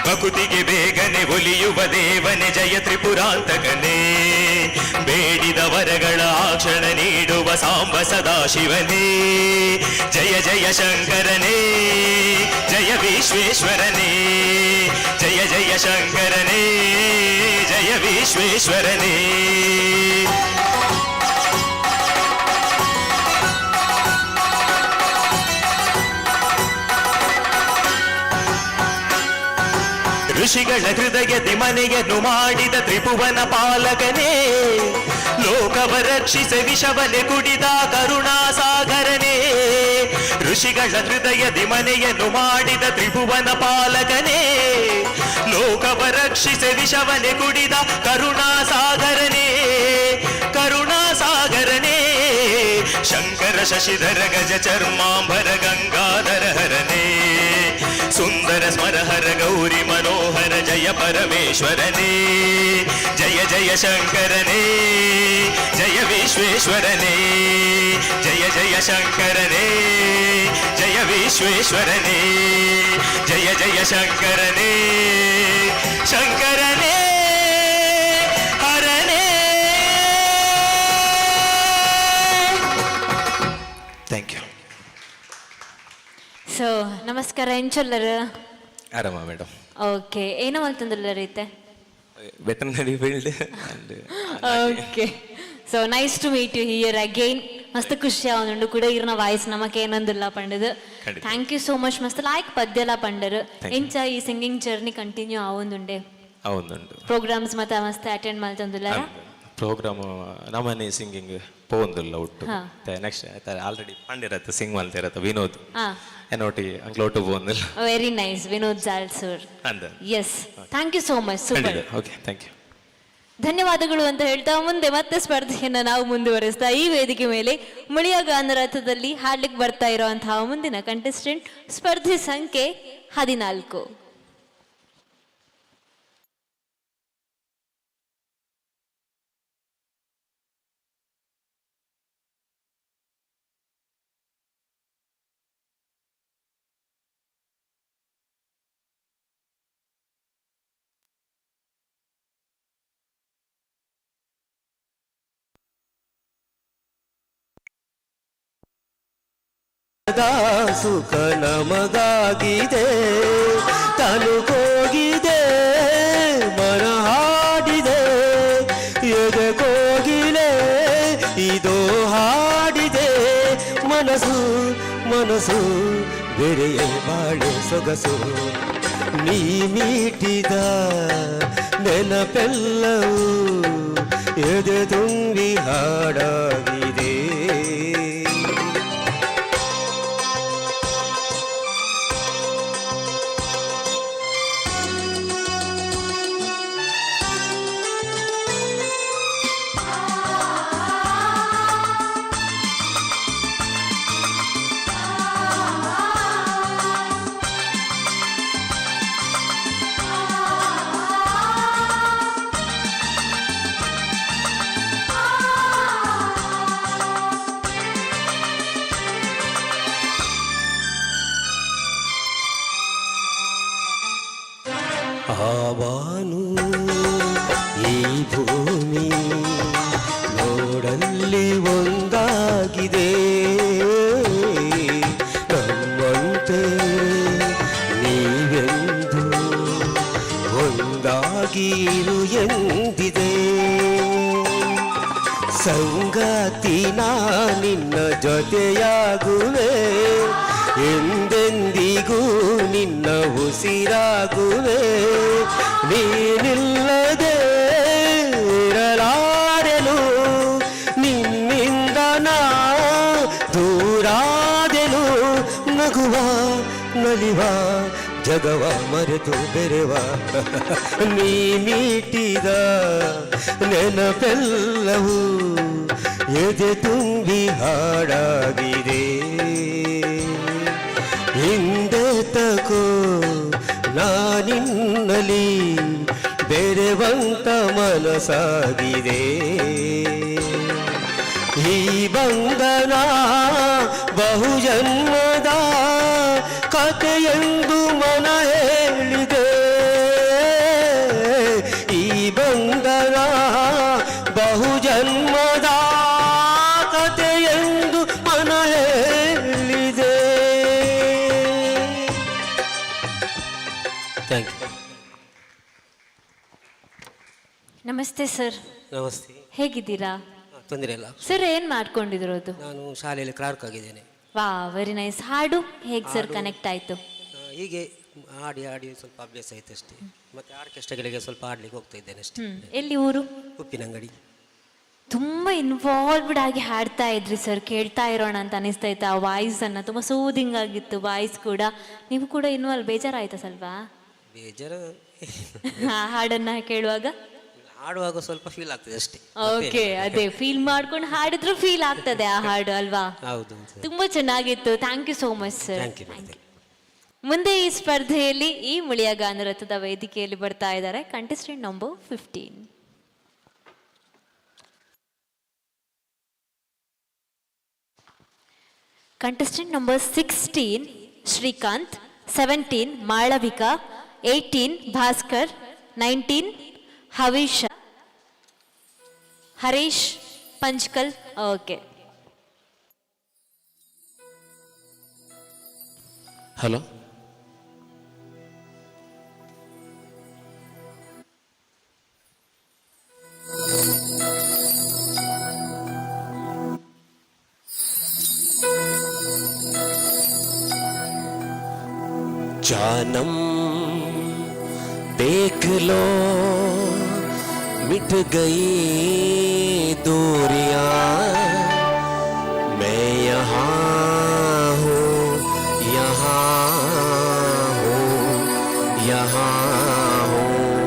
Speaker 11: ಭಕುತಿಗೆ ಬೇಗನೆ ಒಲಿಯುವ ದೇವನೇ ಜಯ ತ್ರಿಪುರಾಂತಕನೇ, ಬೇಡಿದ ವರಗಳ ಆಕ್ಷಣ ನೀಡುವ ಸಾಂಬ ಸದಾಶಿವನೇ, ಜಯ ಜಯ ಶಂಕರನೇ, ಜಯ ವಿಶ್ವೇಶ್ವರನೇ, ಜಯ ಜಯ ಶಂಕರನೇ, ಜಯ ವಿಶ್ವೇಶ್ವರನೇ. ಋಷಿಗಳ ಹೃದಯದಿ ಮನೆಯನ್ನು ಮಾಡಿದ ತ್ರಿಭುವನ ಪಾಲಕನೇ, ಲೋಕವ ರಕ್ಷಿಸ ವಿಷವನೆ ಕುಡಿದ ಕರುಣಾಸಾಗರನೇ, ಋಷಿಗಳ ಹೃದಯದಿ ಮನೆಯನ್ನು ಮಾಡಿದ ತ್ರಿಭುವನ ಪಾಲಕನೇ, ಲೋಕವ ರಕ್ಷಿಸ ವಿಷವನೆ ಕುಡಿದ ಕರುಣಾಸಾಗರನೇ, ಕರುಣಾಸಾಗರನೇ, ಶಂಕರ ಶಶಿಧರ ಗಜ ಚರ್ಮಾಂಬರ ಗಂಗಾಧರ ಹರನೇ, ಸುಂದರ ಸ್ಮರಹರ ಗೌರಿ ಮನೋಹರ ಜಯ ಪರಮೇಶ್ವರನೇ, ಜಯ ಜಯ ಶಂಕರನೇ, ಜಯ ವಿಶ್ವೇಶ್ವರನೇ, ಜಯ ಜಯ ಶಂಕರನೇ, ಜಯ ವಿಶ್ವೇಶ್ವರನೇ, ಜಯ ಜಯ ಶಂಕರನೇ, ಶಂಕರನೇ ಹರನೇ. Thank you.
Speaker 1: ಸೊ ನಮಸ್ಕಾರ, ಎಂಚೊಲ್ಲರು
Speaker 11: ಆರಾಮ ಮೇಡಮ್?
Speaker 1: ಓಕೆ, ಏನೋ ಮಲ್ತಂದ್ರಲ್ಲ ರೀತೆ
Speaker 11: veterinary field.
Speaker 1: Okay, so nice to meet you here again. ಮಸ್ತ್ ಖುಷಿ ಆವೊಂದುಂಡು ಕೂಡ ಇರ್ನ ವಾಯ್ಸ್ ನಮಕ್ ಏನಂದಿಲ್ಲ ಪಂಡದು. Thank you so much. ಮಸ್ತ್ ಲಾಯ್ಕ್ ಪದ್ಯಲ ಪಂಡರು ಎಂಚ ಈ ಸಿಂಗಿಂಗ್ ಜರ್ನಿ ಕಂಟಿನ್ಯೂ ಆವೊಂದುಂಡೆ
Speaker 11: ಆವೊಂದುಂಡು
Speaker 1: ಪ್ರೋಗ್ರಾಮ್ಸ್ ಮತ್ತೆ ಮಸ್ತ್ ಅಟೆಂಡ್ ಮಲ್ತಂದುಲ್ಲ.
Speaker 12: ಪ್ರೋಗ್ರಾಮ್ ನಮ್ಮನೆ ಸಿಂಗಿಂಗ್ ಪೋಂದಿಲ್ಲ ಒಟ್ಟು
Speaker 1: ಹಾ.
Speaker 12: ನೆಕ್ಸ್ಟ್ ಆಲ್ರೆಡಿ ಪಂಡಿರತ್ತೆ ಸಿಂಗ್ ಮಲ್ತಿರತ್ತೆ ವಿನೋದ್
Speaker 1: ಹಾ
Speaker 12: എന്നോട്ടി ಅಂಕ್ಲ ಒಟ್ಟು ಪೋಂದಿಲ್ಲ
Speaker 1: very nice Vinod Jal sir.
Speaker 12: ಅಂದ
Speaker 1: yes thank you so much. Super,
Speaker 12: okay thank you.
Speaker 1: ಧನ್ಯವಾದಗಳು ಅಂತ ಹೇಳ್ತಾ ಮುಂದೆ ಮತ್ತೆ ಸ್ಪರ್ಧೆಯನ್ನು ನಾವು ಮುಂದುವರಿಸ್ತಾ ಈ ವೇದಿಕೆ ಮೇಲೆ ಮುಳಿಯ ಗಾನರಥದಲ್ಲಿ ಹಾಡ್ಲಿಕ್ಕೆ ಬರ್ತಾ ಇರುವಂತಹ ಮುಂದಿನ ಕಂಟೆಸ್ಟೆಂಟ್ ಸ್ಪರ್ಧೆ ಸಂಖ್ಯೆ 14.
Speaker 6: ಸುಖ ನಮಗಾಗಿದೆ ತನು ಕೋಗಿದೆ ಮನ ಹಾಡಿದೆ ಎದೆ ಕೋಗಿಲೆ ಇದೋ ಹಾಡಿದೆ ಮನಸ್ಸು ಮನಸ್ಸು ಬೆರೆಯೇ ಬಾಳೆ ಸೊಗಸು ನೀ ಮೀಟಿದ ನೆನಪೆಲ್ಲವೂ ಎದೆ ತುಂಬಿ ಹಾಡಾಗಿದೆ. ಆವಾನು ಈ ಭೂಮಿ ನೋಡಲ್ಲಿ ಒಂದಾಗಿದೆ ನಮ್ಮಂತೆ ನೀವೆಂದು ಒಂದಾಗಿರು ಎಂದಿದೆ ಸಂಗಾತಿ ನಾ ನಿನ್ನ ಜೊತೆಯಾಗುವೆ ಎಂದೆಂದಿಗೂ ನಿನ್ನ ಉಸಿರಾಗುವೆ ನೀನಿಲ್ಲದೆ ಇರಲಾರೆನು ನಿನ್ನಿಂದ ನಾ ದೂರಾದೆನು ನಗುವ ನಲಿವ ಜಗವ ಮರೆತು ಬೆರೆವ ನೀ ಮೀಟಿದ ನೆನಪೆಲ್ಲವೂ ಎದೆ ತುಂಬಿ ಹಾಡಾಗಿದೆ ಹಿಂದೆ ತಕೋ ನಾನಿನ್ನಲಿ ಬೆರೆವಂತ ಮನಸಾಗಿದೆ ಈ ಬಂಧನ ಬಹುಜನ್ಮದ ಕಥೆಯೆಂದು ಮನ ಹೇಳಿದೆ ಈ ಬಂಧನ ಬಹುಜನ್ಮದ ಕಥೆಯೆಂದು ಮನ ಹೇಳಿದೆ. Thank you.
Speaker 1: ನಮಸ್ತೆ ಸರ್.
Speaker 6: ನಮಸ್ತೆ.
Speaker 1: ಹೇಗಿದ್ದೀರಾ?
Speaker 6: ತೊಂದರೆ ಇಲ್ಲ
Speaker 1: ಸರ್. ಏನ್ ಮಾಡ್ಕೊಂಡಿರೋದು?
Speaker 6: ನಾನು ಶಾಲೆಯಲ್ಲಿ ಕ್ಲಾರ್ಕ್ ಆಗಿದ್ದೇನೆ.
Speaker 1: ವಾ, ವೆರಿ ನೈಸ್. ಹಾಡು ಹೇಗೆ ಸರ್ ಕನೆಕ್ಟ್ ಆಯ್ತು?
Speaker 6: ಹೀಗೆ ಹಾಡಿ ಹಾಡಿ ಸ್ವಲ್ಪ ಅಭ್ಯಾಸ ಆಯ್ತು ಅಷ್ಟೇ. ಮತ್ತೆ ಆರ್ಕೆಸ್ಟ್ರಾಗಳಿಗೆ ಸ್ವಲ್ಪ ಹಾಡ್ಲಿಕ್ಕೆ ಹೋಗ್ತಾ ಇದ್ದೇನೆ ಅಷ್ಟೇ.
Speaker 1: ಎಲ್ಲಿ ಊರು?
Speaker 6: ಉಪ್ಪಿನಂಗಡಿ.
Speaker 1: ತುಂಬಾ ಇನ್ವಾಲ್ವ್ಡ್ ಆಗಿ ಹಾಡ್ತಾ ಇದ್ರಿ ಸರ್. ಕೇಳ್ತಾ ಇರೋಣ ಅಂತ ಅನಿಸ್ತಾ ಇತ್ತು. ಆ ವಾಯ್ಸ್ ಅನ್ನ ತುಂಬಾ ಸೂದಿಂಗ್ ಆಗಿತ್ತು ವಾಯ್ಸ್ ಕೂಡ. ನೀವು ಕೂಡ ಇನ್ವಾಲ್ವ್ ಬೇಜಾರಾಯ್ತಾ ಸ್ವಲ್ಪ?
Speaker 6: ಬೇಜಾರು
Speaker 1: ಆ ಹಾಡನ್ನ ಕೇಳುವಾಗ
Speaker 6: ಹಾಡುವಾಗ ಸ್ವಲ್ಪ ಫೀಲ್ ಆಗ್ತದೆ ಅಷ್ಟೇ.
Speaker 1: ಓಕೆ, ಅದೇ ಫೀಲ್ ಮಾಡ್ಕೊಂಡು ಹಾಡಿದ್ರು ಫೀಲ್ ಆಗ್ತದೆ ಆ ಹಾಡು ಅಲ್ವಾ?
Speaker 6: ಹೌದು.
Speaker 1: ತುಂಬಾ ಚೆನ್ನಾಗಿತ್ತು. Thank you so much sir.
Speaker 6: Thank you.
Speaker 1: ಮುಂದೆ ಈ ಸ್ಪರ್ಧೆಯಲ್ಲಿ ಈ ಮುಳಿಯ ಗಾನರಥದ ವೇದಿಕೆಯಲ್ಲಿ ಬರ್ತಾ ಇದ್ದಾರೆ contestant number 15. Contestant number 16 Srikanth, 17 Malavika, 18 Bhaskar, 19 Havisha, Harish Panchkal. Okay.
Speaker 12: Hello,
Speaker 6: जानम देख लो मिट गई दूरियां, मैं यहाँ हूँ, यहाँ हूँ, यहाँ हूँ,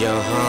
Speaker 6: यहाँ।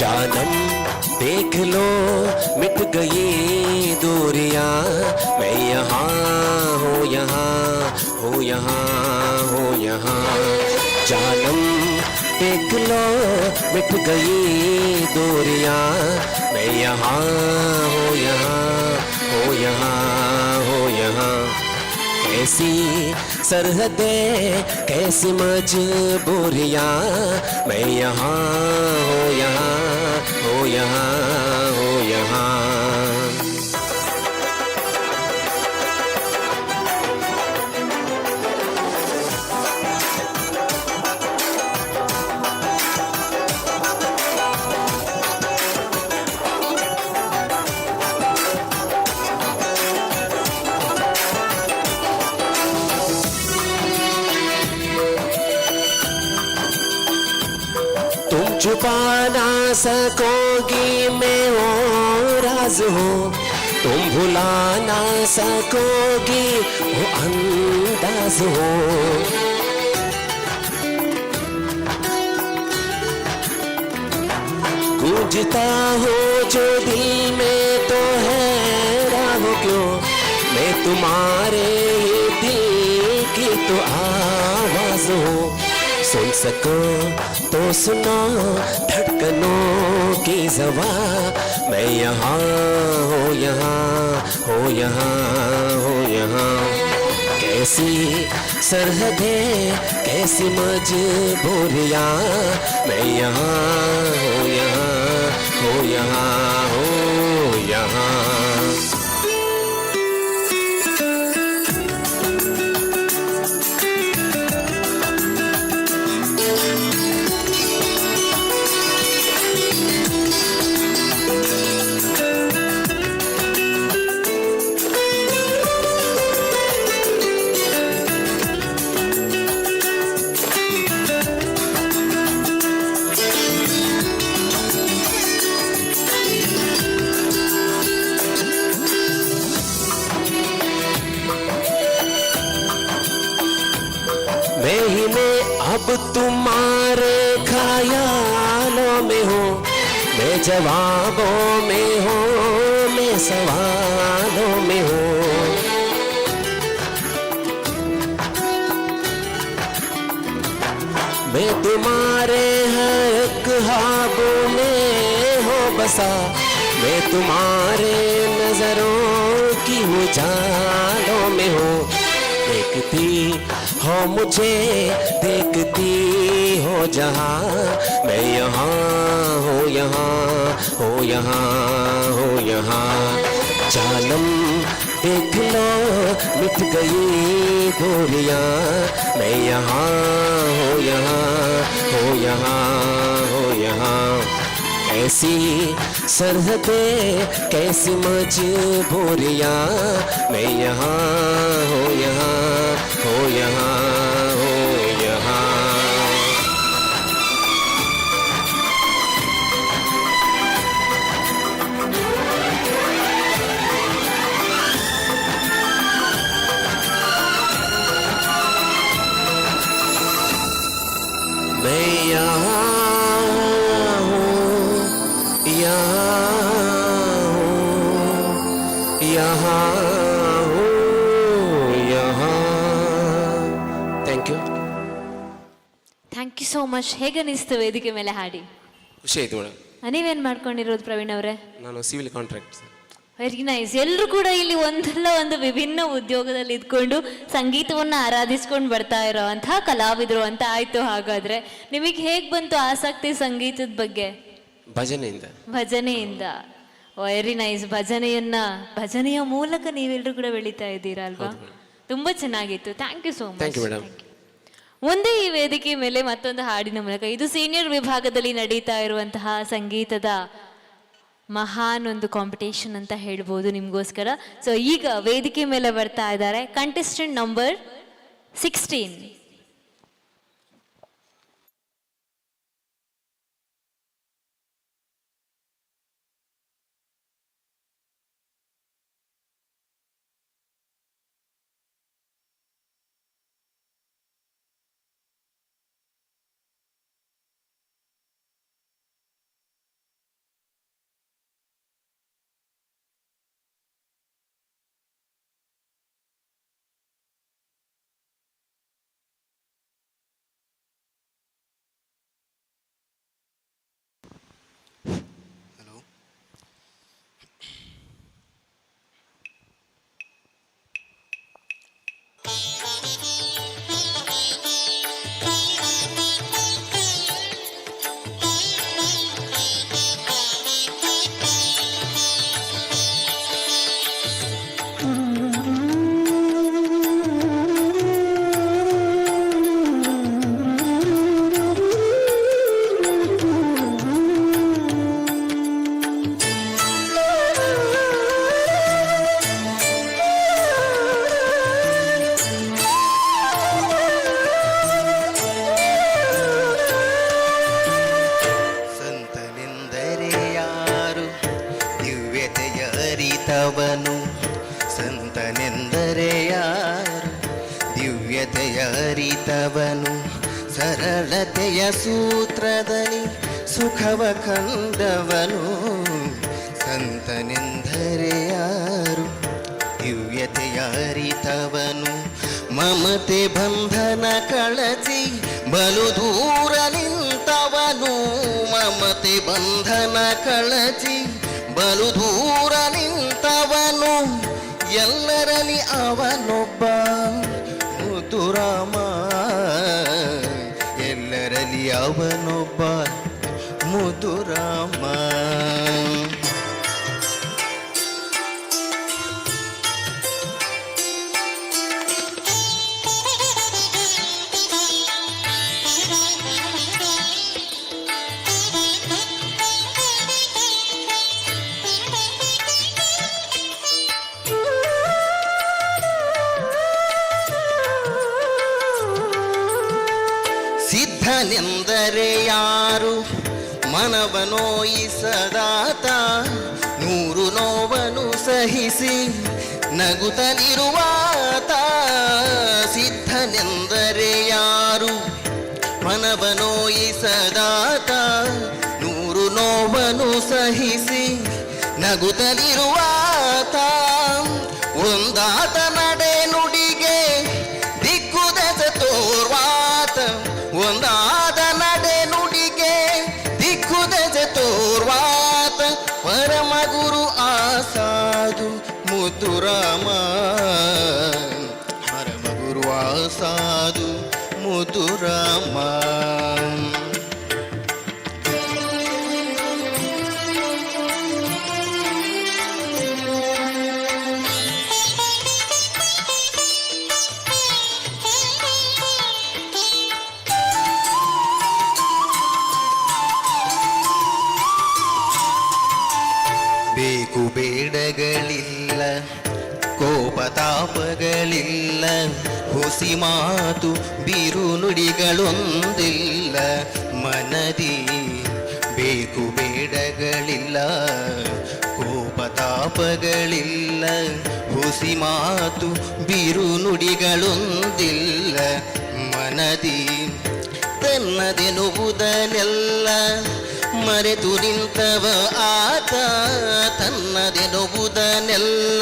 Speaker 6: जानम देख लो मिट गई दूरियां, मैं यहाँ हूँ, यहाँ हूँ, यहाँ हूँ, यहाँ। जानम देख लो मिट गई दूरियां, मैं यहाँ हूँ, यहाँ हूँ, यहाँ हूँ, यहाँ। कैसी सरहदें कैसी मजबूरियां, मैं यहाँ हूँ, यहाँ हूँ, यहाँ हूँ, यहाँ। छुपा ना सकोगी मैं वो राज हूँ, तुम भुला ना सकोगी वो अंदाज हो। गूंजता हो जो दिल में तो है राह क्यों, मैं तुम्हारे ये दिल की तो आवाज हो। सुन सको तो सुनो धड़कनों की ज़बां, मैं यहाँ हूँ, यहाँ हूँ, यहाँ हूँ, यहाँ। कैसी सरहदें कैसी मजबूरियाँ, मैं यहाँ हूँ, यहाँ हूँ, यहाँ हूँ, यहाँ। अब तुम्हारे ख्यालों में हो, मैं जवाबों में हो, मैं सवालों में हो। मैं तुम्हारे हर ख्वाबों में हो बसा, मैं तुम्हारे नजरों की उजालों में हो। देखती हो मुझे देखती हो जहाँ, मैं यहाँ हूँ, यहाँ हूँ, यहाँ हूँ, यहाँ। जानम देख लो मिट गई दूरियां, मैं यहाँ हूँ, यहाँ हूँ, यहाँ हूँ, यहाँ। ऐसी सरहदें कैसी मजबूरियां, मैं यहाँ हूँ, यहाँ हूँ, यहाँ हूँ, यहाँ। मैं यहाँ हूँ, यहाँ हूँ, यहाँ। Thank you.
Speaker 1: Thank you so much. ಹೇಗನಿಸ್ತು ವೇದಿಕೆ ಮೇಲೆ ಹಾಡಿ?
Speaker 6: ಖುಷಿ ಆಯ್ತು ಮೇಡಮ್.
Speaker 1: ನೀವೇನು ಮಾಡ್ಕೊಂಡಿರೋದು ಪ್ರವೀಣ್ ಅವರೇ?
Speaker 6: ನಾನು ಸಿವಿಲ್ ಕಾಂಟ್ರಾಕ್ಟ್.
Speaker 1: Very nice. ಎಲ್ಲರೂ ಕೂಡ ಇಲ್ಲಿ ಒಂದಲ್ಲ ಒಂದು ವಿಭಿನ್ನ ಉದ್ಯೋಗದಲ್ಲಿ ಇದ್ಕೊಂಡು ಸಂಗೀತವನ್ನು ಆರಾಧಿಸ್ಕೊಂಡು ಬರ್ತಾ ಇರೋವಂತಹ ಕಲಾವಿದರು ಅಂತ ಆಯ್ತು. ಹಾಗಾದ್ರೆ ನಿಮಗೆ ಹೇಗೆ ಬಂತು ಆಸಕ್ತಿ ಸಂಗೀತದ ಬಗ್ಗೆ?
Speaker 12: ಭಜನೆಯಿಂದ.
Speaker 1: ಭಜನೆಯಿಂದ. Very nice. ಭಜನೆಯ ಮೂಲಕ ನೀವೆಲ್ಲರೂ ಕೂಡ ಬೆಳೀತಾ ಇದ್ದೀರಾ ಅಲ್ವಾ? ತುಂಬಾ ಚೆನ್ನಾಗಿತ್ತು. Thank you so much. ಮುಂದೆ ಈ ವೇದಿಕೆ ಮೇಲೆ ಮತ್ತೊಂದು ಹಾಡಿನ ಮೂಲಕ, ಇದು ಸೀನಿಯರ್ ವಿಭಾಗದಲ್ಲಿ ನಡೀತಾ ಇರುವಂತಹ ಸಂಗೀತದ ಮಹಾನ್ ಒಂದು ಕಾಂಪಿಟೇಷನ್ ಅಂತ ಹೇಳ್ಬೋದು ನಿಮಗೋಸ್ಕರ. ಸೊ ಈಗ ವೇದಿಕೆ ಮೇಲೆ ಬರ್ತಾ ಇದ್ದಾರೆ ಕಂಟೆಸ್ಟೆಂಟ್ ನಂಬರ್ 16.
Speaker 6: ಸಂತನೆಂದರೆ ಯಾರು? ದಿವ್ಯತೆಯ ಅರಿತವನು, ಸರಳತೆಯ ಸೂತ್ರದಲ್ಲಿ ಸುಖವ ಕಂಡವನು. ಸಂತನೆಂದರೆ ಯಾರು? ದಿವ್ಯತೆಯ ಅರಿತವನು, ಮಮತೆ ಬಂಧನ ಕಳಚಿ ಬಲು ದೂರ ನಿಂತವನು. ಮಮತೆ ಬಂಧನ ಕಳಚಿ ಬಲು ದೂರ ನಿಂತವನು. ಎಲ್ಲರಲ್ಲಿ ಅವನೊಬ್ಬ ಮುದ್ದುರಾಮ, ಎಲ್ಲರಲ್ಲಿ ಅವನೊಬ್ಬ ಮುದ್ದುರಾಮ. ಸಿದ್ಧನೆಂದರೆ ಯಾರು? ಮನವನೋಯಿಸದಾತ, ನೂರು ನೋವನ್ನು ಸಹಿಸಿ ನಗುತ್ತಲಿರುವಾತ. ಸಿದ್ಧನೆಂದರೆ ಯಾರು? ಮನವನೋಯಿಸದಾತ, ನೂರು ನೋವನ್ನು ಸಹಿಸಿ ನಗುತ್ತಲಿರುವಾತ. ಒಂದಾತ ನಡೆ ನುಡಿಗೆ ದಿಕ್ಕುದೆಸ ತೋರ್ವಾತ. ಒಂದಾದ ನಡೆ ನುಡಿಗೆ ದಿಕ್ಕುದೆಸ ತೋರ್ವಾತ. ಪರಮ ಗುರು ಆಸಾದು ಮುದ್ದುರಾಮ, ಪರಮ ಗುರು ಆಸಾದು ಮುದ್ದುರಾಮ. ಬೇಕು ಬೇಡಗಳಿಲ್ಲ, ಕೋಪತಾಪಗಳಿಲ್ಲ, ಹುಸಿ ಮಾತು ಬಿರು ನುಡಿಗಳೊಂದಿಲ್ಲ ಮನದಿ. ಬೇಕು ಬೇಡಗಳಿಲ್ಲ, ಕೋಪತಾಪಗಳಿಲ್ಲ, ಹುಸಿ ಮಾತು ಬಿರು ನುಡಿಗಳೊಂದಿಲ್ಲ ಮನದಿ. ತನ್ನದೆನುವುದನ್ನೆಲ್ಲ ಮರೆತು ನಿಂತವ ಆತ, ತನ್ನದೆನುವುದನ್ನೆಲ್ಲ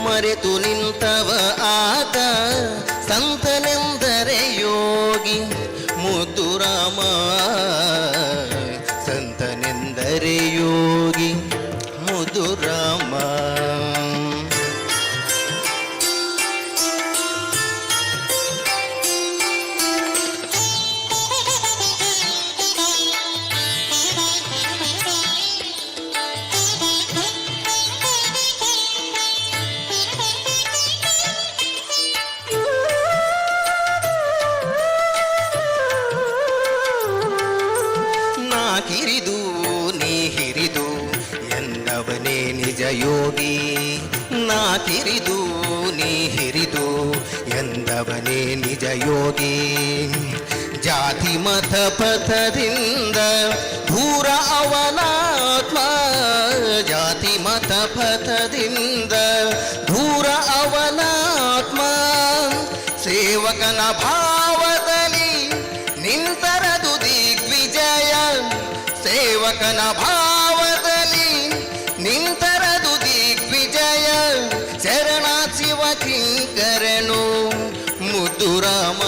Speaker 6: ಮರೆತು ನಿಂತವ ಆತ. ಸಂತನೆಂದರೆ ಯೋಗಿ ಮುದ್ದುರಾಮ, ಸಂತನೆಂದರೆ ಯೋಗಿ ಮುದ್ದುರಾಮ. ಕಿರಿದು ನೀ ಹಿರಿದು ಎಂದವನೇ ನಿಜ ಯೋಗಿ. ನಾ ಕಿರಿದು ನೀ ಹಿರಿದು ಎಂದವನೇ ನಿಜ ಯೋಗಿ. ಜಾತಿ ಮತ ಪಥದಿಂದ ದೂರ ಅವನಾತ್ಮ. ಜಾತಿ ಮತ ಪಥದಿಂದ ದೂರ ಅವನಾತ್ಮ. ಸೇವಕನ ಭಾವದಲ್ಲಿ ನಿಂತರದು ದಿಗ್ವಿಜಯ. ಸೇವಕನ ಭಾವದಲ್ಲಿ ನಿಂತರದು ದಿಗ್ವಿಜಯ. ಶರಣ ಶಿವ ಕಿಂಕರನು ಮುದ್ದು ರಾಮ.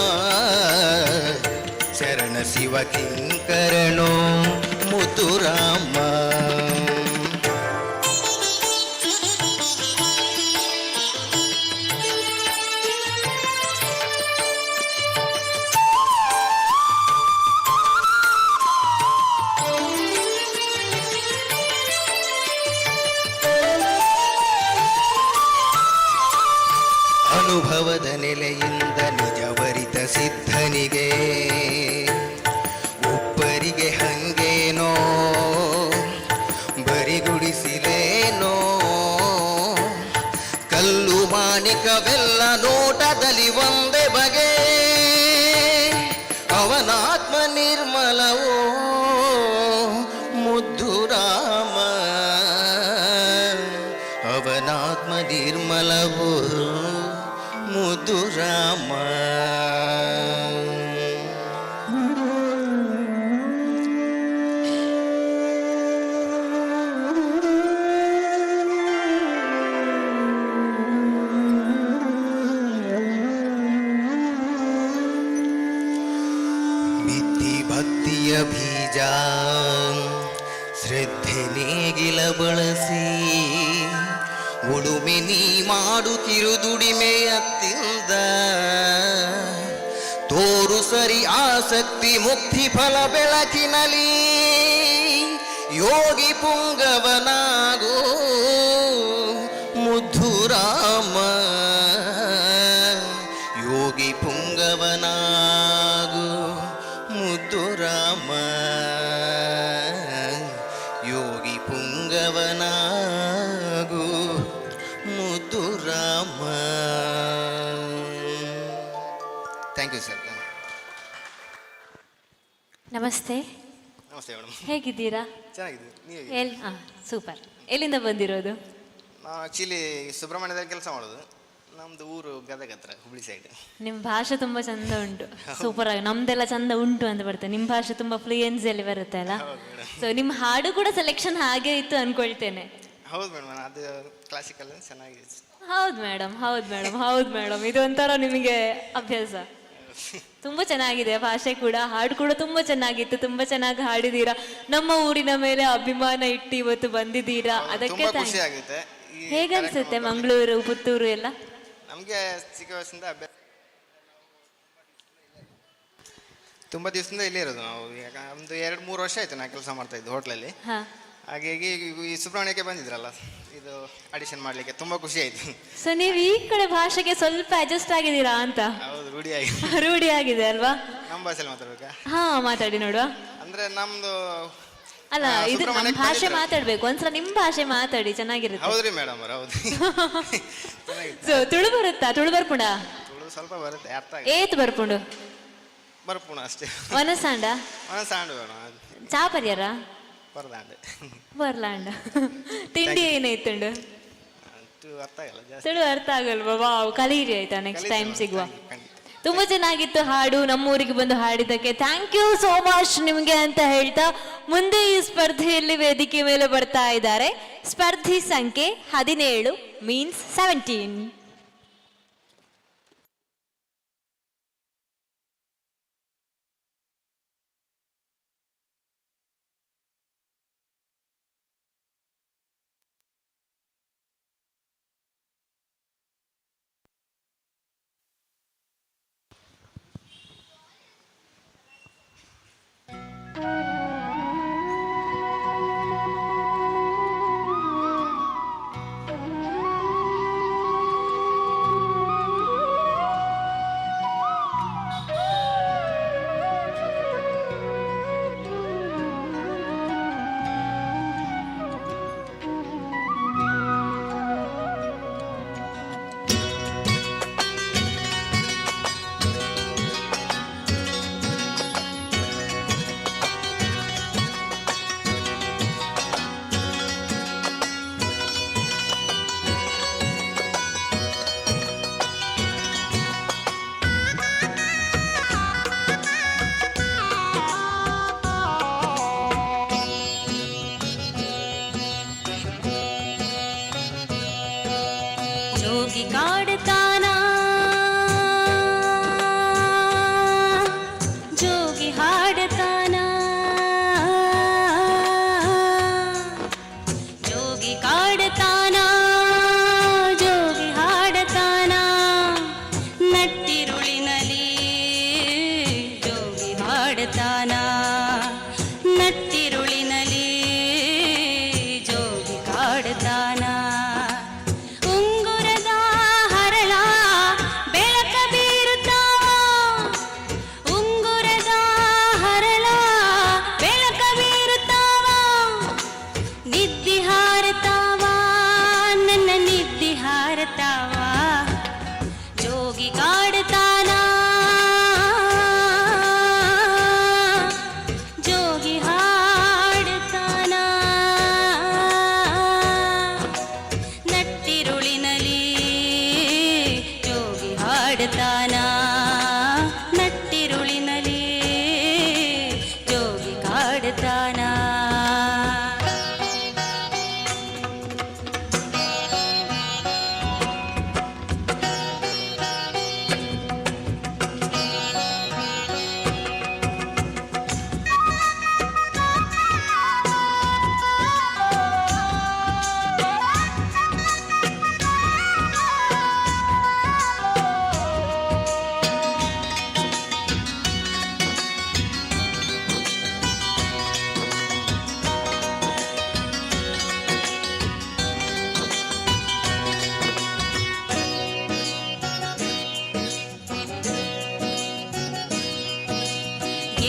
Speaker 6: ಶರಣ ಶಿವ ಕಿಂಕರನು ಮುದ್ದು ರಾಮ. ಅನುಭವದ ನೆಲೆಯಿಂದ ನಿಜವರಿತ ಸಿದ್ಧನಿಗೆ ಒಬ್ಬರಿಗೆ ಹಂಗೇನೋ ಬರಿಗುಡಿಸಿಲೇನೋ. ಕಲ್ಲು ಮಾಣಿಕವೆಲ್ಲ ನೋಟದಲ್ಲಿ ಒಂದೇ ಬಗೆ. ಅವನಾತ್ಮ ನಿರ್ಮಲವೋ ಮುದ್ದು ರಾಮ. ಅವನಾತ್ಮ ನಿರ್ಮಲವೋ ಮುದ್ದು ರಾಮ. ಬಿತ್ತಿ ಭಕ್ತಿಯ ಬೀಜ ಶ್ರದ್ಧೆ ನೇಗಿಲ ಬಳಸಿ. ಉಳುಮೆ ನೀ ಮಾಡುತ್ತಿರು ದುಡಿಮೆಯತ್ತಿಂದ. ತೋರು ಸರಿ ಆಸಕ್ತಿ ಮುಕ್ತಿ ಫಲ ಬೆಳಕಿನಲಿ. ಯೋಗಿ ಪುಂಗವನಾಗೋ ಮುದ್ದು ರಾಮ. ಯೋಗಿ ಪುಂಗವನಾಗೋ ಮುದ್ದು ರಾಮ. ಯೋಗಿ ಪುಂಗವನಾಗೋ ಮುದ್ದು ರಾಮ. Thank you sir.
Speaker 1: ನಮಸ್ತೆ.
Speaker 6: ನಮಸ್ತೆ ಮೇಡಮ್.
Speaker 1: ಹೇಗಿದ್ದೀರಾ?
Speaker 6: ಚೆನ್ನಾಗಿದೆ. ನೀವು
Speaker 1: ಸೂಪರ್. ಎಲ್ಲಿಂದ ಬಂದಿರೋದು?
Speaker 6: ನಾವು ಆ್ಯಕ್ಚುಲಿ ಸುಬ್ರಹ್ಮಣ್ಯದಲ್ಲಿ ಕೆಲಸ ಮಾಡೋದು. ನಮ್ಮದು ಊರು ಗದಗ ಹತ್ರ, ಹುಬ್ಳಿ ಸೈಡ್.
Speaker 1: ನಿಮ್ಮ ಭಾಷೆ ತುಂಬ ಚಂದ ಉಂಟು. ಸೂಪರ್ ಆಗಿ. ನಮ್ದೆಲ್ಲ ಚಂದ ಉಂಟು ಅಂತ ಬರ್ತದೆ. ನಿಮ್ಮ ಭಾಷೆ ತುಂಬ ಫ್ಲೂಯೆನ್ಸಿಯಲ್ಲಿ ಬರುತ್ತೆ ಅಲ್ಲ. ಸೊ ನಿಮ್ಮ ಹಾಡು ಕೂಡ ಸೆಲೆಕ್ಷನ್ ಹಾಗೆ ಇತ್ತು ಅನ್ಕೊಳ್ತೇನೆ.
Speaker 6: ಹೌದು ಮೇಡಮ್, ಅದು ಕ್ಲಾಸಿಕಲ್ ಚೆನ್ನಾಗಿದೆ.
Speaker 1: ಹೌದು ಮೇಡಮ್, ಹೌದು ಮೇಡಮ್, ಹೌದು ಮೇಡಮ್. ಇದು ಒಂಥರ ನಿಮಗೆ ಅಭ್ಯಾಸ. ತುಂಬಾ ಚೆನ್ನಾಗಿದೆ ಭಾಷೆ ಕೂಡ, ಹಾಡು ಕೂಡ ತುಂಬಾ ಚೆನ್ನಾಗಿತ್ತು. ತುಂಬಾ ಚೆನ್ನಾಗಿ ಹಾಡಿದೀರಾ. ನಮ್ಮ ಊರಿನ ಮೇಲೆ ಅಭಿಮಾನ ಇಟ್ಟು ಇವತ್ತು ಬಂದಿದ್ದೀರಾ, ಅದಕ್ಕೆ
Speaker 6: ಖುಷಿ ಆಗುತ್ತೆ.
Speaker 1: ಹೇಗನ್ಸುತ್ತೆ ಮಂಗಳೂರು, ಪುತ್ತೂರು ಎಲ್ಲ?
Speaker 6: ನಮಗೆ ಚಿಕ್ಕ ವಯಸ್ಸಿಂದ ಅಭ್ಯಾಸ. ತುಂಬ ದಿವಸದಿಂದ ಇಲ್ಲೇ ಇರೋದು ನಾವು. ಈಗ ಒಂದು 2-3 ವರ್ಷ ಆಯ್ತು ನಾನು ಕೆಲಸ ಮಾಡ್ತಾ ಇದ್ದು ಹೋಟ್ಲಲ್ಲಿ. ಹಾಗಾಗಿ ಈ ಸುಬ್ರಹ್ಮಣ್ಯಕ್ಕೆ ಬಂದಿದ್ರಲ್ಲ, ಇದು ಆಡಿಷನ್ ಮಾಡ್ಲಿಕ್ಕೆ ತುಂಬಾ ಖುಷಿ ಆಯ್ತು.
Speaker 1: ಸೊ ನೀವು ಈ ಕಡೆ ಭಾಷೆಗೆ ಸ್ವಲ್ಪ ಅಡ್ಜಸ್ಟ್ ಆಗಿದ್ದೀರಾ ಅಂತ?
Speaker 6: ಹೌದು, ರೂಢಿ ಆಗಿದೆ.
Speaker 1: ರೂಢಿ ಆಗಿದೆ ಅಲ್ವಾ?
Speaker 6: ನಮ್ಮ ಭಾಷೆಯಲ್ಲಿ ಮಾತಾಡ್ಬೇಕಾ?
Speaker 1: ಹಾ, ಮಾತಾಡಿ ನೋಡುವ.
Speaker 6: ಅಂದ್ರೆ ನಮ್ದು
Speaker 1: ಅಲ್ಲ, ಇದು ನಮ್ಮ ಭಾಷೆ ಮಾತಾಡ್ಬೇಕು. ಒಂದ್ಸಲ ನಿಮ್ ಭಾಷೆ ಮಾತಾಡಿ, ಚೆನ್ನಾಗಿರುತ್ತೆ.
Speaker 6: ಹೌದ್ರಿ ಮೇಡಮ್, ಹೌದು.
Speaker 1: ಸೊ ತುಳು ಬರುತ್ತಾ? ತುಳು ಬರ್ಪುಂಡ?
Speaker 6: ತುಳು ಸ್ವಲ್ಪ ಬರುತ್ತೆ, ಅರ್ಥ
Speaker 1: ಏತ್ ಬರ್ಪುಂಡು?
Speaker 6: ಬರ್ಪುಣ ಅಷ್ಟೇ.
Speaker 1: ವನಸಾಂಡ?
Speaker 6: ವನಸಾಂಡು ಬೇಡ.
Speaker 1: ಚಾಪರ್ಯಾರ?
Speaker 6: ಬರ್ದಾಂಡೆ.
Speaker 1: ಬರ್ಲಾಂಡ. ತಿಂಡಿ ಏನಾಯ್ತುಂಡು?
Speaker 6: ಅರ್ಥ ಆಗಲ್ಲ ಜಾಸ್ತಿ.
Speaker 1: ತುಳು ಅರ್ಥ ಆಗಲ್ವಾ? ವಾವ್, ಕಲೀರಿ ಆಯ್ತಾ, ನೆಕ್ಸ್ಟ್ ಟೈಮ್ ಸಿಗುವ. ತುಂಬಾ ಚೆನ್ನಾಗಿತ್ತು ಹಾಡು. ನಮ್ಮೂರಿಗೆ ಬಂದು ಹಾಡಿದ್ದಕ್ಕೆ ಥ್ಯಾಂಕ್ ಯು ಸೋ ಮಚ್ ನಿಮಗೆ ಅಂತ ಹೇಳ್ತಾ, ಮುಂದೆ ಈ ಸ್ಪರ್ಧೆಯಲ್ಲಿ ವೇದಿಕೆ ಮೇಲೆ ಬರ್ತಾ ಇದ್ದಾರೆ ಸ್ಪರ್ಧಿ ಸಂಖ್ಯೆ 17 ಮೀನ್ಸ್ 17.
Speaker 2: ಕಾಡುತ್ತಾನ ನಟ್ಟಿರುಳಿನಲ್ಲಿ ಜೋಗಿ ಕಾಡುತ್ತಾನ ಉಂಗುರದ ಹರಳ ಬೆಳಕ ಬೀರುತ್ತಾವ ಉಂಗುರದ ಹರಳ ಬೆಳಕ ಬೀರುತ್ತಾವ ನಿದ್ದಿ ಹಾರತಾವ ನನ್ನ ನಿದ್ದಿ ಹಾರತಾವ ಜೋಗಿ ಕಾಡುತ್ತಾನ ಜೋಗಿ ಹಾಡುತ್ತಾನ ನಟ್ಟಿರುಳಿನಲ್ಲಿ ಜೋಗಿ ಹಾಡುತ್ತಾನ ನಟ್ಟಿರುಳಿನಲ್ಲಿ ಜೋಗಿ ಕಾಡುತ್ತಾನ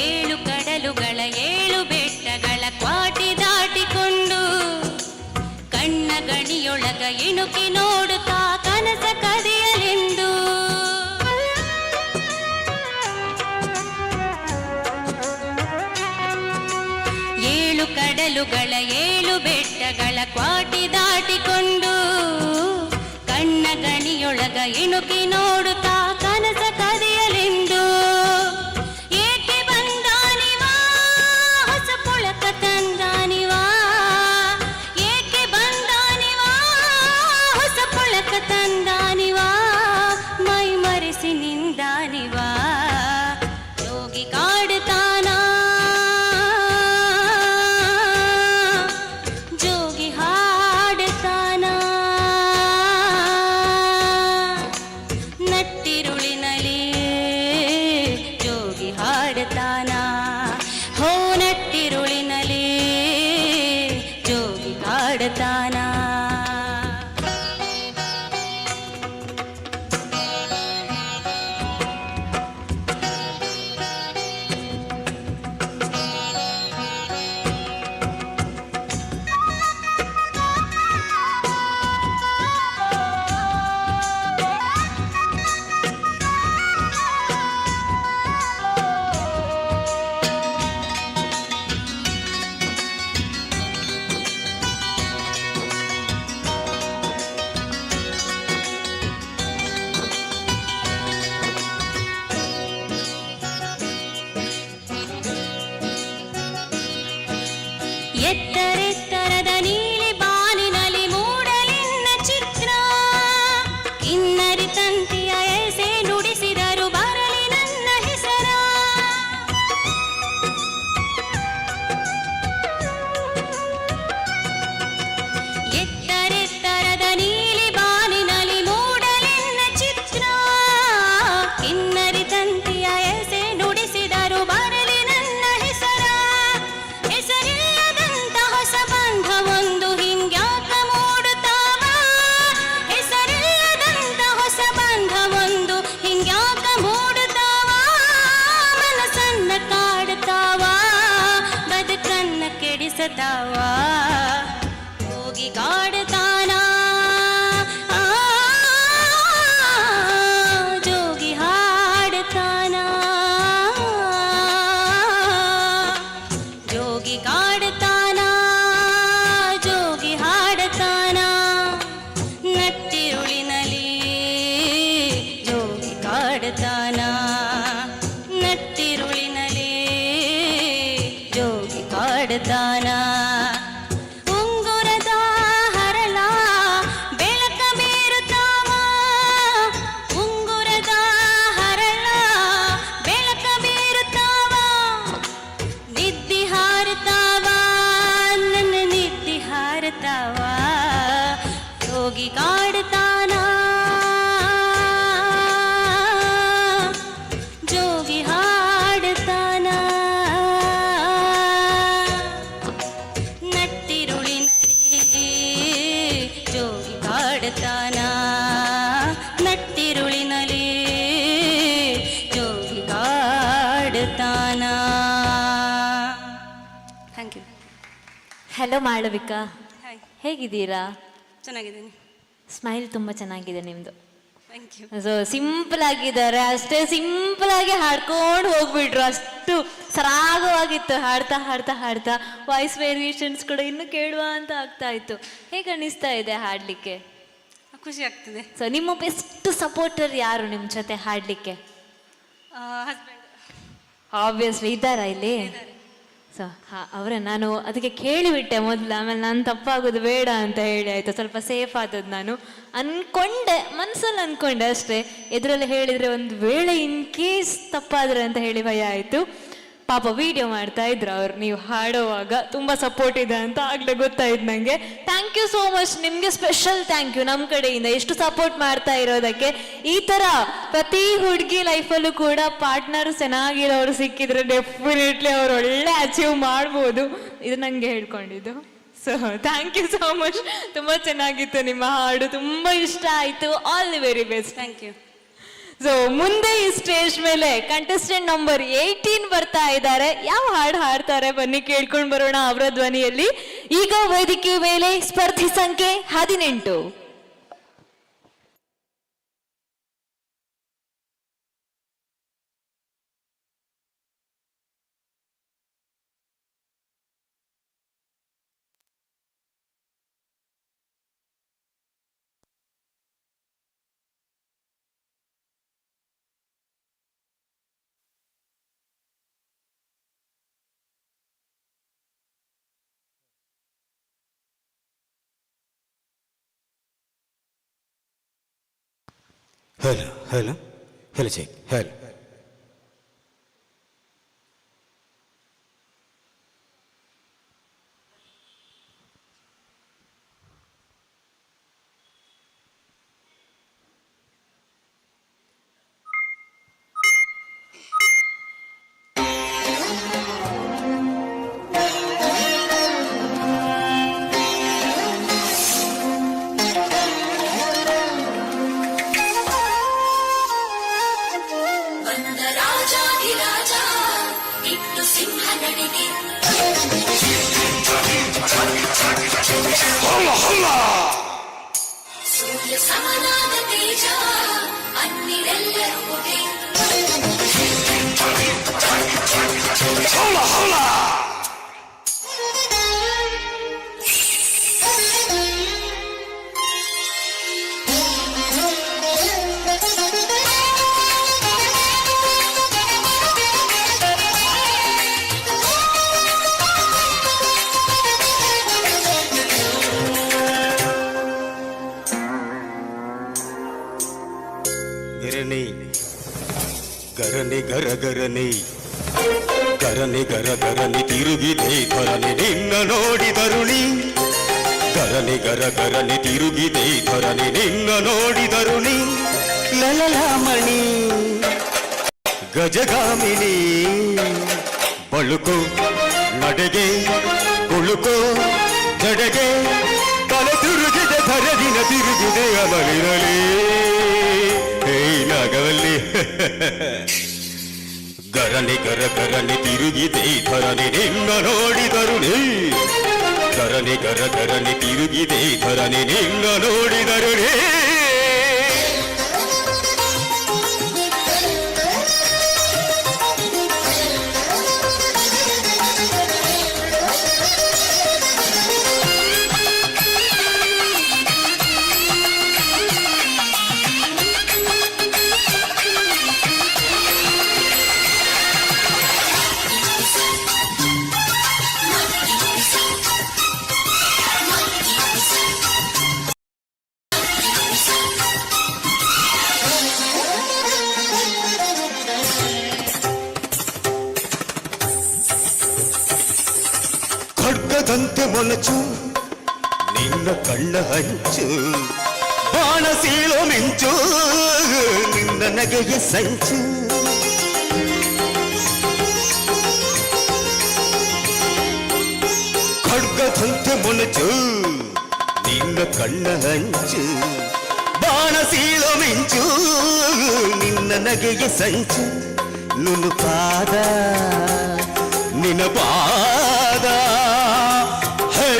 Speaker 2: ಏಳು ಕಡಲುಗಳ ಏಳು ಬೆಟ್ಟಗಳ ಕ್ವಾಟಿ ದಾಟಿಕೊಂಡು ಕಣ್ಣ ಗಣಿಯೊಳಗ ಇಣುಕಿ ನೋಡುತ್ತಾ ಕನಸ ಕದಿಯಲೆಂದು ಏಳು ಕಡಲುಗಳ ಏಳು ಬೆಟ್ಟಗಳ ಕ್ವಾಟಿ ದಾಟಿಕೊಂಡು ಕಣ್ಣ ಗಣಿಯೊಳಗ ಇಣುಕಿ ನೋಡುತ್ತಾ ಕನಸ ಕದಿಯಲೆಂದು ಏಕೆ ಬಂದಾನಿವಾ ಹೊಸ ಪುಳಕ ತಂದಾನಿವಾ ಏಕೆ ಬಂದಾನಿವಾ ಹೊಸ ಪುಳಕ ತಂದಾನಿವಾ ಮೈ ಮರೆಸಿ ನಿಂದಾನಿವಾ ಜೋಗಿ ಕಾಡುತ್ತಾನ ಜೋಗಿ ಹಾಡುತ್ತಾನ ನಟ್ಟಿರುಳಿನಲ್ಲಿ ಜೋಗಿ ಹಾಡುತ್ತಾನ ಹೋ ನಟ್ಟಿರುಳಿನಲ್ಲಿ ಜೋಗಿ ಕಾಡುತ್ತಾನ ಎತ್ತರೆತ್ತರದ ನೀಲಿ ಬಾನಿನಲ್ಲಿ ಮೂಡಲಿನ್ನ ಚಿತ್ರ ಕಿನ್ನರಿ ತಂತಿಯ ಎಸೆ ನುಡಿಸಿದರು ಬರಲಿ ನನ್ನ ಹೆಸರ ಎತ್ತರೆತ್ತರದ ನೀಲಿ ಬಾನಿನಲ್ಲಿ ಮೂಡಲಿನ್ನ ಚಿತ್ರ ಕಿನ್ನರಿ ತಂತಿಯ ಎಸೆ ನುಡಿಸಿದರು ಬರಲಿ ನನ್ನ ಹೆಸರ ಹೆಸರಿಲ್ಲದಂತ ಹೊಸ ಬಂಧವೊಂದು ಹಿಂಗ್ಯಾಕ ಮೂಡುತ್ತಾವ ಹೆಸರಿಲ್ಲದಂತ ಹೊಸ ಬಂಧವೊಂದು ಹಿಂಗ್ಯಾಕ ಮೂಡುತ್ತಾವ ಮನಸ್ಸನ್ನ ಕಾಡುತ್ತಾವ ಬದುಕನ್ನ ಕೆಡಿಸತಾವ ಹೋಗಿ ಕಾಡುತ್ತಾನ ಜೋಗಿ ಹಾಡುತ್ತಾನ ಜೋಗಿ ಕಾಡುತ್ತಾನ ಜೋಗಿ ಹಾಡುತ್ತಾನ ನಟ್ಟಿರುಳಿನಲ್ಲಿ ಜೋಗಿ ಕಾಡುತ್ತಾನ ನಟ್ಟಿರುಳಿನಲ್ಲಿ ಜೋಗಿ ಕಾಡುತ್ತಾನ ಉಂಗುರದ ಹರಳ ಬೆಳಕ ಬೀರುತ್ತಾವ ಉಂಗುರದ ಹರಳ ಬೆಳಕ ಬೀರುತ್ತಾವ ನಿದ್ದಿ ಹಾರುತ್ತಾವ ನನ್ನ ನಿದ್ದಿ ಹಾರುತ್ತಾವ ಜೋಗಿ ಕಾಡುತ್ತಾನ ಜೋಗಿ ಹಾಡುತ್ತಾನ
Speaker 1: ಹಲೋ ಮಾಳವಿಕಾ,
Speaker 2: ಹಾಯ್,
Speaker 1: ಹೇಗಿದ್ದೀರಾ?
Speaker 2: ಚೆನ್ನಾಗಿದ್ದೀನಿ.
Speaker 1: ಸ್ಮೈಲ್ ತುಂಬ ಚೆನ್ನಾಗಿದೆ ನಿಮ್ಮದು.
Speaker 2: Thank you.
Speaker 1: ಸೊ ಸಿಂಪಲ್ ಆಗಿದ್ದಾರೆ, ಅಷ್ಟೇ ಸಿಂಪಲ್ ಆಗಿ ಹಾಡ್ಕೊಂಡು ಹೋಗ್ಬಿಟ್ರು, ಅಷ್ಟು ಸರಾಗವಾಗಿತ್ತು ಹಾಡ್ತಾ ಹಾಡ್ತಾ ಹಾಡ್ತಾ. ವಾಯ್ಸ್ ವೇರಿಯೇಷನ್ಸ್ ಕೂಡ ಇನ್ನೂ ಕೇಳುವ ಅಂತ ಆಗ್ತಾ ಇತ್ತು. ಹೇಗೆ ಅನಿಸ್ತಾ ಇದೆ ಹಾಡಲಿಕ್ಕೆ?
Speaker 2: ಖುಷಿ ಆಗ್ತದೆ.
Speaker 1: ಸೊ ನಿಮ್ಮ ಬೆಸ್ಟ್ ಸಪೋರ್ಟರ್ ಯಾರು ನಿಮ್ಮ ಜೊತೆ ಹಾಡಲಿಕ್ಕೆ?
Speaker 2: ಹಸ್ಬೆಂಡ್
Speaker 1: ಆಬ್ವಿಯಸ್ಲಿ ಇದ್ದಾರಾ ಇಲ್ಲಿ? ಸೊ ಅವರೇ, ನಾನು ಅದಕ್ಕೆ ಕೇಳಿಬಿಟ್ಟೆ ಮೊದಲು, ಆಮೇಲೆ ನಾನು ತಪ್ಪಾಗೋದು ಬೇಡ ಅಂತ ಹೇಳಿ ಆಯಿತು, ಸ್ವಲ್ಪ ಸೇಫ್ ಆದದ್ದು. ನಾನು ಅಂದ್ಕೊಂಡೆ, ಮನಸ್ಸಲ್ಲಿ ಅಂದ್ಕೊಂಡೆ ಅಷ್ಟೇ, ಎದುರಲ್ಲಿ ಹೇಳಿದರೆ ಒಂದು ವೇಳೆ ಇನ್ ಕೇಸ್ ತಪ್ಪಾದ್ರೆ ಅಂತ ಹೇಳಿ ಭಯ ಆಯಿತು. ಪಾಪ ವಿಡಿಯೋ ಮಾಡ್ತಾ ಇದ್ರು ಅವ್ರು, ನೀವು ಹಾಡುವಾಗ ತುಂಬ ಸಪೋರ್ಟ್ ಇದೆ ಅಂತ ಆಗಲೇ ಗೊತ್ತಾಯ್ತು ನನಗೆ. ಥ್ಯಾಂಕ್ ಯು ಸೋ ಮಚ್, ನಿಮಗೆ ಸ್ಪೆಷಲ್ ಥ್ಯಾಂಕ್ ಯು ನಮ್ಮ ಕಡೆಯಿಂದ, ಎಷ್ಟು ಸಪೋರ್ಟ್ ಮಾಡ್ತಾ ಇರೋದಕ್ಕೆ. ಈ ಥರ ಪ್ರತಿ ಹುಡುಗಿ ಲೈಫಲ್ಲೂ ಕೂಡ ಪಾರ್ಟ್ನರ್ ಚೆನ್ನಾಗಿರೋರು ಸಿಕ್ಕಿದ್ರೆ ಡೆಫಿನೆಟ್ಲಿ ಅವ್ರು ಒಳ್ಳೆ ಅಚೀವ್ ಮಾಡ್ಬೋದು, ಇದು ನನಗೆ ಹೇಳ್ಕೊಂಡಿದ್ದು. So thank you so much, ತುಂಬ ಚೆನ್ನಾಗಿತ್ತು ನಿಮ್ಮ ಹಾಡು, ತುಂಬ ಇಷ್ಟ ಆಯಿತು. All the very best.
Speaker 2: Thank you.
Speaker 1: So ಮುಂದೆ ಈ ಸ್ಟೇಜ್ ಮೇಲೆ ಕಂಟೆಸ್ಟೆಂಟ್ ನಂಬರ್ 18 ಬರ್ತಾ ಇದ್ದಾರೆ. ಯಾವ ಹಾಡು ಹಾಡ್ತಾರೆ ಬನ್ನಿ ಕೇಳ್ಕೊಂಡು ಬರೋಣ ಅವರ ಧ್ವನಿಯಲ್ಲಿ. ಈಗ ವೇದಿಕೆ ಮೇಲೆ ಸ್ಪರ್ಧಿ ಸಂಖ್ಯೆ 18.
Speaker 4: Hello hello hello check hello.
Speaker 2: ಸೂರ್ಯ ಸಮನಾದ ತೇಜ ಅನ್ನಿರೆಲ್ಲರೂ
Speaker 4: ಗರನೆ ಗರ ಗರನೆ ಗರನೆ ಗರ ಗರನೆ ತಿರುಗಿದೆ ಧರನೆ ನಿನ್ನ ನೋಡಿ ತರುಣಿ. ಗರನೆ ಗರ ಗರನೆ ತಿರುಗಿದೆ ಧರನೆ ನಿನ್ನ ನೋಡಿ ತರುಣಿ. ಲಲಲಾಮಣಿ ಗಜಗಾಮಿನಿ ಬಳುಕೋ ನಡೆಗೆ ಕುಳುಕೋ ಜಡೆಗೆ ತಲೆ ತಿರುಗಿದೆ ಧರದಿನ ತಿರುಗಿದೆ ಅಮಲಿರಲಿ. ನಾಗವಲ್ಲಿ ಗರನೆ ಗರ ಗರನೆ ತಿರುಗಿದೆ ಧರನೆ ನಿನ್ನ ನೋಡಿದರುಣಿ. ಗರನೆ ಗರ ಗರನೆ ತಿರುಗಿದೆ ಧರನೆ ನಿನ್ನ ನೋಡಿದರುಣಿ. ಖಡ್ಗದಂತೆ ಮೊನಚು ನಿನ್ನ ಕಣ್ಣ ಹಂಚು ಬಾಣ ಸೀಳೋ ಮಿಂಚು ನಿನ್ನ ನಗೆಯ ಸಂಚು. ಖಡ್ಗದಂತೆ ಮೊನಚು ನಿನ್ನ ಕಣ್ಣ ಹಂಚು ಬಾಣ ಸೀಳೋ ಮಿಂಚು ನಿನ್ನ ನಗೆಯ ಸಂಚು. ನುಣುಪಾದ ನಿನ್ನ ಪಾದ ಹೇ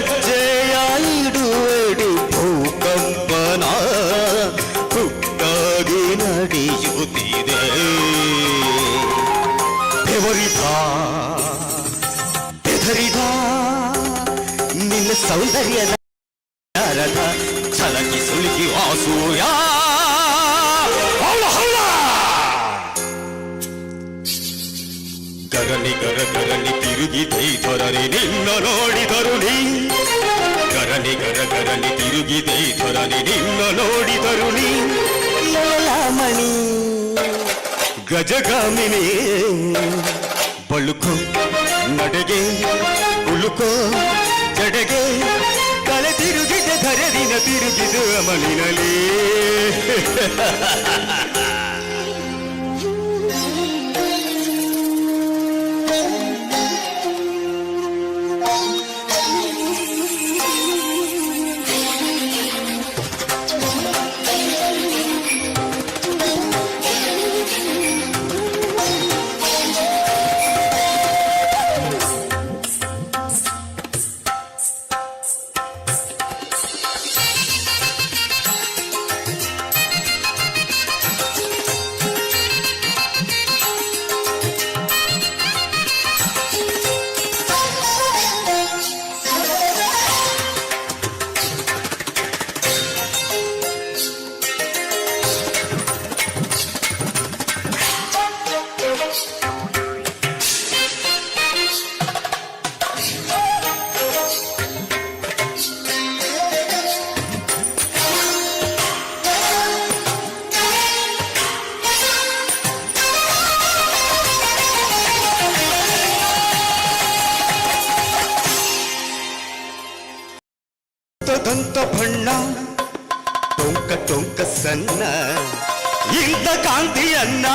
Speaker 11: ಬೆದರಿದ ನಿನ್ನ ಸೌಂದರ್ಯದ ಛಲಕಿ ಸುಲುಕಿ ವಾಸೂಯ ಗಗನಿ ಗರಗರನಿ ತಿರುಗಿದೆ ಧರಣಿ ನಿನ್ನ ನೋಡಿದರು ನೀ ಗರನಿ ಗರಗರನಿ ತಿರುಗಿದೆ ಧರಣಿ ನಿನ್ನ ನೋಡಿದರು ನೀ ಲೋಲಾಮಣಿ ಗಜಗಾಮಿನಿ ಬಳುಕು ನಡೆಗೆ ಉಳುಕೋ ಜಡೆಗೆ ಕಳೆ ತಿರುಗಿದೆ ಧರದಿನ ತಿರುಗಿದು ಅಮಲಿನಲಿ ದಂತ ಬಣ್ಣ ಟೊಂಕ ಟೊಂಕ ಸಣ್ಣ ಇಂಥ ಕಾಂತಿಯನ್ನ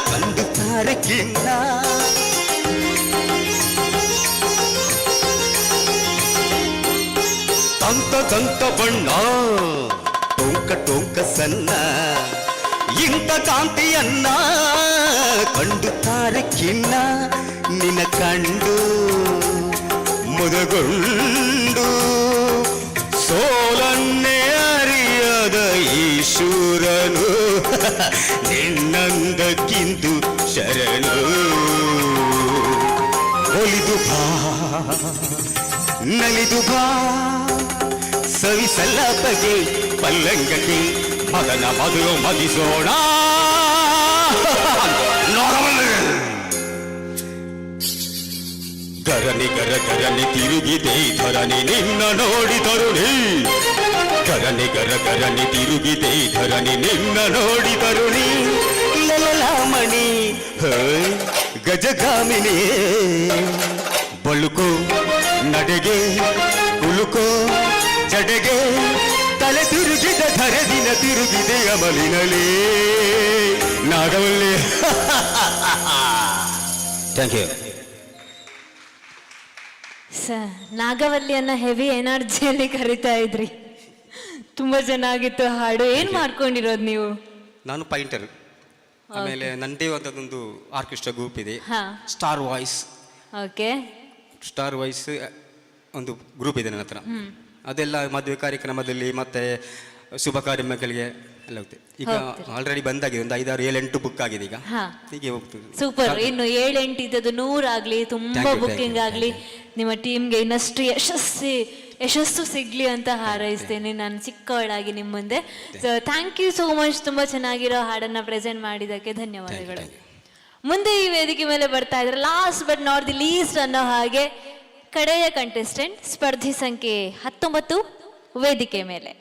Speaker 11: ಕಂಡುತ್ತಾರೆ ಕಿನ್ನ ದಂತ ದಂತ ಬಣ್ಣ ಟೊಂಕ ಟೊಂಕ ಸಣ್ಣ ಇಂಥ ಕಾಂತಿಯನ್ನ ಕಂಡುತ್ತಾರೆ ಕಿನ್ನ ನಿನ್ನ ಕಂಡು ಮುದಗೊಂಡು ಸೋಲನ್ನೇ ಅರಿಯದ ಈಶ್ವರನು ನಿನ್ನಂದಕ್ಕಿಂದು ಶರಣು ಒಲಿದು ಬಾ ನಲಿದು ಬಾ ಸವಿಸಲ್ಲ ಬಗೆ ಪಲ್ಲಂಗಕ್ಕೆ ಮದನ ಮದುವೆ ಮದಿಸೋಣ ಗರನಿ ಗರ ಗರನಿ ತಿರುಗಿದೆ ಧರಣಿ ನಿನ್ನ ನೋಡಿದರು ನೀ ಗರನಿ ಗರ ಗರನಿ ತಿರುಗಿದೆ ಧರಣಿ ನಿನ್ನ ನೋಡಿದರು ನೀ ಲಲಲಾಮಣಿ ಗಜಗಾಮಿನಿ ಬಳುಕೋ ನಡೆಗೆ ಉಳುಕೋ ಜಡೆಗೆ ತಲೆ ತಿರುಗಿದ ಧರದಿನ ತಿರುಗಿದೆ ಅಮಲಿನಲೇ ನಾಗವಲ್ಲಿ ಥ್ಯಾಂಕ್ ಯು
Speaker 1: ನಾಗವಲ್ಲಿಯನ್ನ ಹೆವಿ ಎನರ್ಜಿಯಲ್ಲಿ ಕರಿತಾ ಇದ್ರಿ. ತುಂಬಾ ಚೆನ್ನಾಗಿತ್ತು ಹಾಡು. ಏನ್ ಮಾಡ್ಕೊಂಡಿರೋದು ನೀವು?
Speaker 4: ನಾನು ಪೈಂಟರ್. ಆಮೇಲೆ ನನ್ನದೇ ಒಂದೊಂದು ಆರ್ಕೆಸ್ಟ್ರಾ ಗ್ರೂಪ್ ಇದೆ,
Speaker 1: ಹಾ.
Speaker 4: Star voice.
Speaker 1: Okay.
Speaker 4: Star voice ಒಂದು ಗ್ರೂಪ್ ಇದೆ ನನ್ನ ಹತ್ರ. ಅದೆಲ್ಲ ಮದುವೆ ಕಾರ್ಯಕ್ರಮದಲ್ಲಿ ಮತ್ತೆ ಶುಭ ಕಾರ್ಯಕ್ರಮಗಳಿಗೆ ಎಲ್ಲ ಹೋಗ್ತದೆ. ಈಗ ಆಲ್ರೆಡಿ ಬಂದಾಗಿದೆ, ಒಂದು 5, 6, 7, 8 ಬುಕ್ ಆಗಿದೆ ಈಗ. ಹೀಗೆ ಹೋಗ್ತದೆ.
Speaker 1: ಸೂಪರ್. ಇನ್ನು 7, 8 ಇದ್ದದ್ದು 100 ಆಗ್ಲಿ, ತುಂಬಾ ಬುಕ್ಕಿಂಗ್ ಆಗ್ಲಿ, ನಿಮ್ಮ ಟೀಮ್ಗೆ ಇನ್ನಷ್ಟು ಯಶಸ್ಸು ಸಿಗ್ಲಿ ಅಂತ ಹಾರೈಸ್ತೇನೆ ನಾನು ಚಿಕ್ಕವಳಾಗಿ ನಿಮ್ಮ ಮುಂದೆ. So thank you so much. ತುಂಬಾ ಚೆನ್ನಾಗಿರೋ ಹಾಡನ್ನ ಪ್ರೆಸೆಂಟ್ ಮಾಡಿದ್ದಕ್ಕೆ ಧನ್ಯವಾದಗಳು. ಮುಂದೆ ಈ ವೇದಿಕೆ ಮೇಲೆ ಬರ್ತಾ ಇದ್ರೆ last but not the list ಅನ್ನೋ ಹಾಗೆ ಕಡೆಯ ಕಂಟೆಸ್ಟೆಂಟ್ ಸ್ಪರ್ಧಿ ಸಂಖ್ಯೆ 19 ವೇದಿಕೆ ಮೇಲೆ.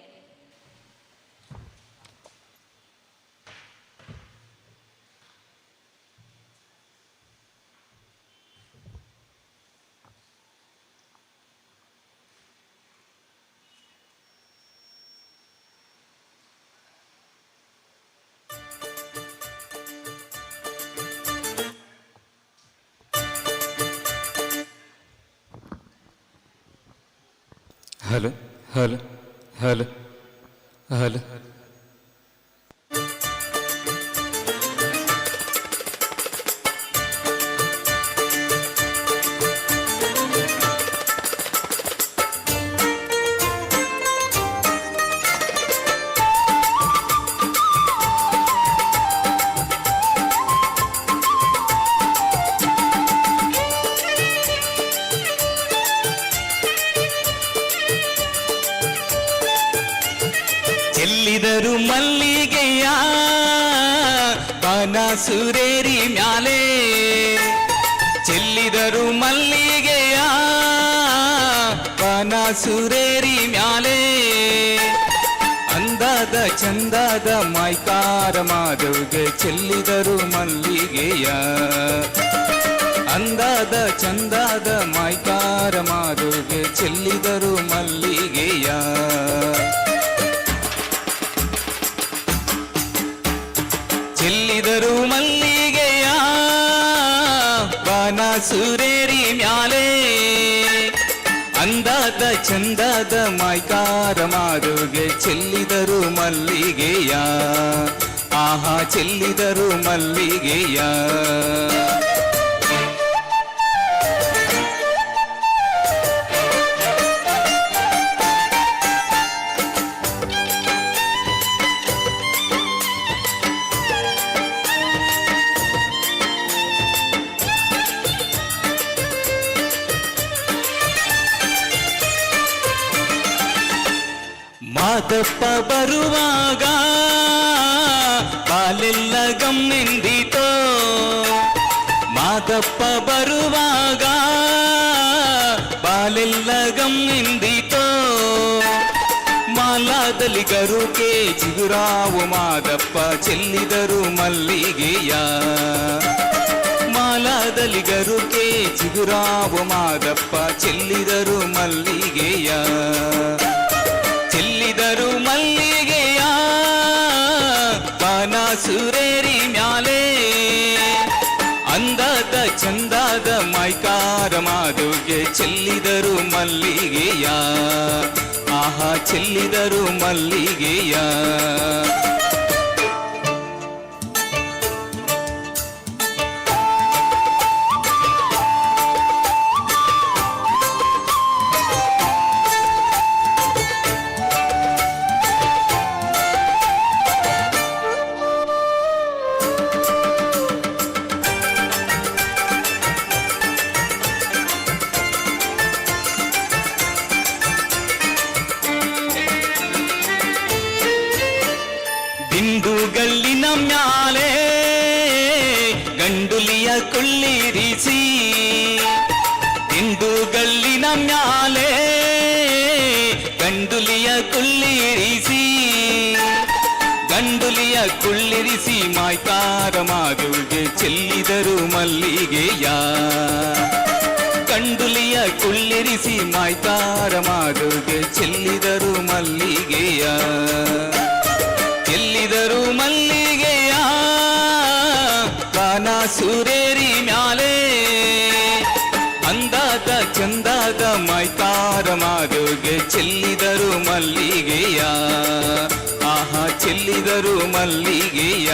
Speaker 4: ಹಲೋ ಹಲೋ ಹಲೋ ಹಲೋ
Speaker 11: ಚೆಲ್ಲಿದರು ಮಲ್ಲಿಗೆಯ ಬಾನ ಸುರೇರಿ ಮ್ಯಾಲೆ, ಚೆಲ್ಲಿದರು ಮಲ್ಲಿಗೆಯ ಬಾನ ಸುರೇರಿ ಮ್ಯಾಲೆ. ಅಂದಾದ ಚಂದಾದ ಮೈಕಾರ ಮಾಧವ್ಗೆ ಚೆಲ್ಲಿದರು ಮಲ್ಲಿಗೆಯ, ಅಂದಾದ ಚಂದಾದ ಮೈಕಾರ ಮಾಧವ್ಗೆ ಚೆಲ್ಲಿದರು ಮಲ್ಲಿಗೆಯ. ಚೆಲ್ಲಿದರು ಮಲ್ಲಿಗೆಯ ಬಾನ ಸುರೇರಿ ಮ್ಯಾಲೆ, ಅಂದಾದ ಚಂದಾದ ಮೈಕಾರ ಮಾಧವ್ಗೆ ಚೆಲ್ಲಿದರು ಮಲ್ಲಿಗೆಯ, ಆಹಾ ಚೆಲ್ಲಿದರು ಮಲ್ಲಿಗೆಯ. ಮಾದಪ್ಪ ಬರುವಾಗ ಬಾಲೆಲ್ಲ ಗಮ್ಮೆಂದಿತೋ, ಮಾದಪ್ಪ ಬರುವಾಗ ಬಾಲೆಲ್ಲ ಗಮ್ಮೆಂದಿತೋ. ಮಾಲಾದಲ್ಲಿ ಗರುಕೆ ಚಿಗುರಾವು ಮಾದಪ್ಪ ಚೆಲ್ಲಿದರು ಮಲ್ಲಿಗೆಯ, ಮಾಲಾದಲ್ಲಿ ಗರುಕೆ ಚಿಗುರಾವು ಮಾದಪ್ಪ ಚೆಲ್ಲಿದರು ಮಲ್ಲಿಗೆಯ. ಚೆಲ್ಲಿದರು ಮಲ್ಲಿಗೆಯ ಬಾನ ಸುರೇರಿ ಮ್ಯಾಲೆ, ಅಂದಾದ ಚಂದಾದ ಮೈಕಾರ ಮಾಧವ್ಗೆ ಚೆಲ್ಲಿದರು ಮಲ್ಲಿಗೆಯ, ಆಹಾ ಚೆಲ್ಲಿದರು ಮಲ್ಲಿಗೆಯ. ದಿಂಡುಗಲ್ಲಿನ ಮ್ಯಾಲೆ ಗಂಡುಲಿಯ ಕುಳ್ಳಿರಿಸಿ, ದಿಂಡುಗಲ್ಲಿನ ಮ್ಯಾಲೆ ಗಂಡುಲಿಯ ಕುಳ್ಳಿರಿಸಿ, ಗಂಡುಲಿಯ ಕುಳ್ಳಿರಿಸಿ ಮಾಯ್ಕಾರ ಮಾಧವ್ಗೆ ಚೆಲ್ಲಿದರು ಮಲ್ಲಿಗೆಯ, ಗಂಡುಲಿಯ ಕುಳ್ಳಿರಿಸಿ ಮಾಯ್ಕಾರ ಮಾಧವ್ಗೆ ಚೆಲ್ಲಿದರು ಮಲ್ಲಿಗೆಯ. ಚೆಲ್ಲಿದರು ಮಲ್ಲಿಗೆಯ ಬಾನ ಸುರೇರಿ ಮ್ಯಾಲೆ, ಅಂದಾದ ಚಂದಾದ ಮೈಕಾರ ಮಾಧವ್ಗೆ ಚೆಲ್ಲಿದರು ಮಲ್ಲಿಗೆಯ, ಆಹಾ ಚೆಲ್ಲಿದರು ಮಲ್ಲಿಗೆಯ.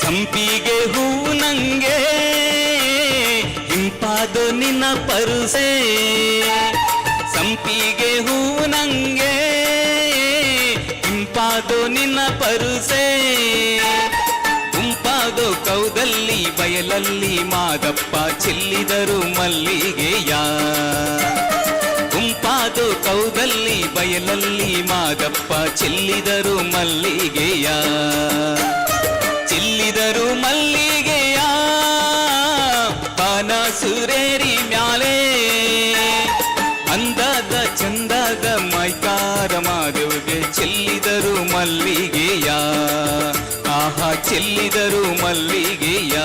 Speaker 11: ಸಂಪಿಗೆ ಹೂವು ನಂಗೆ ಇಂಪಾದು ನಿನ್ನ ಪರುಸೆ, ಸಂಪಿಗೆ ಹೂವು ನಂಗೆ ಇಂಪಾದು ನಿನ್ನ ಪರುಸೆ. ಗುಂಪಾದು ಕೌದಲ್ಲಿ ಬಯಲಲ್ಲಿ ಮಾದಪ್ಪ ಚೆಲ್ಲಿದರು ಮಲ್ಲಿಗೆಯ, ಗುಂಪಾದು ಕೌದಲ್ಲಿ ಬಯಲಲ್ಲಿ ಮಾದಪ್ಪ ಚೆಲ್ಲಿದರು ಮಲ್ಲಿಗೆಯ. ಚೆಲ್ಲಿದರು ಮಲ್ಲಿಗೆಯ ಬಾನ ಸುರೇರಿ ಮ್ಯಾಲೆ, ಅಂದಾದ ಚಂದಾದ ಮೈಕಾರ ಮಾಧವ್ಗೆ ಚೆಲ್ಲಿದರು ಮಲ್ಲಿಗೆಯ, ಆಹಾ ಚೆಲ್ಲಿದರು ಮಲ್ಲಿಗೆಯ.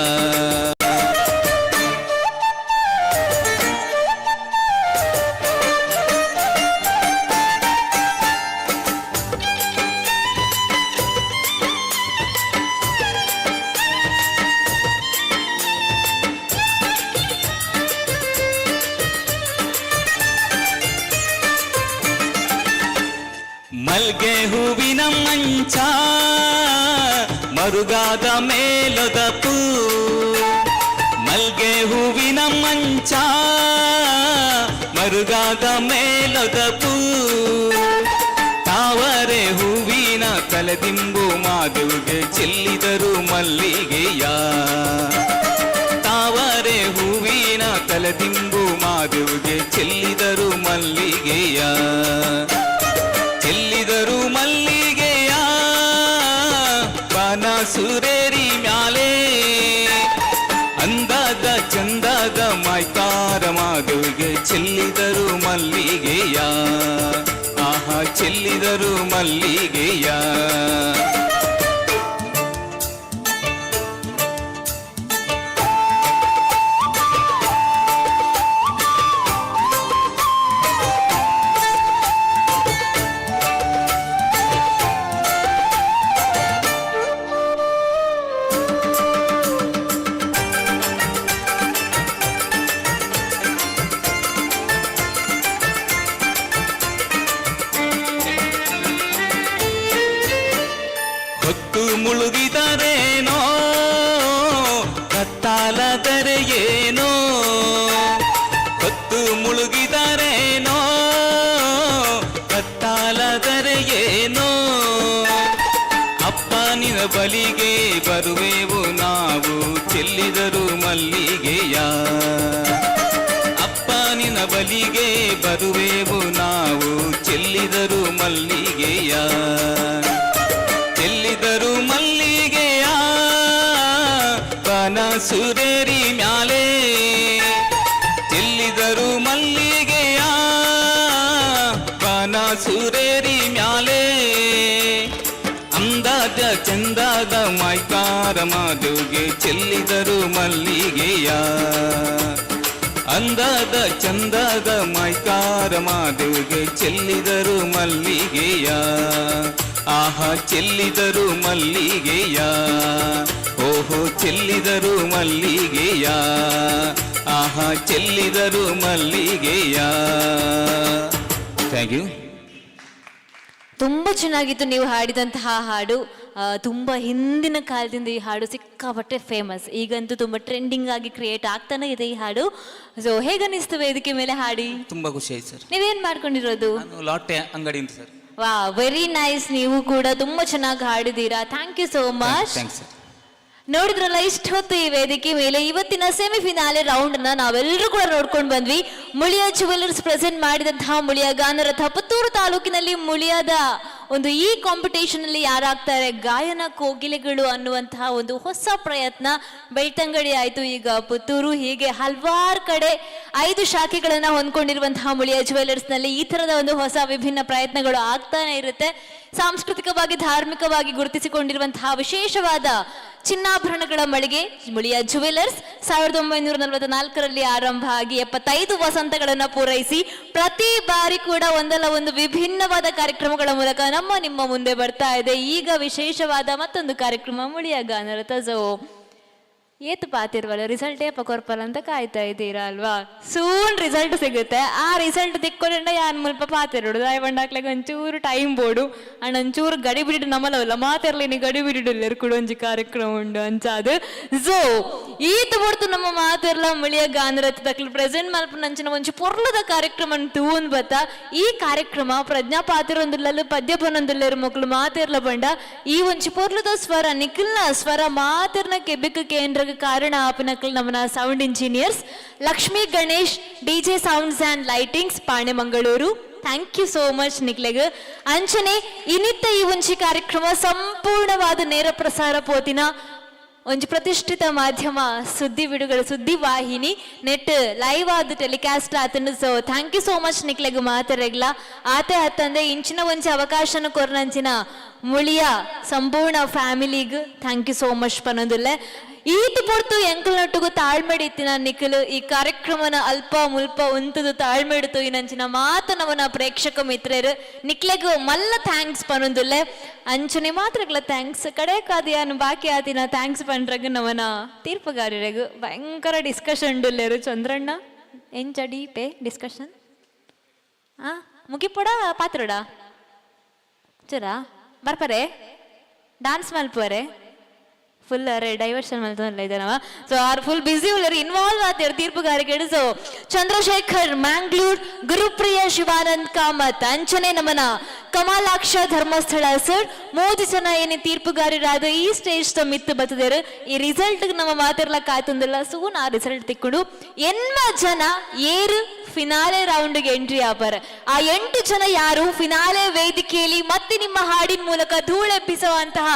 Speaker 11: ಮಲ್ಗೆ ಹೂವಿನ ಮಂಜ ಮಂಚ ಮರುಗಾದ ಮೇಲದ ಪೂ ಮಲ್ಗೆ ಹೂವಿನ ಮಂಚ ಮರುಗಾದ ಮೇಲದ ಪೂ ತಾವರೆ ಹೂವಿನ ತಲೆದಿಂಬು ಮಾಧುಗೆ ಚೆಲ್ಲಿದರು ಮಲ್ಲಿಗೆಯ ತಾವರೆ ಹೂವಿನ ತಲೆದಿಂಬು ಮಾಧುಗೆ ಚೆಲ್ಲಿದರು ಮಲ್ಲಿಗೆಯ ಚೆಲ್ಲಿದರು ಮಲ್ಲಿಗೆಯ ಬಾನ ಸುರೇರಿ ಮ್ಯಾಲೆ ಅಂದಾದ ಚಂದಾದ ಮಾಯ್ಕಾರ ಮಾಧುಗೆ ಚೆಲ್ಲಿದರು ಮಲ್ಲಿಗೆಯ ಆಹಾ ಚೆಲ್ಲಿದರು ಮಲ್ಲಿಗೆಯ ಹೊತ್ತು ಮುಳುಗಿದರೇನೋ ಕತ್ತಾಲದರೆ ಏನೋ ಹೊತ್ತು ಮುಳುಗಿದರೇನೋ ಕತ್ತಾಲದರೆ ಏನೋ ಅಪ್ಪನಿನ ಬಲಿಗೆ ಬರುವೆವು ನಾವು ಚೆಲ್ಲಿದರು ಮಲ್ಲಿಗೆಯ ಅಪ್ಪನಿನ ಬಲಿಗೆ ಬರುವೆವು ನಾವು ಚೆಲ್ಲಿದರು ಮಲ್ಲಿಗೆಯ ಚೆಲ್ಲಿದರು ಮಲ್ಲಿಗೆಯ ಬನ ಸುರೇರಿ ಮ್ಯಾಲೆ ಚೆಲ್ಲಿದರು ಮಲ್ಲಿಗೆಯ ಬನ ಸುರೇರಿ ಮ್ಯಾಲೆ ಅಂದಾದ ಚಂದಾದ ಮಾಯ್ಕಾರ ಮಾಧುಗೆ ಚೆಲ್ಲಿದರು ಮಲ್ಲಿಗೆಯ ಅಂದಾದ ಚಂದಾದ ಮಾಯ್ಕಾರ ಮಾಧುಗೆ ಚೆಲ್ಲಿದರು ಮಲ್ಲಿಗೆಯ ಆಹಾ ಚೆಲ್ಲಿದರು ಮಲ್ಲಿಗೆಯ ಓಹೋ ಚೆಲ್ಲಿದರು ಮಲ್ಲಿಗೆಯ ಆಹಾ ಚೆಲ್ಲಿದರು ಮಲ್ಲಿಗೆಯ ಥ್ಯಾಂಕ್ ಯು.
Speaker 1: ತುಂಬ ಚೆನ್ನಾಗಿತ್ತು ನೀವು ಹಾಡಿದಂತಹ ಹಾಡು. ತುಂಬ ಹಿಂದಿನ ಕಾಲದಿಂದ ಈ ಹಾಡು ಸಿಕ್ಕಾಪಟ್ಟೆ ಫೇಮಸ್. ಈಗಂತೂ ತುಂಬ ಟ್ರೆಂಡಿಂಗ್ ಆಗಿ ಕ್ರಿಯೇಟ್ ಆಗ್ತಾನೆ ಇದೆ ಈ ಹಾಡು. ಸೊ ಹೇಗನ್ನಿಸ್ತು ವೇದಿಕೆ ಮೇಲೆ ಹಾಡಿ?
Speaker 11: ತುಂಬಾ ಖುಷಿ ಆಯ್ತು ಸರ್.
Speaker 1: ನೀವೇನ್ ಮಾಡ್ಕೊಂಡಿರೋದು?
Speaker 11: ನಾನು ಲಾಟೆ ಅಂಗಡಿ ಅಂತ ಸರ್.
Speaker 1: ವಾ, ವೆರಿ ನೈಸ್. ನೀವು ಕೂಡ ತುಂಬಾ ಚೆನ್ನಾಗಿ ಹಾಡಿದ್ದೀರಾ. Thank you so much.
Speaker 11: Thanks sir.
Speaker 1: ನೋಡಿದ್ರಲ್ಲ, ಇಷ್ಟು ಹೊತ್ತು ಈ ವೇದಿಕೆ ಮೇಲೆ ಇವತ್ತಿನ ಸೆಮಿಫಿನಾಲೆ ರೌಂಡ್ ನ ನಾವೆಲ್ಲರೂ ಕೂಡ ನೋಡ್ಕೊಂಡು ಬಂದ್ವಿ. ಮುಳಿಯಾ ಜುವೆಲ್ಲರ್ಸ್ ಪ್ರೆಸೆಂಟ್ ಮಾಡಿದಂತಹ ಮುಳಿಯಾ ಗಾನರಥ ಪುತ್ತೂರು ತಾಲೂಕಿನಲ್ಲಿ ಮುಳಿಯಾದ ಒಂದು ಈ ಕಾಂಪಿಟೇಷನ್ ಅಲ್ಲಿ ಯಾರಾಗ್ತಾರೆ ಗಾಯನ ಕೋಗಿಲೆಗಳು ಅನ್ನುವಂತಹ ಒಂದು ಹೊಸ ಪ್ರಯತ್ನ ಬೆಳ್ತಂಗಡಿ ಆಯ್ತು, ಈಗ ಪುತ್ತೂರು, ಹೀಗೆ ಹಲವಾರು ಕಡೆ 5 ಶಾಖೆಗಳನ್ನ ಹೊಂದ್ಕೊಂಡಿರುವಂತಹ ಮುಳಿಯಾ ಜುವೆಲ್ಲರ್ಸ್ ನಲ್ಲಿ ಈ ತರದ ಒಂದು ಹೊಸ ವಿಭಿನ್ನ ಪ್ರಯತ್ನಗಳು ಆಗ್ತಾನೆ ಇರುತ್ತೆ. ಸಾಂಸ್ಕೃತಿಕವಾಗಿ ಧಾರ್ಮಿಕವಾಗಿ ಗುರುತಿಸಿಕೊಂಡಿರುವಂತಹ ವಿಶೇಷವಾದ ಚಿನ್ನಾಭರಣಗಳ ಮಳಿಗೆ ಮುಳಿಯಾ ಜುವೆಲ್ಲರ್ಸ್ 1944ರಲ್ಲಿ ಆರಂಭ ಆಗಿ 75 ವಸಂತಗಳನ್ನು ಪೂರೈಸಿ ಪ್ರತಿ ಬಾರಿ ಕೂಡ ಒಂದಲ್ಲ ಒಂದು ವಿಭಿನ್ನವಾದ ಕಾರ್ಯಕ್ರಮಗಳ ಮೂಲಕ ನಿಮ್ಮ ಮುಂದೆ ಬರ್ತಾ ಇದೆ. ಈಗ ವಿಶೇಷವಾದ ಮತ್ತೊಂದು ಕಾರ್ಯಕ್ರಮ ಮುಳಿಯಾ ಗಾನರಥ. ಸೊ ಏತು ಪಾತಿರ್ವಲ್ಲ, ರಿಸಲ್ಟ್ ಕೊರ್ಪಲ್ಲ ಅಂತ ಕಾಯ್ತಾ ಇದ್ದೀರಾ ಅಲ್ವಾ? ಸೂನ್ ರಿಸಲ್ಟ್ ಸಿಗುತ್ತೆ. ಆ ರಿಸಲ್ಟ್ ತಿಕ್ಕೊಂಡ ಯಾನ್ ಮುಲ್ಪ ಪಾತಿರೋಡು ದಾಯಬಂಡಾಕ್ಲಾಗ ಒಂಚೂರು ಟೈಮ್ ಬೋಡು ಅಂಡ್ ಒಂಚೂರು ಗಡಿ ಬಿಡಿಡು ನಮ್ಮಲ್ಲವಲ್ಲ ಮಾತಿರ್ಲಿ ನೀ ಗಡಿ ಬಿಡಿಡು ಕೂಡ ಒಂಜಿ ಕಾರ್ಯಕ್ರಮ ಉಂಡು ಅಂಚಾದು. ಸೊ ಈತ ಬಿಡ್ತು ನಮ್ಮ ಮಾತಿರ್ಲ ಮುಳಿಯಾ ಗಾನರಥದಕ್ಲು ಪ್ರೆಸೆಂಟ್ ಮಲ್ಪ ನಂಚಿನ ಒಂಚು ಪೊರ್ಲದ ಕಾರ್ಯಕ್ರಮ ತೂನ್ ಬತ್ತ. ಈ ಕಾರ್ಯಕ್ರಮ ಪ್ರಜ್ಞಾ ಪಾತಿರೊಂದುಲ್ಲಲು ಪದ್ಯ ಬನ್ನೊಂದುಲ್ಲೇರು ಮಕ್ಕಳು ಮಾತಿರ್ಲ ಬಂಡ ಈ ಒಂಚು ಪೊರ್ಲದ ಸ್ವರ ನಿಖಿಲ್ನ ಸ್ವರ ಮಾತಿರ್ನ ಕೆಬಿಕ ಕೇಂದ್ರ ಕಾರಣ ಆಪನಕಲ್ ನಮ್ಮನ sound engineers Lakshmi Ganesh DJ sounds and lightings Pane Mangaluru. Thank you so much ನಿಕ್ಲೆಗ್. ಅಂಚನೆ ಇನ್ನಿತ್ತ ಈ ಒಂಜಿ ಕಾರ್ಯಕ್ರಮ ಸಂಪೂರ್ಣವಾದ ನೇರ ಪ್ರಸಾರ ಪೋತಿನ ಒಂಜಿ ಪ್ರತಿಷ್ಠಿತ ಮಾಧ್ಯಮ ಸುದ್ದಿ ಬಿಡುಗಡೆ ಸುದ್ದಿ ವಾಹಿನಿ ನೆಟ್ ಲೈವ್ ಆದ ಟೆಲಿಕಾಸ್ಟ್ ಆತನು. So thank you so much ನಿಕ್ಲೆಗ್ ಮಾತರೆಗ್ಲ ಆತೆ ಹತ್ತಂದೆ ಇಂಚಿನ ಒಂಜಿ ಅವಕಾಶನ ಕೊರ್ನಂಚಿನ ಮುಳಿಯಾ ಸಂಪೂರ್ಣ ಫ್ಯಾಮಿಲಿಗ್ ಥ್ಯಾಂಕ್ ಯು ಸೋ ಮಚ್ ಪನ್ನೊಂದುಲ್ಲೆ. ಈತು ಪೊರ್ತು ಎಂಕಲ್ನೊಟ್ಟಿಗೂ ತಾಳ್ಮೆಡಿತ್ತಿನ ನಿಖಿಲ್ ಈ ಕಾರ್ಯಕ್ರಮನ ಅಲ್ಪ ಮುಲ್ಪ ಉಂತದು ತಾಳ್ಮೆಡಿತು ಇನ್ನಂಚಿನ ಮಾತನವನ ಪ್ರೇಕ್ಷಕ ಮಿತ್ರರು ನಿಕ್ಲೆಗ್ ಮಲ್ಲ ಥ್ಯಾಂಕ್ಸ್ ಪನ್ನೊಂದುಲ್ಲೆ. ಅಂಚನೆ ಮಾತ್ರಗ್ಲ ಥ್ಯಾಂಕ್ಸ್ ಕಡೆ ಕಾದಿಯಾನು ಬಾಕಿ ಆತಿನ ಥ್ಯಾಂಕ್ಸ್ ಪಂಡ್ರಗ ನವನ ತೀರ್ಪುಗಾರರೆಗು ಭಯಂಕರ ಡಿಸ್ಕಷನ್ ಉಂಡುಲ್ಲೇರು. ಚಂದ್ರಣ್ಣ ಎಂಚಡಿ ಪೇ ಡಿಸ್ಕಷನ್ ಮುಗಿಪೋಡ ಪಾತ್ರೋಡ ಚೂರ ಬರ್ಪರೆ ಡಾನ್ಸ್ ಮಲ್ಪೋರೆ ಫುಲ್ ಅರೆ ಡೈವರ್ಷನ್ ಮಲ್ತಲ್ಲ ಇದ್ದಾನವ ಸೊ ಆರ್ ಫುಲ್ ಬಿಸಿ ಉಳ್ಳರಿ ಇನ್ವಾಲ್ವ್ ಆತಿರು ತೀರ್ಪುಗಾರಿಕೆ ಸೊ ಚಂದ್ರಶೇಖರ್ ಮ್ಯಾಂಗ್ಳೂರ್ ಗುರುಪ್ರಿಯ ಶಿವಾನಂದ್ ಕಾಮತ್ ಅಂಚನೆ ನಮನ ಕಮಲಾಕ್ಷ ಧರ್ಮಸ್ಥಳ ಸರ್ 3 ಜನ ಏನೇ ತೀರ್ಪುಗಾರರಾದ ಈ ಸ್ಟೇಜ್ ತ ಮಿತ್ತು ಬತ್ತದೇರು ಈ ರಿಸಲ್ಟ್ ನಮ್ಮ ಮಾತಿರ್ಲಕ್ಕ ಆಯ್ತಂದಿಲ್ಲ ಸೂನ್ ಆ ರಿಸಲ್ಟ್ ತಿಕ್ಕೊಂಡು 8 ಜನ ಏರು ಫಿನಾಲೆ ರೌಂಡ್ಗೆ ಎಂಟ್ರಿ ಆಪಾರ ಆ 8 ಜನ ಯಾರು ಫಿನಾಲೆ ವೇದಿಕೆಯಲ್ಲಿ ಮತ್ತೆ ನಿಮ್ಮ ಹಾಡಿನ ಮೂಲಕ ಧೂಳೆಬ್ಬಿಸುವಂತಹ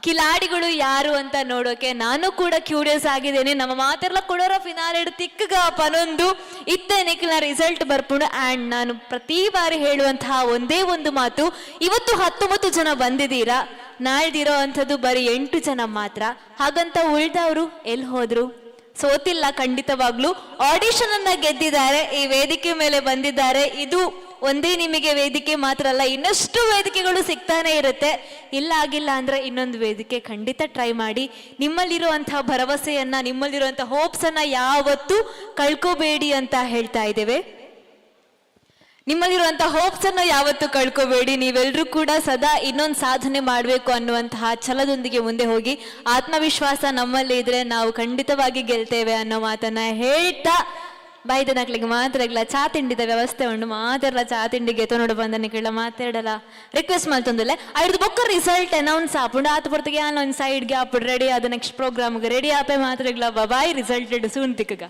Speaker 1: ಕಿಲಾಡಿಗಳು ಯಾರು ಅಂತ ನೋಡೋಕೆ ನಾನು ಕೂಡ ಕ್ಯೂರಿಯಸ್ ಆಗಿದ್ದೇನೆ. ನಮ್ಮ ಮಾತೆಲ್ಲ ಕೊಡೋರ ಫಿನಾಲೆ ತಿಕ್ಕಗ ಪನೊಂದು ಇತ್ತೆ ನಿಖಿಲ ರಿಸಲ್ಟ್ ಬರ್ಪುಂಡು. ಆ್ಯಂಡ್ ನಾನು ಪ್ರತಿ ಬಾರಿ ಹೇಳುವಂತಹ ಒಂದೇ ಒಂದು ಮಾತು, ಇವತ್ತು 19 ಜನ ಬಂದಿದ್ದೀರಾ, ನಾಳ್ದಿರೋ ಅಂಥದ್ದು ಬರೀ 8 ಜನ ಮಾತ್ರ. ಹಾಗಂತ ಉಳಿದವರು ಎಲ್ಲಿ ಹೋದ್ರು? ಸೋತಿಲ್ಲ ಖಂಡಿತವಾಗ್ಲೂ. ಆಡಿಷನ್ ಅನ್ನ ಗೆದ್ದಿದ್ದಾರೆ, ಈ ವೇದಿಕೆ ಮೇಲೆ ಬಂದಿದ್ದಾರೆ. ಇದು ಒಂದೇ ನಿಮಗೆ ವೇದಿಕೆ ಮಾತ್ರ ಅಲ್ಲ, ಇನ್ನಷ್ಟು ವೇದಿಕೆಗಳು ಸಿಗ್ತಾನೆ ಇರುತ್ತೆ. ಇಲ್ಲ ಆಗಿಲ್ಲ ಅಂದ್ರೆ ಇನ್ನೊಂದು ವೇದಿಕೆ ಖಂಡಿತ ಟ್ರೈ ಮಾಡಿ. ನಿಮ್ಮಲ್ಲಿರುವಂತಹ ಭರವಸೆಯನ್ನ, ನಿಮ್ಮಲ್ಲಿರುವಂತಹ ಹೋಪ್ಸ್ ಅನ್ನ ಯಾವತ್ತೂ ಕಳ್ಕೋಬೇಡಿ ಅಂತ ಹೇಳ್ತಾ ಇದ್ದೇವೆ. ನಿಮ್ಮಲ್ಲಿರುವಂತಹ ಹೋಪ್ಸ್ ಅನ್ನು ಯಾವತ್ತೂ ಕಳ್ಕೋಬೇಡಿ. ನೀವೆಲ್ಲರೂ ಕೂಡ ಸದಾ ಇನ್ನೊಂದು ಸಾಧನೆ ಮಾಡಬೇಕು ಅನ್ನುವಂತಹ ಛಲದೊಂದಿಗೆ ಮುಂದೆ ಹೋಗಿ. ಆತ್ಮವಿಶ್ವಾಸ ನಮ್ಮಲ್ಲಿ ಇದ್ರೆ ನಾವು ಖಂಡಿತವಾಗಿ ಗೆಲ್ತೇವೆ ಅನ್ನೋ ಮಾತನ್ನ ಹೇಳ್ತಾ, ಬೈದ ನಕ್ಲಿಗೆ ಮಾತಾಡಲ್ಲ, ಚಾ ತಿಂಡಿದ ವ್ಯವಸ್ಥೆ ಉಂಡು, ಮಾತಾಡಲ್ಲ ಚಾ ತಿಂಡಿಗೆ ತೊನೋಡು ಬಂದನಿಗೆಲ್ಲ ಮಾತಾಡಲ್ಲ ರಿಕ್ವೆಸ್ಟ್ ಮಾಡ್ತಂದಿಲ್ಲ. ಐದು ಬೊಕ್ಕ ರಿಸಲ್ಟ್ ಅನೌನ್ಸ್ ಆಪುಂಡು ಆತ ಬರ್ತಿಗೆ ಒಂದು ಸೈಡ್ಗೆ ಆಪುಡು ರೆಡಿ ಆದ ನೆಕ್ಸ್ಟ್ ಪ್ರೋಗ್ರಾಮ್ಗೆ ರೆಡಿ ಆಪೆ ಮಾತಾಡಲ್ಲ. ಬಾಯ್ ರಿಸಲ್ಟೆಡ್ ಸೂನ್ ತಿಕ್ಕಗ.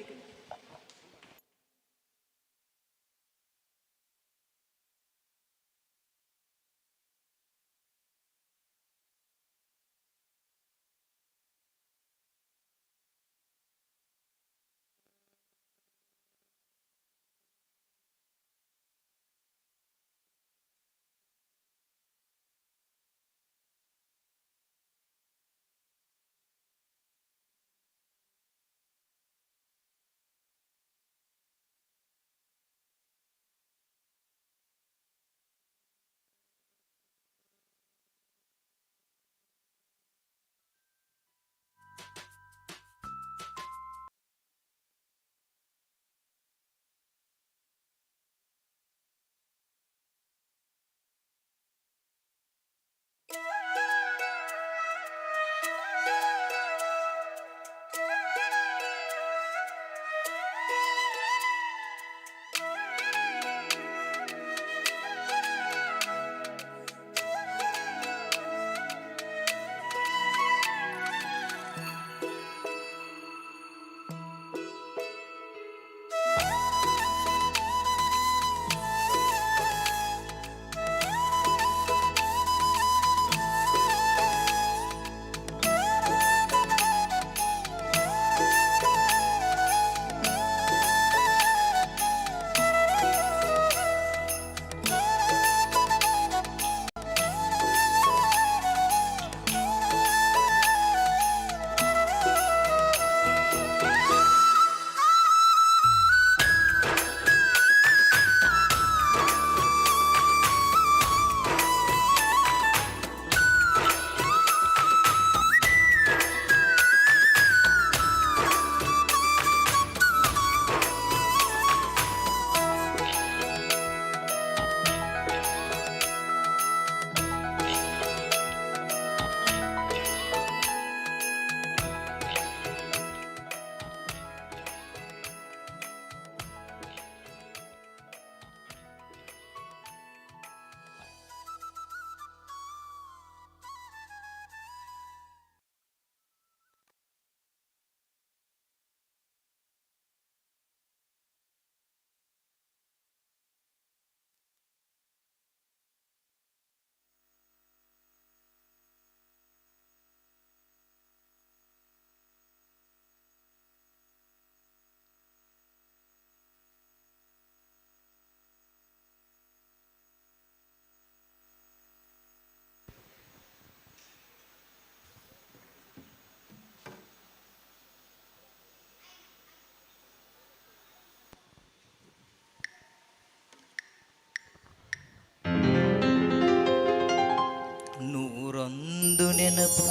Speaker 13: ನೆನಪು